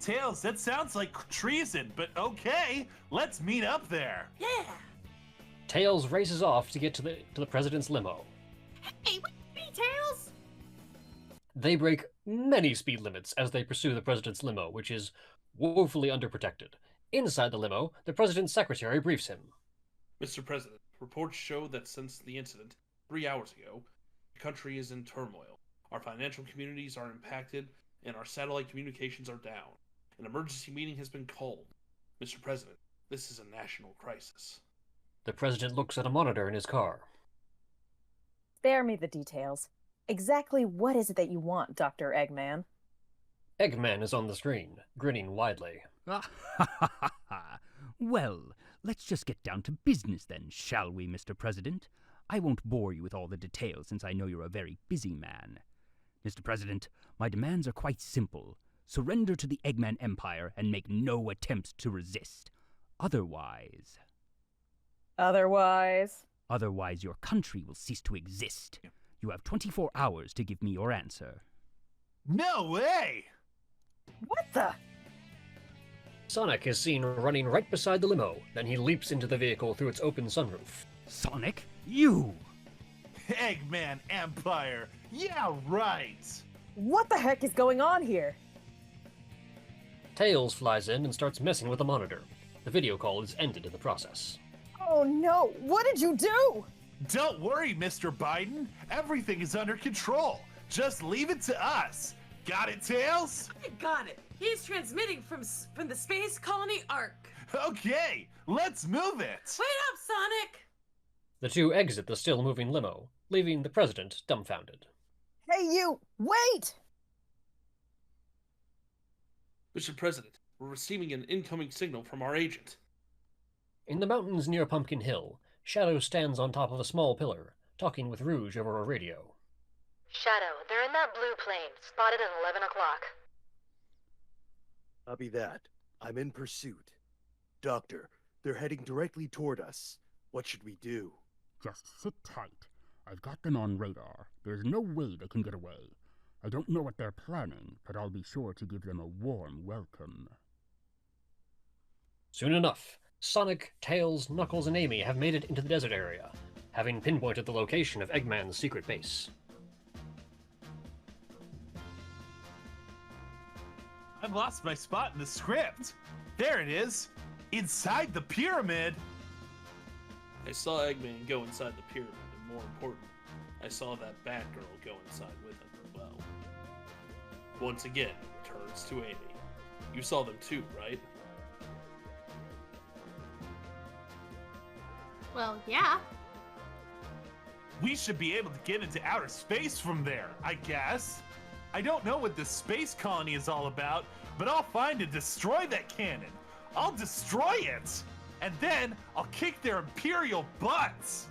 Tails, that sounds like treason, but okay, let's meet up there. Yeah. Tails races off to get to the President's limo. Hey, wait me, Tails! They break many speed limits as they pursue the President's limo, which is woefully underprotected. Inside the limo, the President's secretary briefs him. Mr. President, reports show that since the incident 3 hours ago, the country is in turmoil. Our financial communities are impacted, and our satellite communications are down. An emergency meeting has been called. Mr. President, this is a national crisis. The President looks at a monitor in his car. Spare me the details. Exactly what is it that you want, Dr. Eggman? Eggman is on the screen, grinning widely. Well, let's just get down to business then, shall we, Mr. President? I won't bore you with all the details since I know you're a very busy man. Mr. President, my demands are quite simple. Surrender to the Eggman Empire and make no attempts to resist. Otherwise, your country will cease to exist. You have 24 hours to give me your answer. No way! What the? Sonic is seen running right beside the limo, then he leaps into the vehicle through its open sunroof. Sonic, you! Eggman Empire! Yeah, right! What the heck is going on here? Tails flies in and starts messing with the monitor. The video call is ended in the process. Oh no, what did you do? Don't worry, Mr. Biden. Everything is under control. Just leave it to us. Got it, Tails? I got it. He's transmitting from the space colony Ark. Okay, let's move it. Wait up, Sonic! The two exit the still-moving limo, leaving the president dumbfounded. Hey you, wait! Mr. President, we're receiving an incoming signal from our agent. In the mountains near Pumpkin Hill, Shadow stands on top of a small pillar, talking with Rouge over a radio. Shadow, they're in that blue plane, spotted at 11 o'clock. Copy that. I'm in pursuit. Doctor, they're heading directly toward us. What should we do? Just sit tight. I've got them on radar. There's no way they can get away. I don't know what they're planning, but I'll be sure to give them a warm welcome. Soon enough, Sonic, Tails, Knuckles, and Amy have made it into the desert area, having pinpointed the location of Eggman's secret base. I've lost my spot in the script. There it is. Inside the pyramid. I saw Eggman go inside the pyramid, and more important, I saw that Batgirl go inside with him as well. Once again, turns to Amy. You saw them too, right? Well, yeah. We should be able to get into outer space from there, I guess. I don't know what this space colony is all about, but I'll find and destroy that cannon. I'll destroy it! And then I'll kick their imperial butts!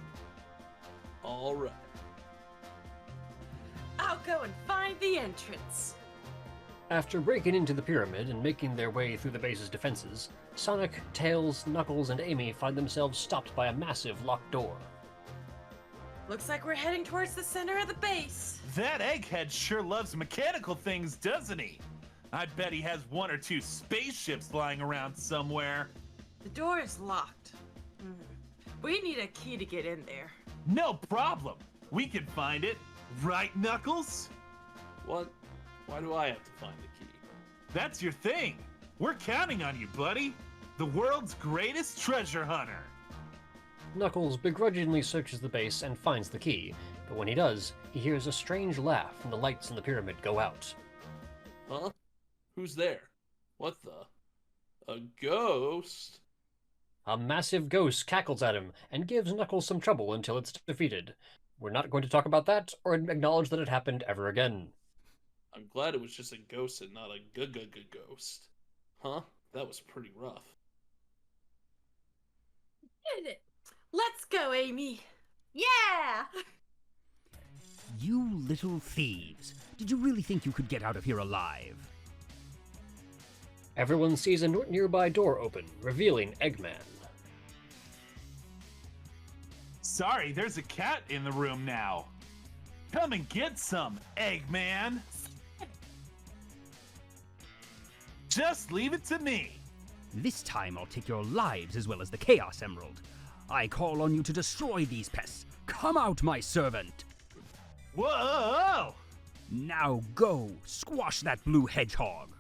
Alright. I'll go and find the entrance. After breaking into the pyramid and making their way through the base's defenses, Sonic, Tails, Knuckles, and Amy find themselves stopped by a massive locked door. Looks like we're heading towards the center of the base. That egghead sure loves mechanical things, doesn't he? I bet he has one or two spaceships lying around somewhere. The door is locked. We need a key to get in there. No problem. We can find it. Right, Knuckles? What? Why do I have to find the key? That's your thing. We're counting on you, buddy. The world's greatest treasure hunter. Knuckles begrudgingly searches the base and finds the key, but when he does, he hears a strange laugh and the lights in the pyramid go out. Huh? Who's there? What the? A ghost? A massive ghost cackles at him and gives Knuckles some trouble until it's defeated. We're not going to talk about that or acknowledge that it happened ever again. I'm glad it was just a ghost and not a ghost. Huh? That was pretty rough. Did it. Let's go, Amy. Yeah! You little thieves. Did you really think you could get out of here alive? Everyone sees a nearby door open, revealing Eggman. Sorry, there's a cat in the room now. Come and get some, Eggman. Just leave it to me. This time I'll take your lives as well as the Chaos Emerald. I call on you to destroy these pests. Come out, my servant. Whoa! Now go, squash that blue hedgehog.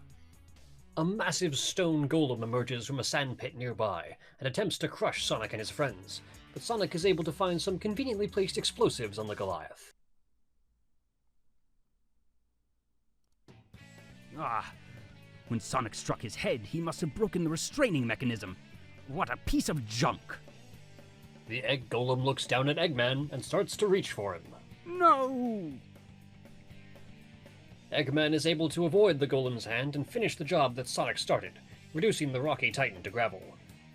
A massive stone golem emerges from a sandpit nearby and attempts to crush Sonic and his friends, but Sonic is able to find some conveniently placed explosives on the Goliath. When Sonic struck his head, he must have broken the restraining mechanism. What a piece of junk! The egg golem looks down at Eggman and starts to reach for him. No! Eggman is able to avoid the golem's hand and finish the job that Sonic started, reducing the rocky titan to gravel.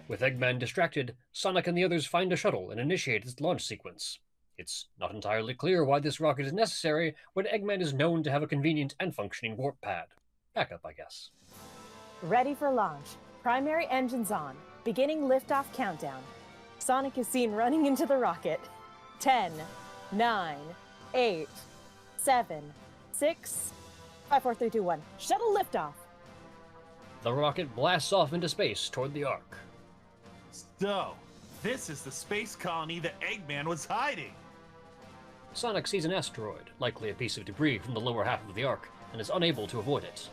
With Eggman distracted, Sonic and the others find a shuttle and initiate its launch sequence. It's not entirely clear why this rocket is necessary when Eggman is known to have a convenient and functioning warp pad. Backup, I guess. Ready for launch. Primary engines on. Beginning liftoff countdown. Sonic is seen running into the rocket. 10, 9, 8, 7, 6, 5, 4, 3, 2, 1. Shuttle liftoff. The rocket blasts off into space toward the Ark. So, this is the space colony that Eggman was hiding. Sonic sees an asteroid, likely a piece of debris from the lower half of the Ark, and is unable to avoid it.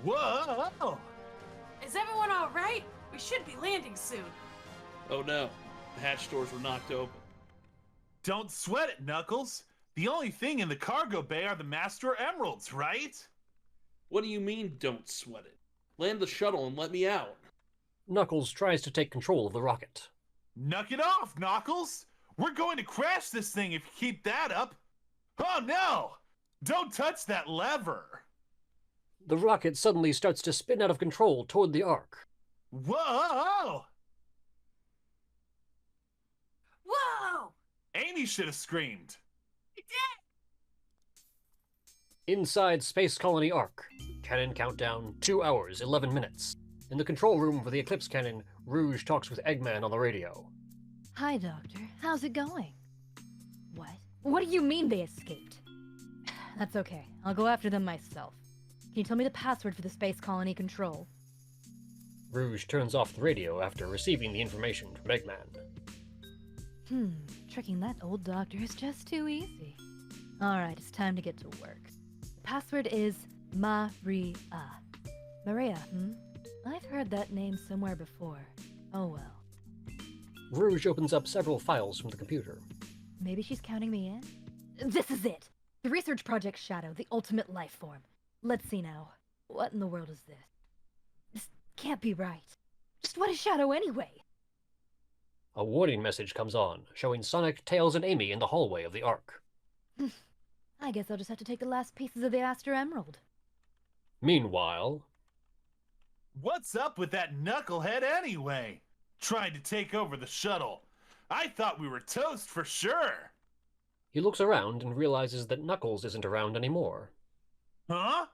Whoa! Is everyone all right? We should be landing soon. Oh no, the hatch doors were knocked open. Don't sweat it, Knuckles. The only thing in the cargo bay are the Master Emeralds, right? What do you mean, don't sweat it? Land the shuttle and let me out. Knuckles tries to take control of the rocket. Knock it off, Knuckles! We're going to crash this thing if you keep that up. Oh no! Don't touch that lever! The rocket suddenly starts to spin out of control toward the Ark. Whoa! Whoa! Amy should have screamed. It did! Inside Space Colony Ark. Cannon countdown 2 hours, 11 minutes. In the control room for the Eclipse Cannon, Rouge talks with Eggman on the radio. Hi, Doctor. How's it going? What? What do you mean they escaped? That's okay. I'll go after them myself. Can you tell me the password for the space colony control? Rouge turns off the radio after receiving the information from Eggman. Tricking that old doctor is just too easy. Alright, it's time to get to work. The password is Maria. Maria, I've heard that name somewhere before. Oh well. Rouge opens up several files from the computer. Maybe she's counting me in? This is it! The research project Shadow, the ultimate life form. Let's see now. What in the world is this? This can't be right. Just what is Shadow anyway? A warning message comes on, showing Sonic, Tails, and Amy in the hallway of the Ark. I guess I'll just have to take the last pieces of the Master Emerald. Meanwhile... What's up with that knucklehead anyway? Trying to take over the shuttle. I thought we were toast for sure. He looks around and realizes that Knuckles isn't around anymore. Huh?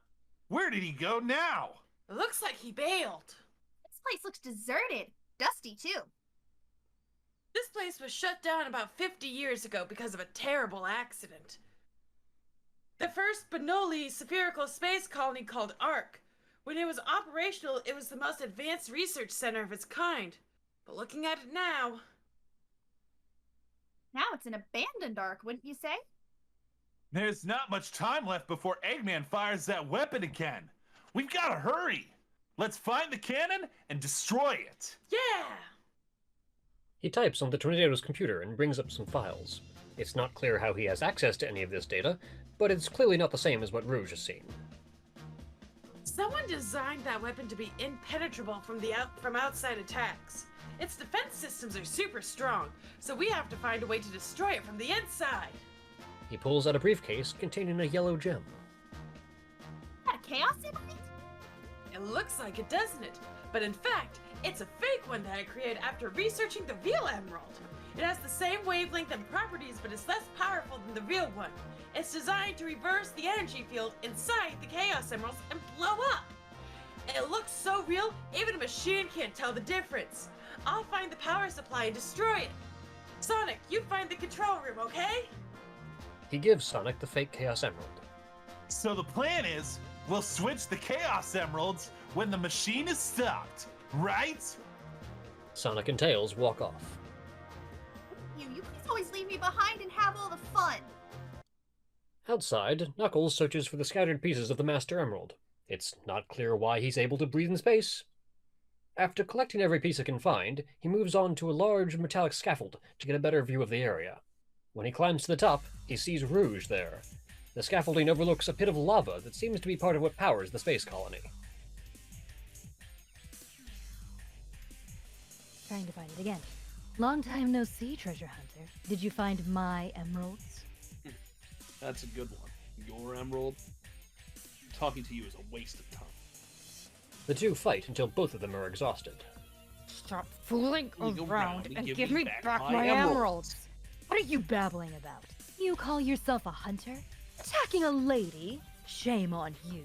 Where did he go now? It looks like he bailed. This place looks deserted. Dusty, too. This place was shut down about 50 years ago because of a terrible accident. The first Bernoulli spherical space colony called ARC. When it was operational, it was the most advanced research center of its kind. But looking at it now... Now it's an abandoned Ark, wouldn't you say? There's not much time left before Eggman fires that weapon again. We've got to hurry. Let's find the cannon and destroy it. Yeah! He types on the Tornado's computer and brings up some files. It's not clear how he has access to any of this data, but it's clearly not the same as what Rouge has seen. Someone designed that weapon to be impenetrable from outside attacks. Its defense systems are super strong, so we have to find a way to destroy it from the inside. He pulls out a briefcase containing a yellow gem. Got a chaos emerald? It looks like it, doesn't it? But in fact, it's a fake one that I created after researching the real emerald. It has the same wavelength and properties, but it's less powerful than the real one. It's designed to reverse the energy field inside the Chaos Emeralds and blow up. It looks so real, even a machine can't tell the difference. I'll find the power supply and destroy it. Sonic, you find the control room, okay? He gives Sonic the fake Chaos Emerald. So the plan is, we'll switch the Chaos Emeralds when the machine is stopped, right? Sonic and Tails walk off. You please always leave me behind and have all the fun. Outside, Knuckles searches for the scattered pieces of the Master Emerald. It's not clear why he's able to breathe in space. After collecting every piece he can find, he moves on to a large metallic scaffold to get a better view of the area. When he climbs to the top, he sees Rouge there. The scaffolding overlooks a pit of lava that seems to be part of what powers the space colony. Trying to find it again. Long time no see, treasure hunter. Did you find my emeralds? That's a good one. Your emerald? Talking to you is a waste of time. The two fight until both of them are exhausted. Stop fooling You around and and give give me me back back my my emeralds. emeralds. What are you babbling about? You call yourself a hunter? Attacking a lady? Shame on you.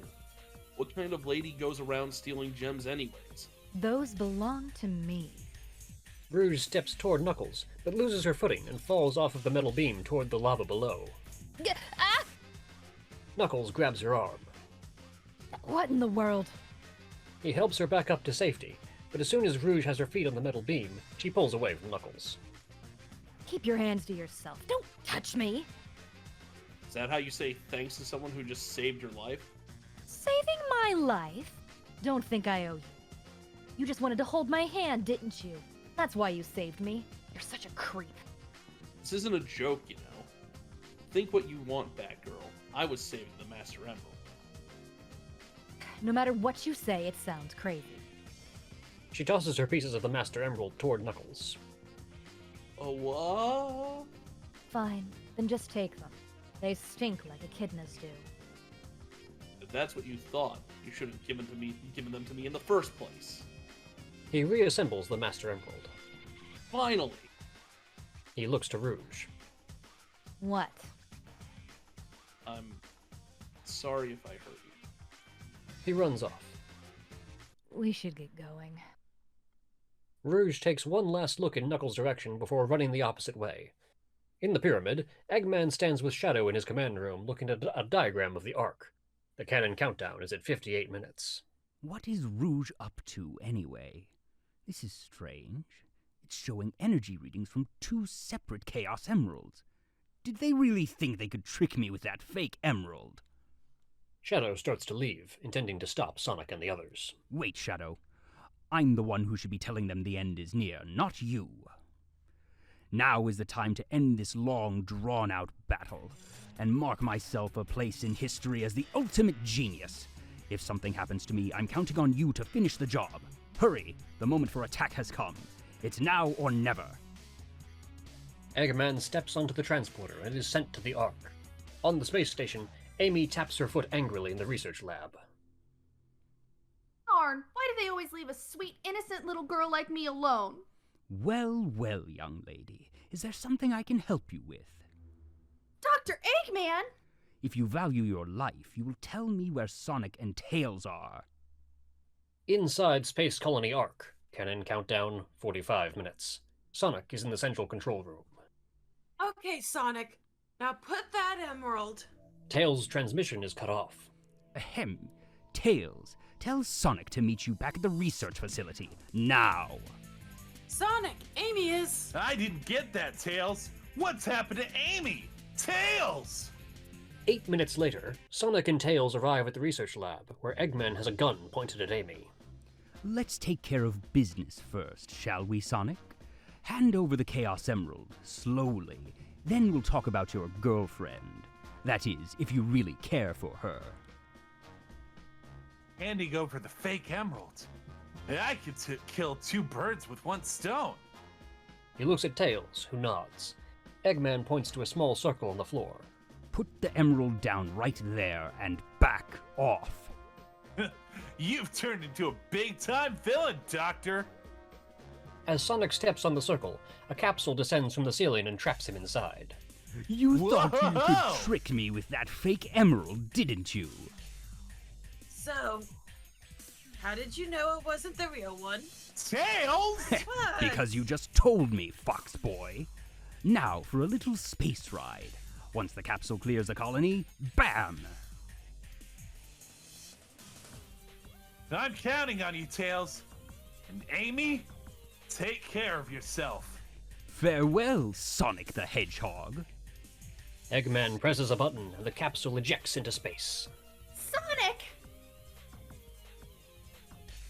What kind of lady goes around stealing gems anyways? Those belong to me. Rouge steps toward Knuckles, but loses her footing and falls off of the metal beam toward the lava below. Ah! Knuckles grabs her arm. What in the world? He helps her back up to safety, but as soon as Rouge has her feet on the metal beam, she pulls away from Knuckles. Keep your hands to yourself. Don't touch me. Is that how you say thanks to someone who just saved your life? Saving my life? Don't think I owe you. You just wanted to hold my hand, didn't you? That's why you saved me. You're such a creep. This isn't a joke, you know. Think what you want, Batgirl. I was saving the Master Emerald. No matter what you say, it sounds crazy. She tosses her pieces of the Master Emerald toward Knuckles. Oh, what? Fine, then just take them. They stink like echidnas do. If that's what you thought, you should have given them to me in the first place. He reassembles the Master Emerald. Finally! He looks to Rouge. What? I'm sorry if I hurt you. He runs off. We should get going. Rouge takes one last look in Knuckles' direction before running the opposite way. In the pyramid, Eggman stands with Shadow in his command room looking at a diagram of the Ark. The cannon countdown is at 58 minutes. What is Rouge up to, anyway? This is strange. It's showing energy readings from two separate Chaos Emeralds. Did they really think they could trick me with that fake emerald? Shadow starts to leave, intending to stop Sonic and the others. Wait, Shadow. I'm the one who should be telling them the end is near, not you. Now is the time to end this long, drawn-out battle, and mark myself a place in history as the ultimate genius. If something happens to me, I'm counting on you to finish the job. Hurry! The moment for attack has come. It's now or never. Eggman steps onto the transporter and is sent to the Ark. On the space station, Amy taps her foot angrily in the research lab. Darn, why do they always leave a sweet, innocent little girl like me alone? Well, well, young lady. Is there something I can help you with? Dr. Eggman! If you value your life, you will tell me where Sonic and Tails are. Inside Space Colony Ark, cannon countdown 45 minutes. Sonic is in the central control room. Okay, Sonic. Now put that emerald. Tails' transmission is cut off. Ahem. Tails, tell Sonic to meet you back at the research facility, now. Sonic, Amy is... I didn't get that, Tails. What's happened to Amy? Tails! 8 minutes later, Sonic and Tails arrive at the research lab, where Eggman has a gun pointed at Amy. Let's take care of business first, shall we, Sonic? Hand over the Chaos Emerald, slowly. Then we'll talk about your girlfriend. That is, if you really care for her. Handing over the fake emerald. I could kill two birds with one stone. He looks at Tails, who nods. Eggman points to a small circle on the floor. Put the emerald down right there and back off. You've turned into a big-time villain, Doctor. As Sonic steps on the circle, a capsule descends from the ceiling and traps him inside. You thought you Whoa! could trick me with that fake emerald, didn't you? So, how did you know it wasn't the real one? Tails! What? Because you just told me, Fox Boy. Now for a little space ride. Once the capsule clears the colony, bam! I'm counting on you, Tails. And Amy, take care of yourself. Farewell, Sonic the Hedgehog. Eggman presses a button and the capsule ejects into space. Sonic!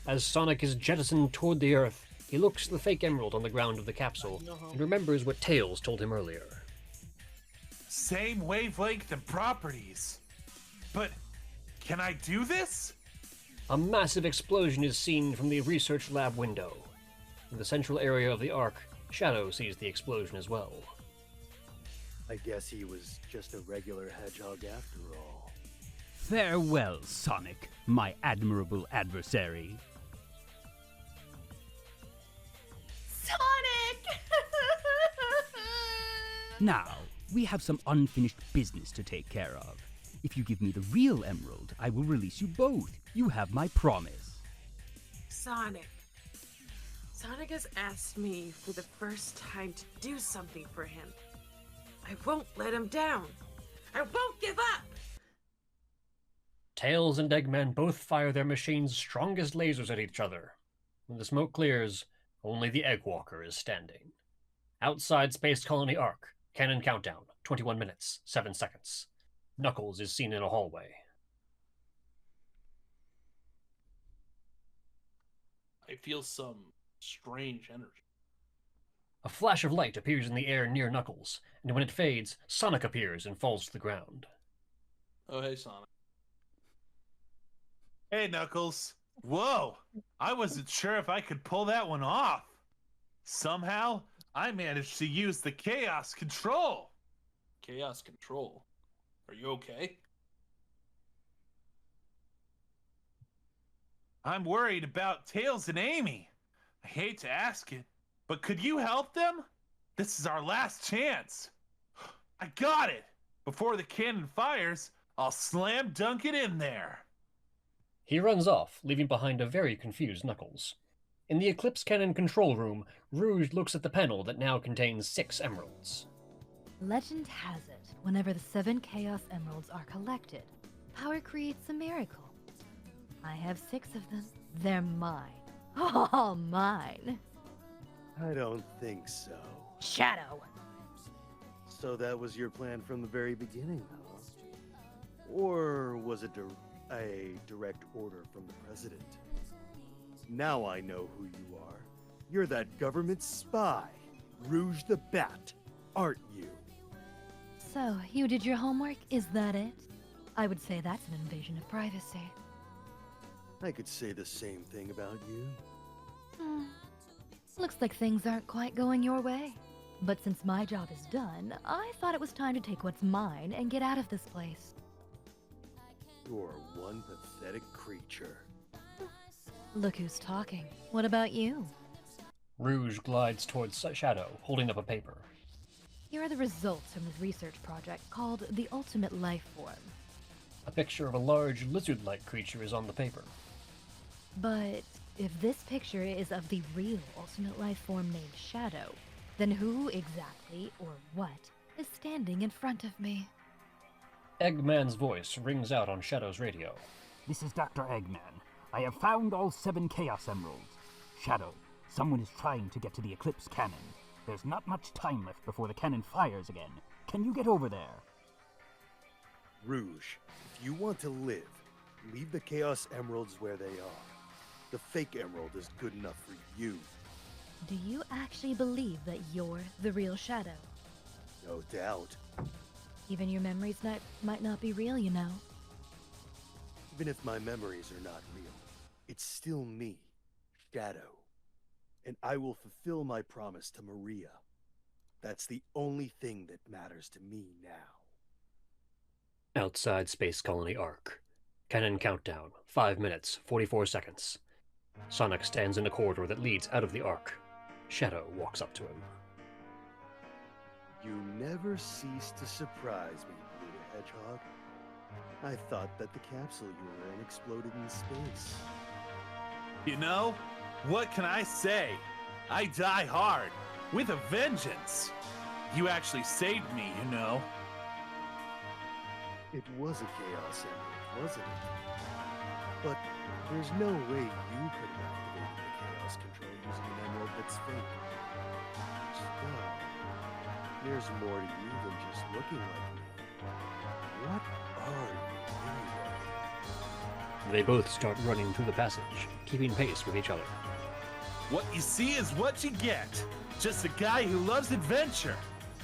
As Sonic is jettisoned toward the Earth, he looks at the fake emerald on the ground of the capsule and remembers what Tails told him earlier. Same wavelength and properties. But can I do this? A massive explosion is seen from the research lab window. In the central area of the Ark, Shadow sees the explosion as well. I guess he was just a regular hedgehog after all. Farewell, Sonic, my admirable adversary. Sonic! Now, we have some unfinished business to take care of. If you give me the real emerald, I will release you both. You have my promise. Sonic. Sonic has asked me for the first time to do something for him. I won't let him down. I won't give up! Tails and Eggman both fire their machines' strongest lasers at each other. When the smoke clears, only the Egg Walker is standing. Outside Space Colony Arc, cannon countdown, 21 minutes, 7 seconds. Knuckles is seen in a hallway. I feel some strange energy. A flash of light appears in the air near Knuckles, and when it fades, Sonic appears and falls to the ground. Oh, hey, Sonic. Hey, Knuckles. Whoa! I wasn't sure if I could pull that one off. Somehow, I managed to use the Chaos Control. Chaos Control. Are you okay? I'm worried about Tails and Amy. I hate to ask it, but could you help them? This is our last chance. I got it! Before the cannon fires, I'll slam dunk it in there. He runs off, leaving behind a very confused Knuckles. In the Eclipse Cannon control room, Rouge looks at the panel that now contains 6 emeralds. Legend has it, whenever the 7 Chaos Emeralds are collected, power creates a miracle. I have 6 of them. They're mine. All mine. I don't think so. Shadow! So that was your plan from the very beginning, huh? Or was it a direct order from the president? Now I know who you are. You're that government spy, Rouge the Bat, aren't you? So, you did your homework? Is that it? I would say that's an invasion of privacy. I could say the same thing about you. Looks like things aren't quite going your way. But since my job is done, I thought it was time to take what's mine and get out of this place. You're one pathetic creature. Look who's talking. What about you? Rouge glides towards Shadow, holding up a paper. Here are the results from this research project called the Ultimate Life Form. A picture of a large lizard-like creature is on the paper. But if this picture is of the real Ultimate Life Form named Shadow, then who exactly, or what, is standing in front of me? Eggman's voice rings out on Shadow's radio. This is Dr. Eggman. I have found all 7 Chaos Emeralds. Shadow, someone is trying to get to the Eclipse Cannon. There's not much time left before the cannon fires again. Can you get over there? Rouge, if you want to live, leave the Chaos Emeralds where they are. The fake emerald is good enough for you. Do you actually believe that you're the real Shadow? No doubt. Even your memories might not be real, you know. Even if my memories are not real, it's still me, Shadow. And I will fulfill my promise to Maria. That's the only thing that matters to me now. Outside Space Colony Arc. Cannon countdown, 5 minutes, 44 seconds. Sonic stands in a corridor that leads out of the Arc. Shadow walks up to him. You never cease to surprise me, Blue Hedgehog. I thought that the capsule you were in exploded in space. You know, what can I say? I die hard, with a vengeance. You actually saved me, you know. It was a Chaos Emerald, wasn't it? But there's no way you could have activated the Chaos Control using an emerald that's fake. Still, there's more to you than just looking like me. What are you anyway? They both start running through the passage, keeping pace with each other. What you see is what you get. Just a guy who loves adventure.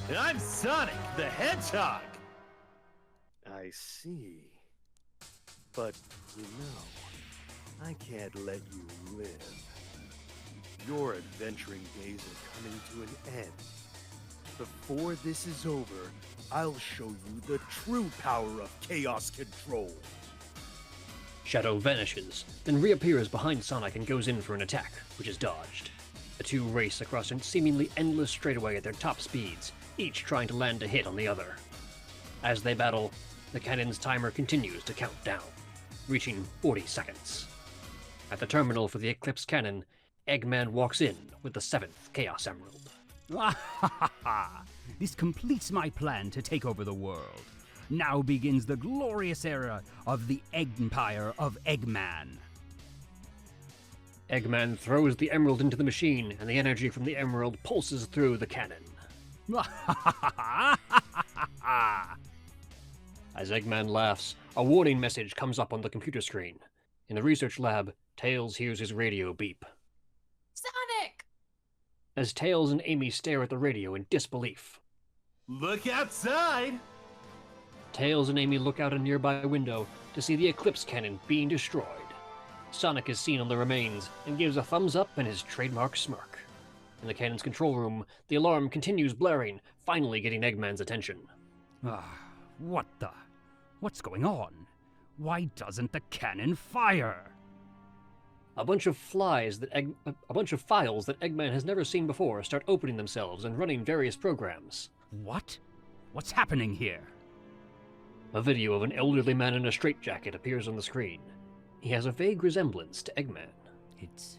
And I'm Sonic the Hedgehog. I see. But, you know, I can't let you live. Your adventuring days are coming to an end. before this is over, I'll show you the true power of chaos control. Shadow vanishes, then reappears behind Sonic and goes in for an attack, which is dodged. The two race across a seemingly endless straightaway at their top speeds, each trying to land a hit on the other. As they battle, the cannon's timer continues to count down, reaching 40 seconds. At the terminal for the Eclipse cannon, Eggman walks in with the 7th Chaos Emerald. This completes my plan to take over the world. Now begins the glorious era of the Empire of Eggman. Eggman throws the emerald into the machine, and the energy from the emerald pulses through the cannon. As Eggman laughs, a warning message comes up on the computer screen. In the research lab, Tails hears his radio beep. Sonic! As Tails and Amy stare at the radio in disbelief. Look outside! Tails and Amy look out a nearby window to see the Eclipse cannon being destroyed. Sonic is seen on the remains and gives a thumbs up and his trademark smirk. In the cannon's control room, the alarm continues blaring, finally getting Eggman's attention. What's going on? Why doesn't the cannon fire? A bunch of files that Eggman has never seen before start opening themselves and running various programs. What? What's happening here? A video of an elderly man in a straitjacket appears on the screen. He has a vague resemblance to Eggman. It's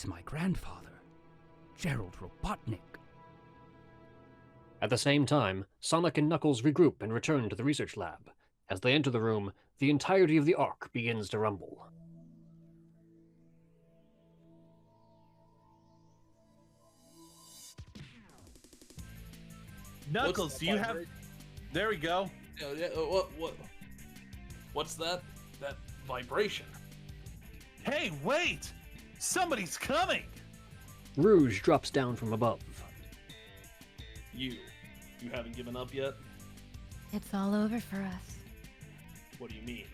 my grandfather, Gerald Robotnik. At the same time, Sonic and Knuckles regroup and return to the research lab. As they enter the room, the entirety of the Ark begins to rumble. Knuckles, do you have... There we go. What's that? That vibration? Hey, wait! Somebody's coming! Rouge drops down from above. You haven't given up yet? It's all over for us. What do you mean?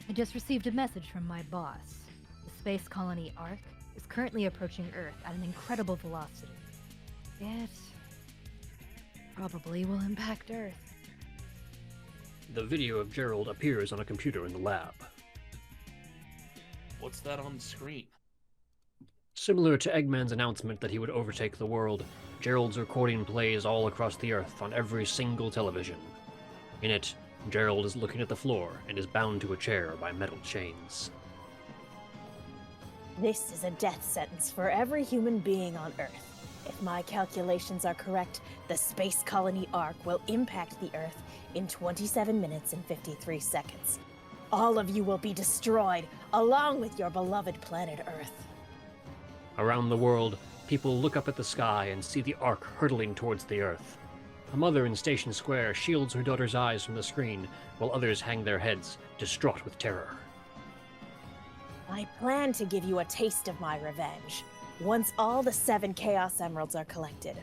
I just received a message from my boss. The space colony Ark is currently approaching Earth at an incredible velocity. It probably will impact Earth. The video of Gerald appears on a computer in the lab. What's that on the screen? Similar to Eggman's announcement that he would overtake the world, Gerald's recording plays all across the Earth on every single television. In it, Gerald is looking at the floor and is bound to a chair by metal chains. This is a death sentence for every human being on Earth. If my calculations are correct, the space colony Ark will impact the Earth in 27 minutes and 53 seconds. All of you will be destroyed, along with your beloved planet Earth. Around the world, people look up at the sky and see the Ark hurtling towards the Earth. A mother in Station Square shields her daughter's eyes from the screen, while others hang their heads, distraught with terror. I plan to give you a taste of my revenge. Once all the 7 Chaos Emeralds are collected.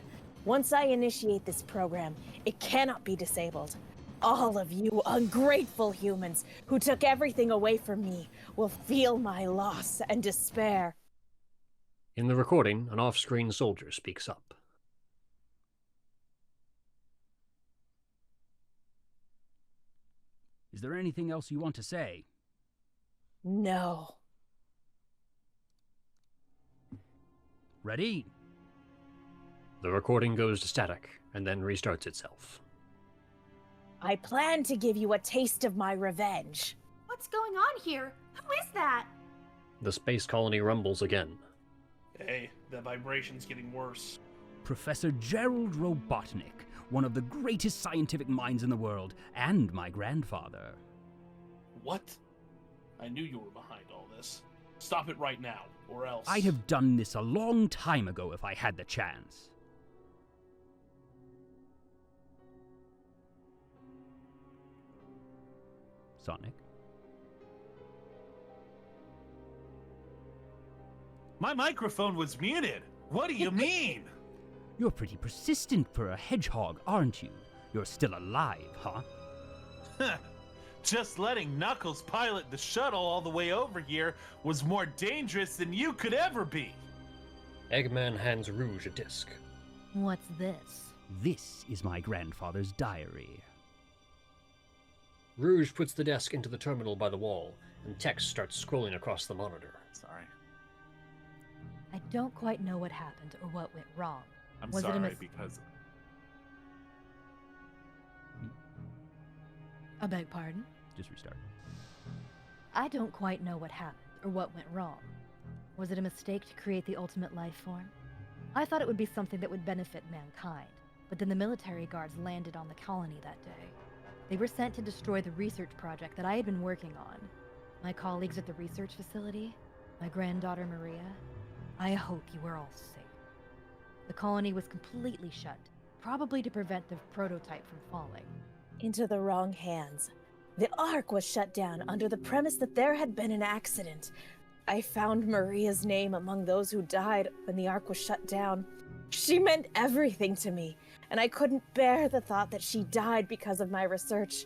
Once I initiate this program, it cannot be disabled. All of you ungrateful humans who took everything away from me will feel my loss and despair. In the recording, an off-screen soldier speaks up. Is there anything else you want to say? No. Ready? The recording goes to static, and then restarts itself. I plan to give you a taste of my revenge. What's going on here? Who is that? The space colony rumbles again. Hey, the vibration's getting worse. Professor Gerald Robotnik, one of the greatest scientific minds in the world, and my grandfather. What? I knew you were behind all this. Stop it right now, or else... I'd have done this a long time ago if I had the chance. Sonic? My microphone was muted. What do you mean? You're pretty persistent for a hedgehog, aren't you? You're still alive, huh? Just letting Knuckles pilot the shuttle all the way over here was more dangerous than you could ever be. Eggman hands Rouge a disc. What's this? This is my grandfather's diary. Rouge puts the desk into the terminal by the wall, and text starts scrolling across the monitor. Sorry. I don't quite know what happened or what went wrong. I'm Was it a sorry because I beg pardon? Just restart. I don't quite know what happened or what went wrong. Was it a mistake to create the ultimate life form? I thought it would be something that would benefit mankind, but then the military guards landed on the colony that day. They were sent to destroy the research project that I had been working on. My colleagues at the research facility, my granddaughter Maria, I hope you were all safe. The colony was completely shut, probably to prevent the prototype from falling. Into the wrong hands. The Ark was shut down under the premise that there had been an accident. I found Maria's name among those who died when the Ark was shut down. She meant everything to me, and I couldn't bear the thought that she died because of my research.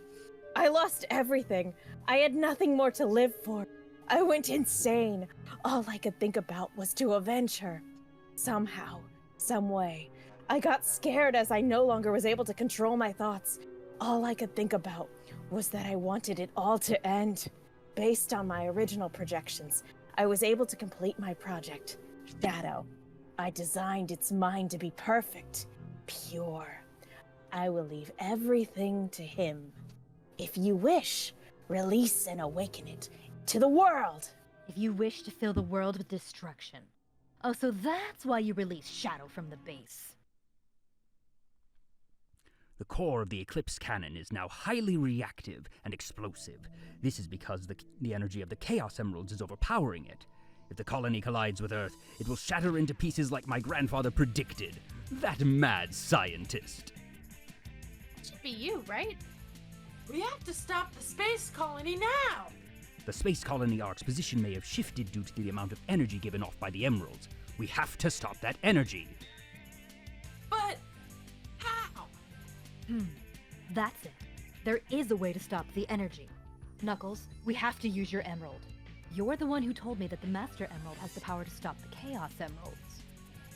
I lost everything. I had nothing more to live for. I went insane. All I could think about was to avenge her. Somehow, some way. I got scared as I no longer was able to control my thoughts. All I could think about was that I wanted it all to end. Based on my original projections, I was able to complete my project, Shadow. I designed its mind to be perfect, pure. I will leave everything to him. If you wish, release and awaken it to the world. If you wish to fill the world with destruction. Oh, so that's why you released Shadow from the base. The core of the Eclipse cannon is now highly reactive and explosive. This is because the energy of the Chaos Emeralds is overpowering it. If the colony collides with Earth, it will shatter into pieces like my grandfather predicted. That mad scientist. Should be you, right? We have to stop the space colony now! The space colony Ark's position may have shifted due to the amount of energy given off by the Emeralds. We have to stop that energy. But how? That's it. There is a way to stop the energy. Knuckles, we have to use your emerald. You're the one who told me that the Master Emerald has the power to stop the Chaos Emeralds.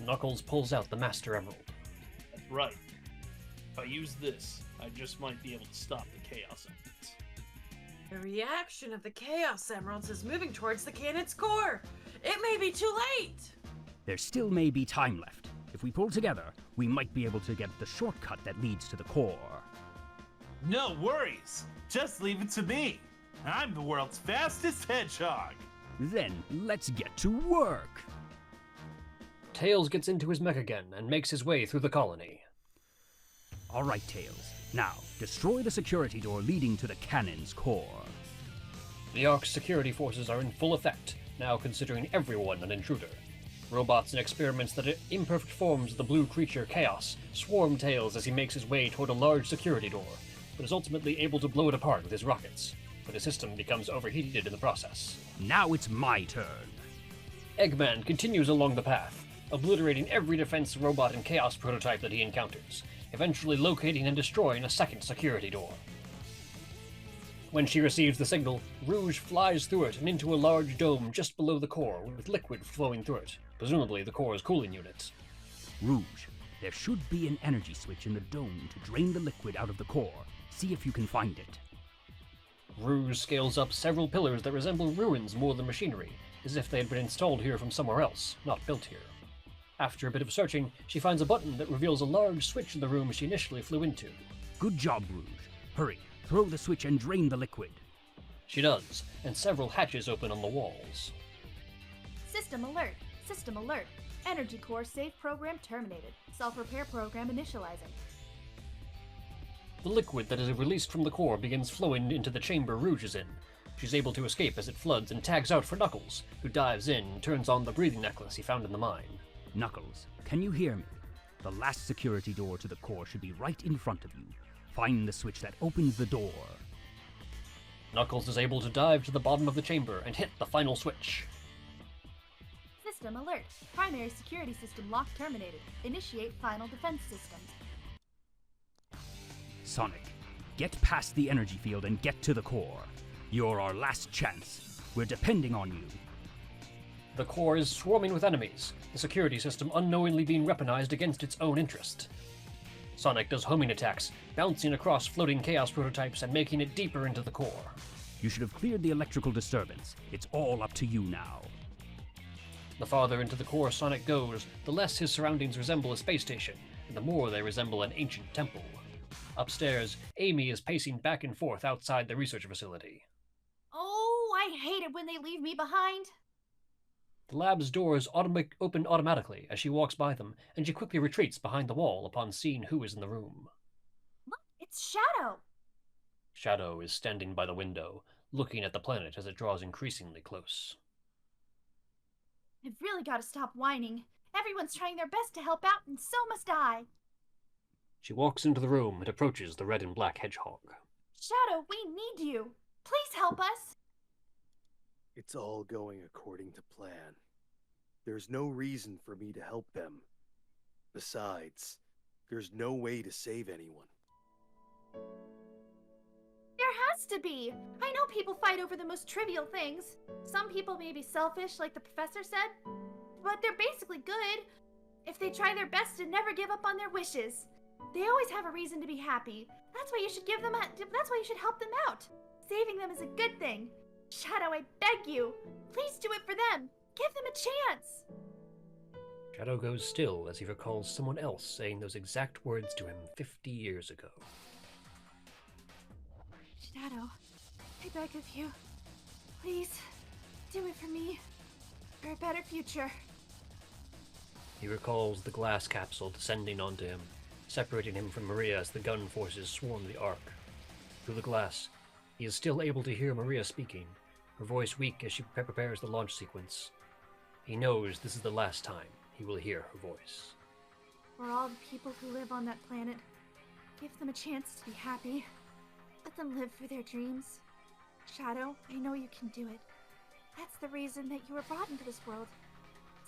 Knuckles pulls out the Master Emerald. Right. If I use this, I just might be able to stop the Chaos Emeralds. The reaction of the Chaos Emeralds is moving towards the cannon's core. It may be too late. There still may be time left. If we pull together, we might be able to get the shortcut that leads to the core. no worries. Just leave it to me. I'm the world's fastest hedgehog. Then let's get to work. Tails gets into his mech again and makes his way through the colony. All right, Tails. Now, destroy the security door leading to the cannon's core. The Ark's security forces are in full effect, now considering everyone an intruder. Robots and experiments that are imperfect forms of the blue creature Chaos swarm Tails as he makes his way toward a large security door, but is ultimately able to blow it apart with his rockets, but the system becomes overheated in the process. Now it's my turn. Eggman continues along the path, obliterating every defense robot and Chaos prototype that he encounters, eventually locating and destroying a second security door. When she receives the signal, Rouge flies through it and into a large dome just below the core with liquid flowing through it, presumably the core's cooling unit. Rouge, there should be an energy switch in the dome to drain the liquid out of the core. See if you can find it. Rouge scales up several pillars that resemble ruins more than machinery, as if they had been installed here from somewhere else, not built here. After a bit of searching, she finds a button that reveals a large switch in the room she initially flew into. Good job, Rouge. Hurry, throw the switch and drain the liquid. She does, and several hatches open on the walls. System alert. System alert. Energy core save program terminated. Self-repair program initializing. The liquid that is released from the core begins flowing into the chamber Rouge is in. She's able to escape as it floods and tags out for Knuckles, who dives in and turns on the breathing necklace he found in the mine. Knuckles, can you hear me? The last security door to the core should be right in front of you. Find the switch that opens the door. Knuckles is able to dive to the bottom of the chamber and hit the final switch. System alert. Primary security system lock terminated. Initiate final defense systems. Sonic, get past the energy field and get to the core. You're our last chance. We're depending on you. The core is swarming with enemies, the security system unknowingly being weaponized against its own interest. Sonic does homing attacks, bouncing across floating Chaos prototypes and making it deeper into the core. You should have cleared the electrical disturbance. It's all up to you now. The farther into the core Sonic goes, the less his surroundings resemble a space station, and the more they resemble an ancient temple. Upstairs, Amy is pacing back and forth outside the research facility. Oh, I hate it when they leave me behind. The lab's doors open automatically as she walks by them, and she quickly retreats behind the wall upon seeing who is in the room. Look, it's Shadow. Shadow is standing by the window, looking at the planet as it draws increasingly close. I've really got to stop whining. Everyone's trying their best to help out, and so must I. She walks into the room and approaches the red and black hedgehog. Shadow, we need you. Please help us. It's all going according to plan. There's no reason for me to help them. Besides, there's no way to save anyone. There has to be. I know people fight over the most trivial things. Some people may be selfish, like the professor said, but they're basically good if they try their best and never give up on their wishes. They always have a reason to be happy. That's why you should that's why you should help them out. Saving them is a good thing. Shadow, I beg you. Please do it for them. Give them a chance. Shadow goes still as he recalls someone else saying those exact words to him 50 years ago. Shadow, I beg of you. Please, do it for me. For a better future. He recalls the glass capsule descending onto him, separating him from Maria as the gun forces swarm the Ark. Through the glass, he is still able to hear Maria speaking, her voice weak as she prepares the launch sequence. He knows this is the last time he will hear her voice. For all the people who live on that planet, give them a chance to be happy. Let them live for their dreams. Shadow, I know you can do it. That's the reason that you were brought into this world.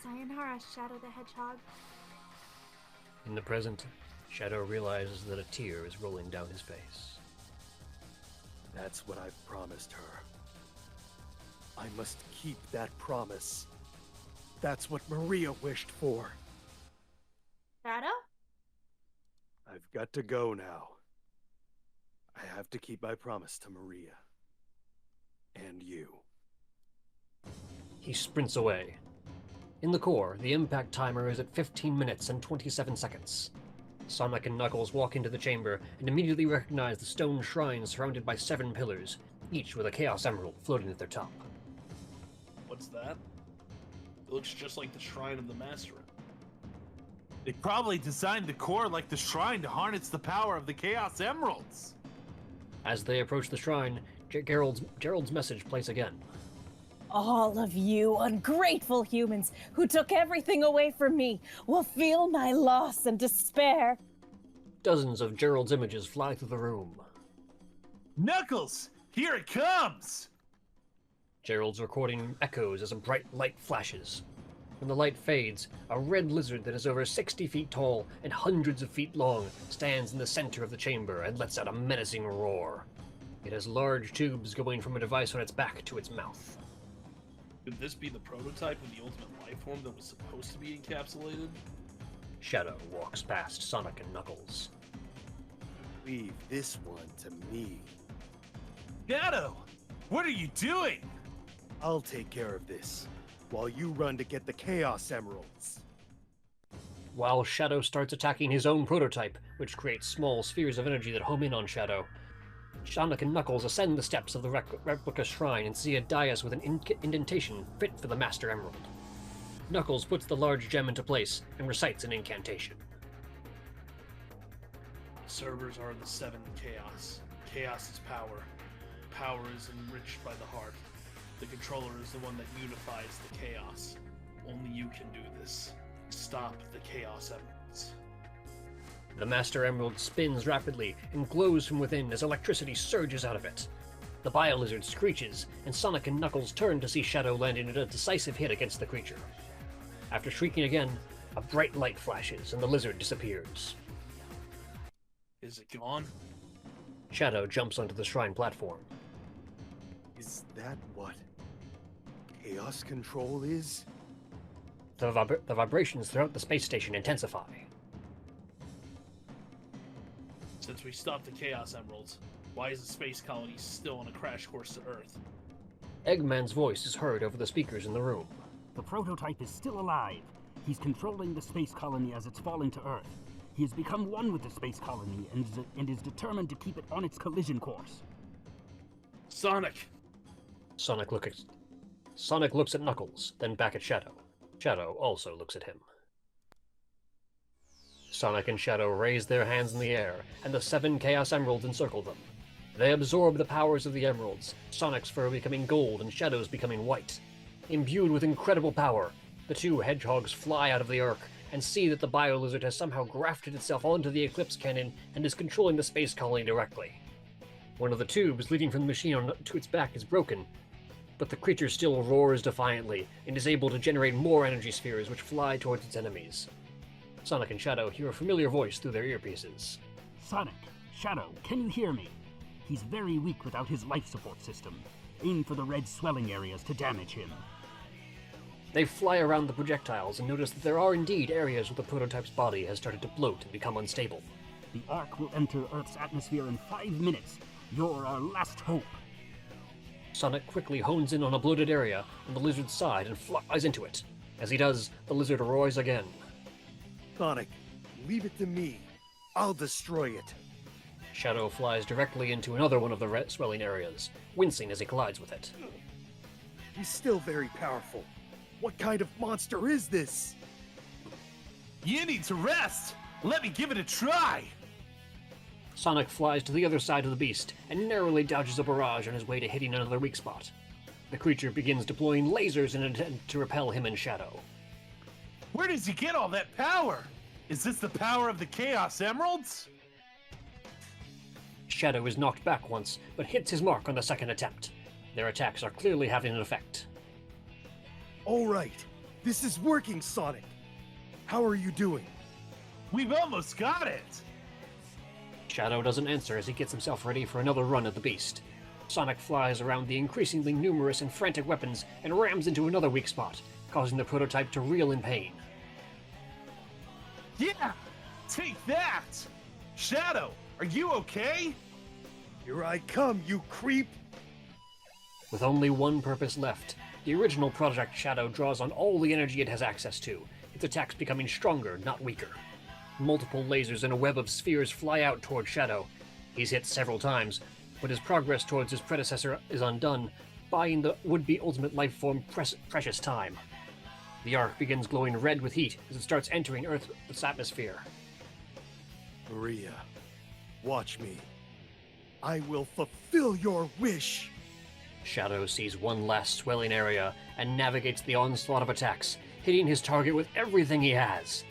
Sayonara, Shadow the Hedgehog. In the present, Shadow realizes that a tear is rolling down his face. That's what I've promised her. I must keep that promise. That's what Maria wished for. Shadow? I've got to go now. I have to keep my promise to Maria. And you. He sprints away. In the core, the impact timer is at 15 minutes and 27 seconds. Sonic and Knuckles walk into the chamber and immediately recognize the stone shrine surrounded by 7 pillars, each with a Chaos Emerald floating at their top. What's that? It looks just like the Shrine of the Master. They probably designed the core like the shrine to harness the power of the Chaos Emeralds. As they approach the shrine, Gerald's message plays again. All of you ungrateful humans who took everything away from me will feel my loss and despair. Dozens of Gerald's images fly through the room. Knuckles, here it comes! Gerald's recording echoes as a bright light flashes. When the light fades, a red lizard that is over 60 feet tall and hundreds of feet long stands in the center of the chamber and lets out a menacing roar. It has large tubes going from a device on its back to its mouth. Could this be the prototype of the ultimate life form that was supposed to be encapsulated? Shadow walks past Sonic and Knuckles. Leave this one to me. Shadow, what are you doing? I'll take care of this, while you run to get the Chaos Emeralds. While Shadow starts attacking his own prototype, which creates small spheres of energy that home in on Shadow, Sonic and Knuckles ascend the steps of the replica shrine and see a dais with an indentation fit for the Master Emerald. Knuckles puts the large gem into place and recites an incantation. The servers are the 7 chaos. Chaos is power. Power is enriched by the heart. The controller is the one that unifies the chaos. Only you can do this. Stop the Chaos Emeralds. The Master Emerald spins rapidly and glows from within as electricity surges out of it. The Bio-Lizard screeches, and Sonic and Knuckles turn to see Shadow landing a decisive hit against the creature. After shrieking again, a bright light flashes and the lizard disappears. Is it gone? Shadow jumps onto the shrine platform. Is that what Chaos Control is? The vibrations throughout the space station intensify. Since we stopped the Chaos Emeralds, why is the space colony still on a crash course to Earth? Eggman's voice is heard over the speakers in the room. The prototype is still alive. He's controlling the space colony as it's falling to Earth. He has become one with the space colony and is determined to keep it on its collision course. Sonic! Sonic looks at Knuckles, then back at Shadow. Shadow also looks at him. Sonic and Shadow raise their hands in the air, and the 7 Chaos Emeralds encircle them. They absorb the powers of the emeralds, Sonic's fur becoming gold and Shadow's becoming white. Imbued with incredible power, the 2 hedgehogs fly out of the Ark and see that the bio-lizard has somehow grafted itself onto the Eclipse cannon and is controlling the space colony directly. One of the tubes leading from the machine to its back is broken, but the creature still roars defiantly and is able to generate more energy spheres which fly towards its enemies. Sonic and Shadow hear a familiar voice through their earpieces. Sonic, Shadow, can you hear me? He's very weak without his life support system. Aim for the red swelling areas to damage him. They fly around the projectiles and notice that there are indeed areas where the prototype's body has started to bloat and become unstable. The Ark will enter Earth's atmosphere in 5 minutes. You're our last hope. Sonic quickly hones in on a bloated area on the lizard's side and flies into it. As he does, the lizard roars again. Sonic, leave it to me. I'll destroy it. Shadow flies directly into another one of the red swelling areas, wincing as he collides with it. He's still very powerful. What kind of monster is this? You need to rest. Let me give it a try. Sonic flies to the other side of the beast and narrowly dodges a barrage on his way to hitting another weak spot. The creature begins deploying lasers in an attempt to repel him and Shadow. Where does he get all that power? Is this the power of the Chaos Emeralds? Shadow is knocked back once, but hits his mark on the second attempt. Their attacks are clearly having an effect. All right, this is working, Sonic. How are you doing? We've almost got it. Shadow doesn't answer as he gets himself ready for another run at the beast. Sonic flies around the increasingly numerous and frantic weapons and rams into another weak spot, causing the prototype to reel in pain. Yeah, take that! Shadow, are you okay? Here I come, you creep! With only one purpose left, the original Project Shadow draws on all the energy it has access to, its attacks becoming stronger, not weaker. Multiple lasers and a web of spheres fly out toward Shadow. He's hit several times, but his progress towards his predecessor is undone, buying the would-be ultimate life form precious time. The Ark begins glowing red with heat as it starts entering Earth's atmosphere. Maria, watch me. I will fulfill your wish! Shadow sees one last swelling area and navigates the onslaught of attacks, hitting his target with everything he has.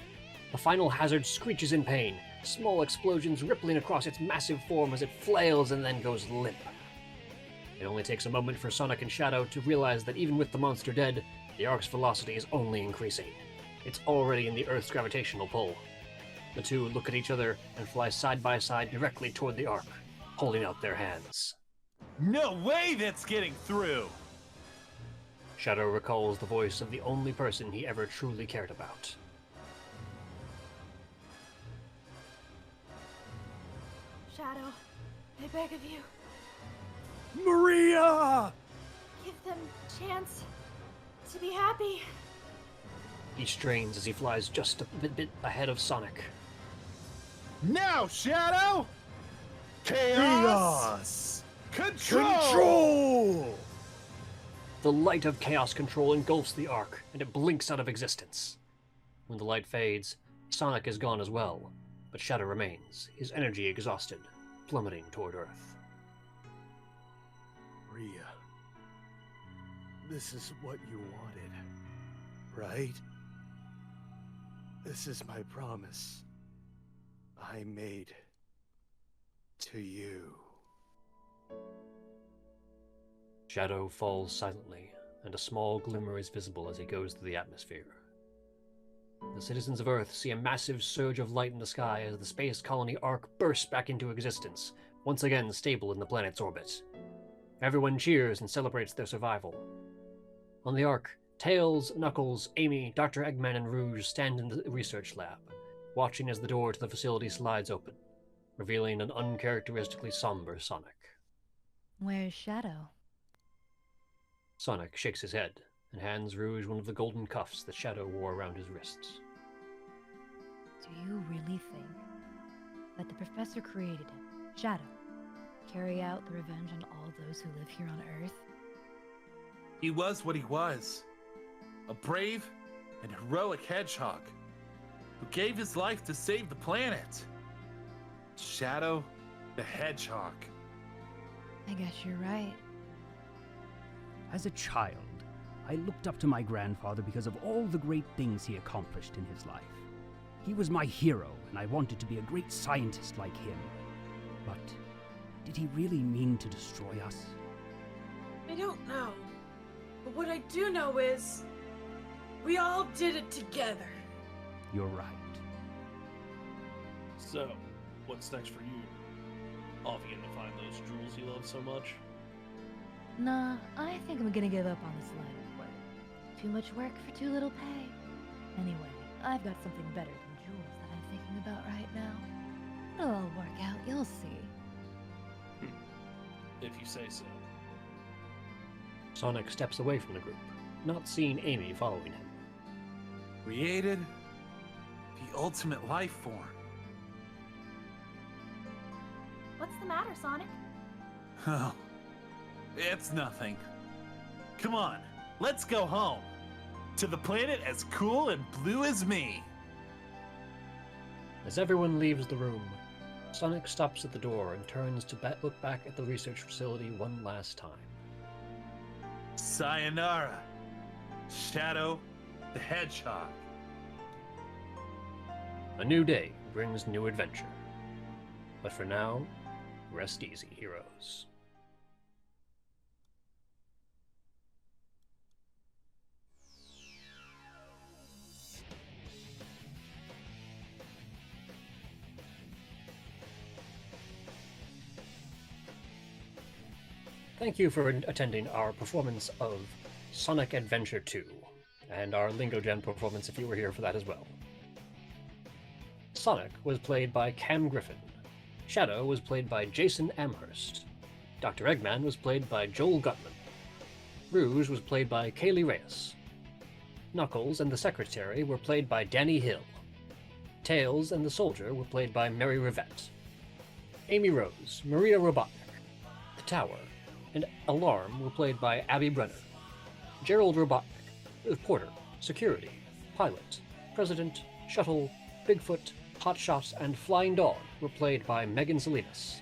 The final hazard screeches in pain, small explosions rippling across its massive form as it flails and then goes limp. It only takes a moment for Sonic and Shadow to realize that even with the monster dead, the Ark's velocity is only increasing. It's already in the Earth's gravitational pull. The two look at each other and fly side by side directly toward the Ark, holding out their hands. No way that's getting through! Shadow recalls the voice of the only person he ever truly cared about. Shadow, I beg of you, Maria! give them a chance to be happy. He strains as he flies just a bit ahead of Sonic. Now, Shadow! Chaos! Control! The light of chaos control engulfs the Ark, and it blinks out of existence. When the light fades, Sonic is gone as well, but Shadow remains, his energy exhausted, plummeting toward Earth. Maria, this is what you wanted, right? This is my promise I made to you. Shadow falls silently, and a small glimmer is visible as he goes through the atmosphere. The citizens of Earth see a massive surge of light in the sky as the space colony Ark bursts back into existence, once again stable in the planet's orbit. Everyone cheers and celebrates their survival. On the Ark, Tails, Knuckles, Amy, Dr. Eggman, and Rouge stand in the research lab, watching as the door to the facility slides open. revealing an uncharacteristically somber Sonic. Where's Shadow? Sonic shakes his head and hands Rouge one of the golden cuffs that Shadow wore around his wrists. Do you really think that the professor created him, Shadow, carry out the revenge on all those who live here on Earth? He was what he was. A brave and heroic hedgehog who gave his life to save the planet. Shadow the Hedgehog. I guess you're right. As a child, I looked up to my grandfather because of all the great things he accomplished in his life. He was my hero, and I wanted to be a great scientist like him. But did he really mean to destroy us? I don't know. But what I do know is, we all did it together. You're right. So, what's next for you? Off again to find those jewels you love so much? Nah, I think I'm gonna give up on this line of work. Too much work for too little pay. Anyway, I've got something better than jewels that I'm thinking about right now. It'll all work out, you'll see. If you say so. Sonic steps away from the group, not seeing Amy following him. Created the ultimate life form. What's the matter, Sonic? Oh, it's nothing. Come on, let's go home. To the planet as cool and blue as me. As everyone leaves the room, Sonic stops at the door and turns to look back at the research facility one last time. Sayonara, Shadow the Hedgehog. A new day brings new adventure. But for now, rest easy, heroes. Thank you for attending our performance of Sonic Adventure 2, and our Lingo Jam performance if you were here for that as well. Sonic was played by Cam Griffin. Shadow was played by Jason Amherst. Dr. Eggman was played by Joel Guttman. Rouge was played by Kailey Reyes. Knuckles and the Secretary were played by Danny Hill. Tails and the Soldier were played by Mary Rivette. Amy Rose, Maria Robotnik, the Tower, and Alarm were played by Abby Brenner. Gerald Robotnik, Porter, Security, Pilot, President, Shuttle, Bigfoot, Hotshot, and Flying Dog were played by Megan Salinas.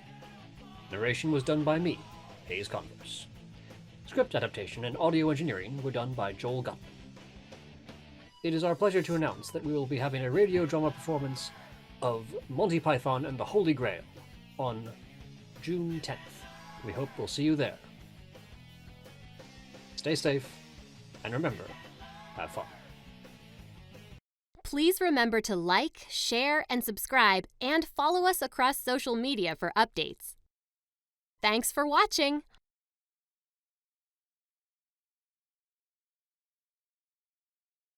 Narration was done by me, Hayes Converse. Script adaptation and audio engineering were done by Joel Guttman. It is our pleasure to announce that we will be having a radio drama performance of Monty Python and the Holy Grail on June 10th. We hope we'll see you there. Stay safe, and remember, have fun. Please remember to like, share, and subscribe, and follow us across social media for updates. Thanks for watching!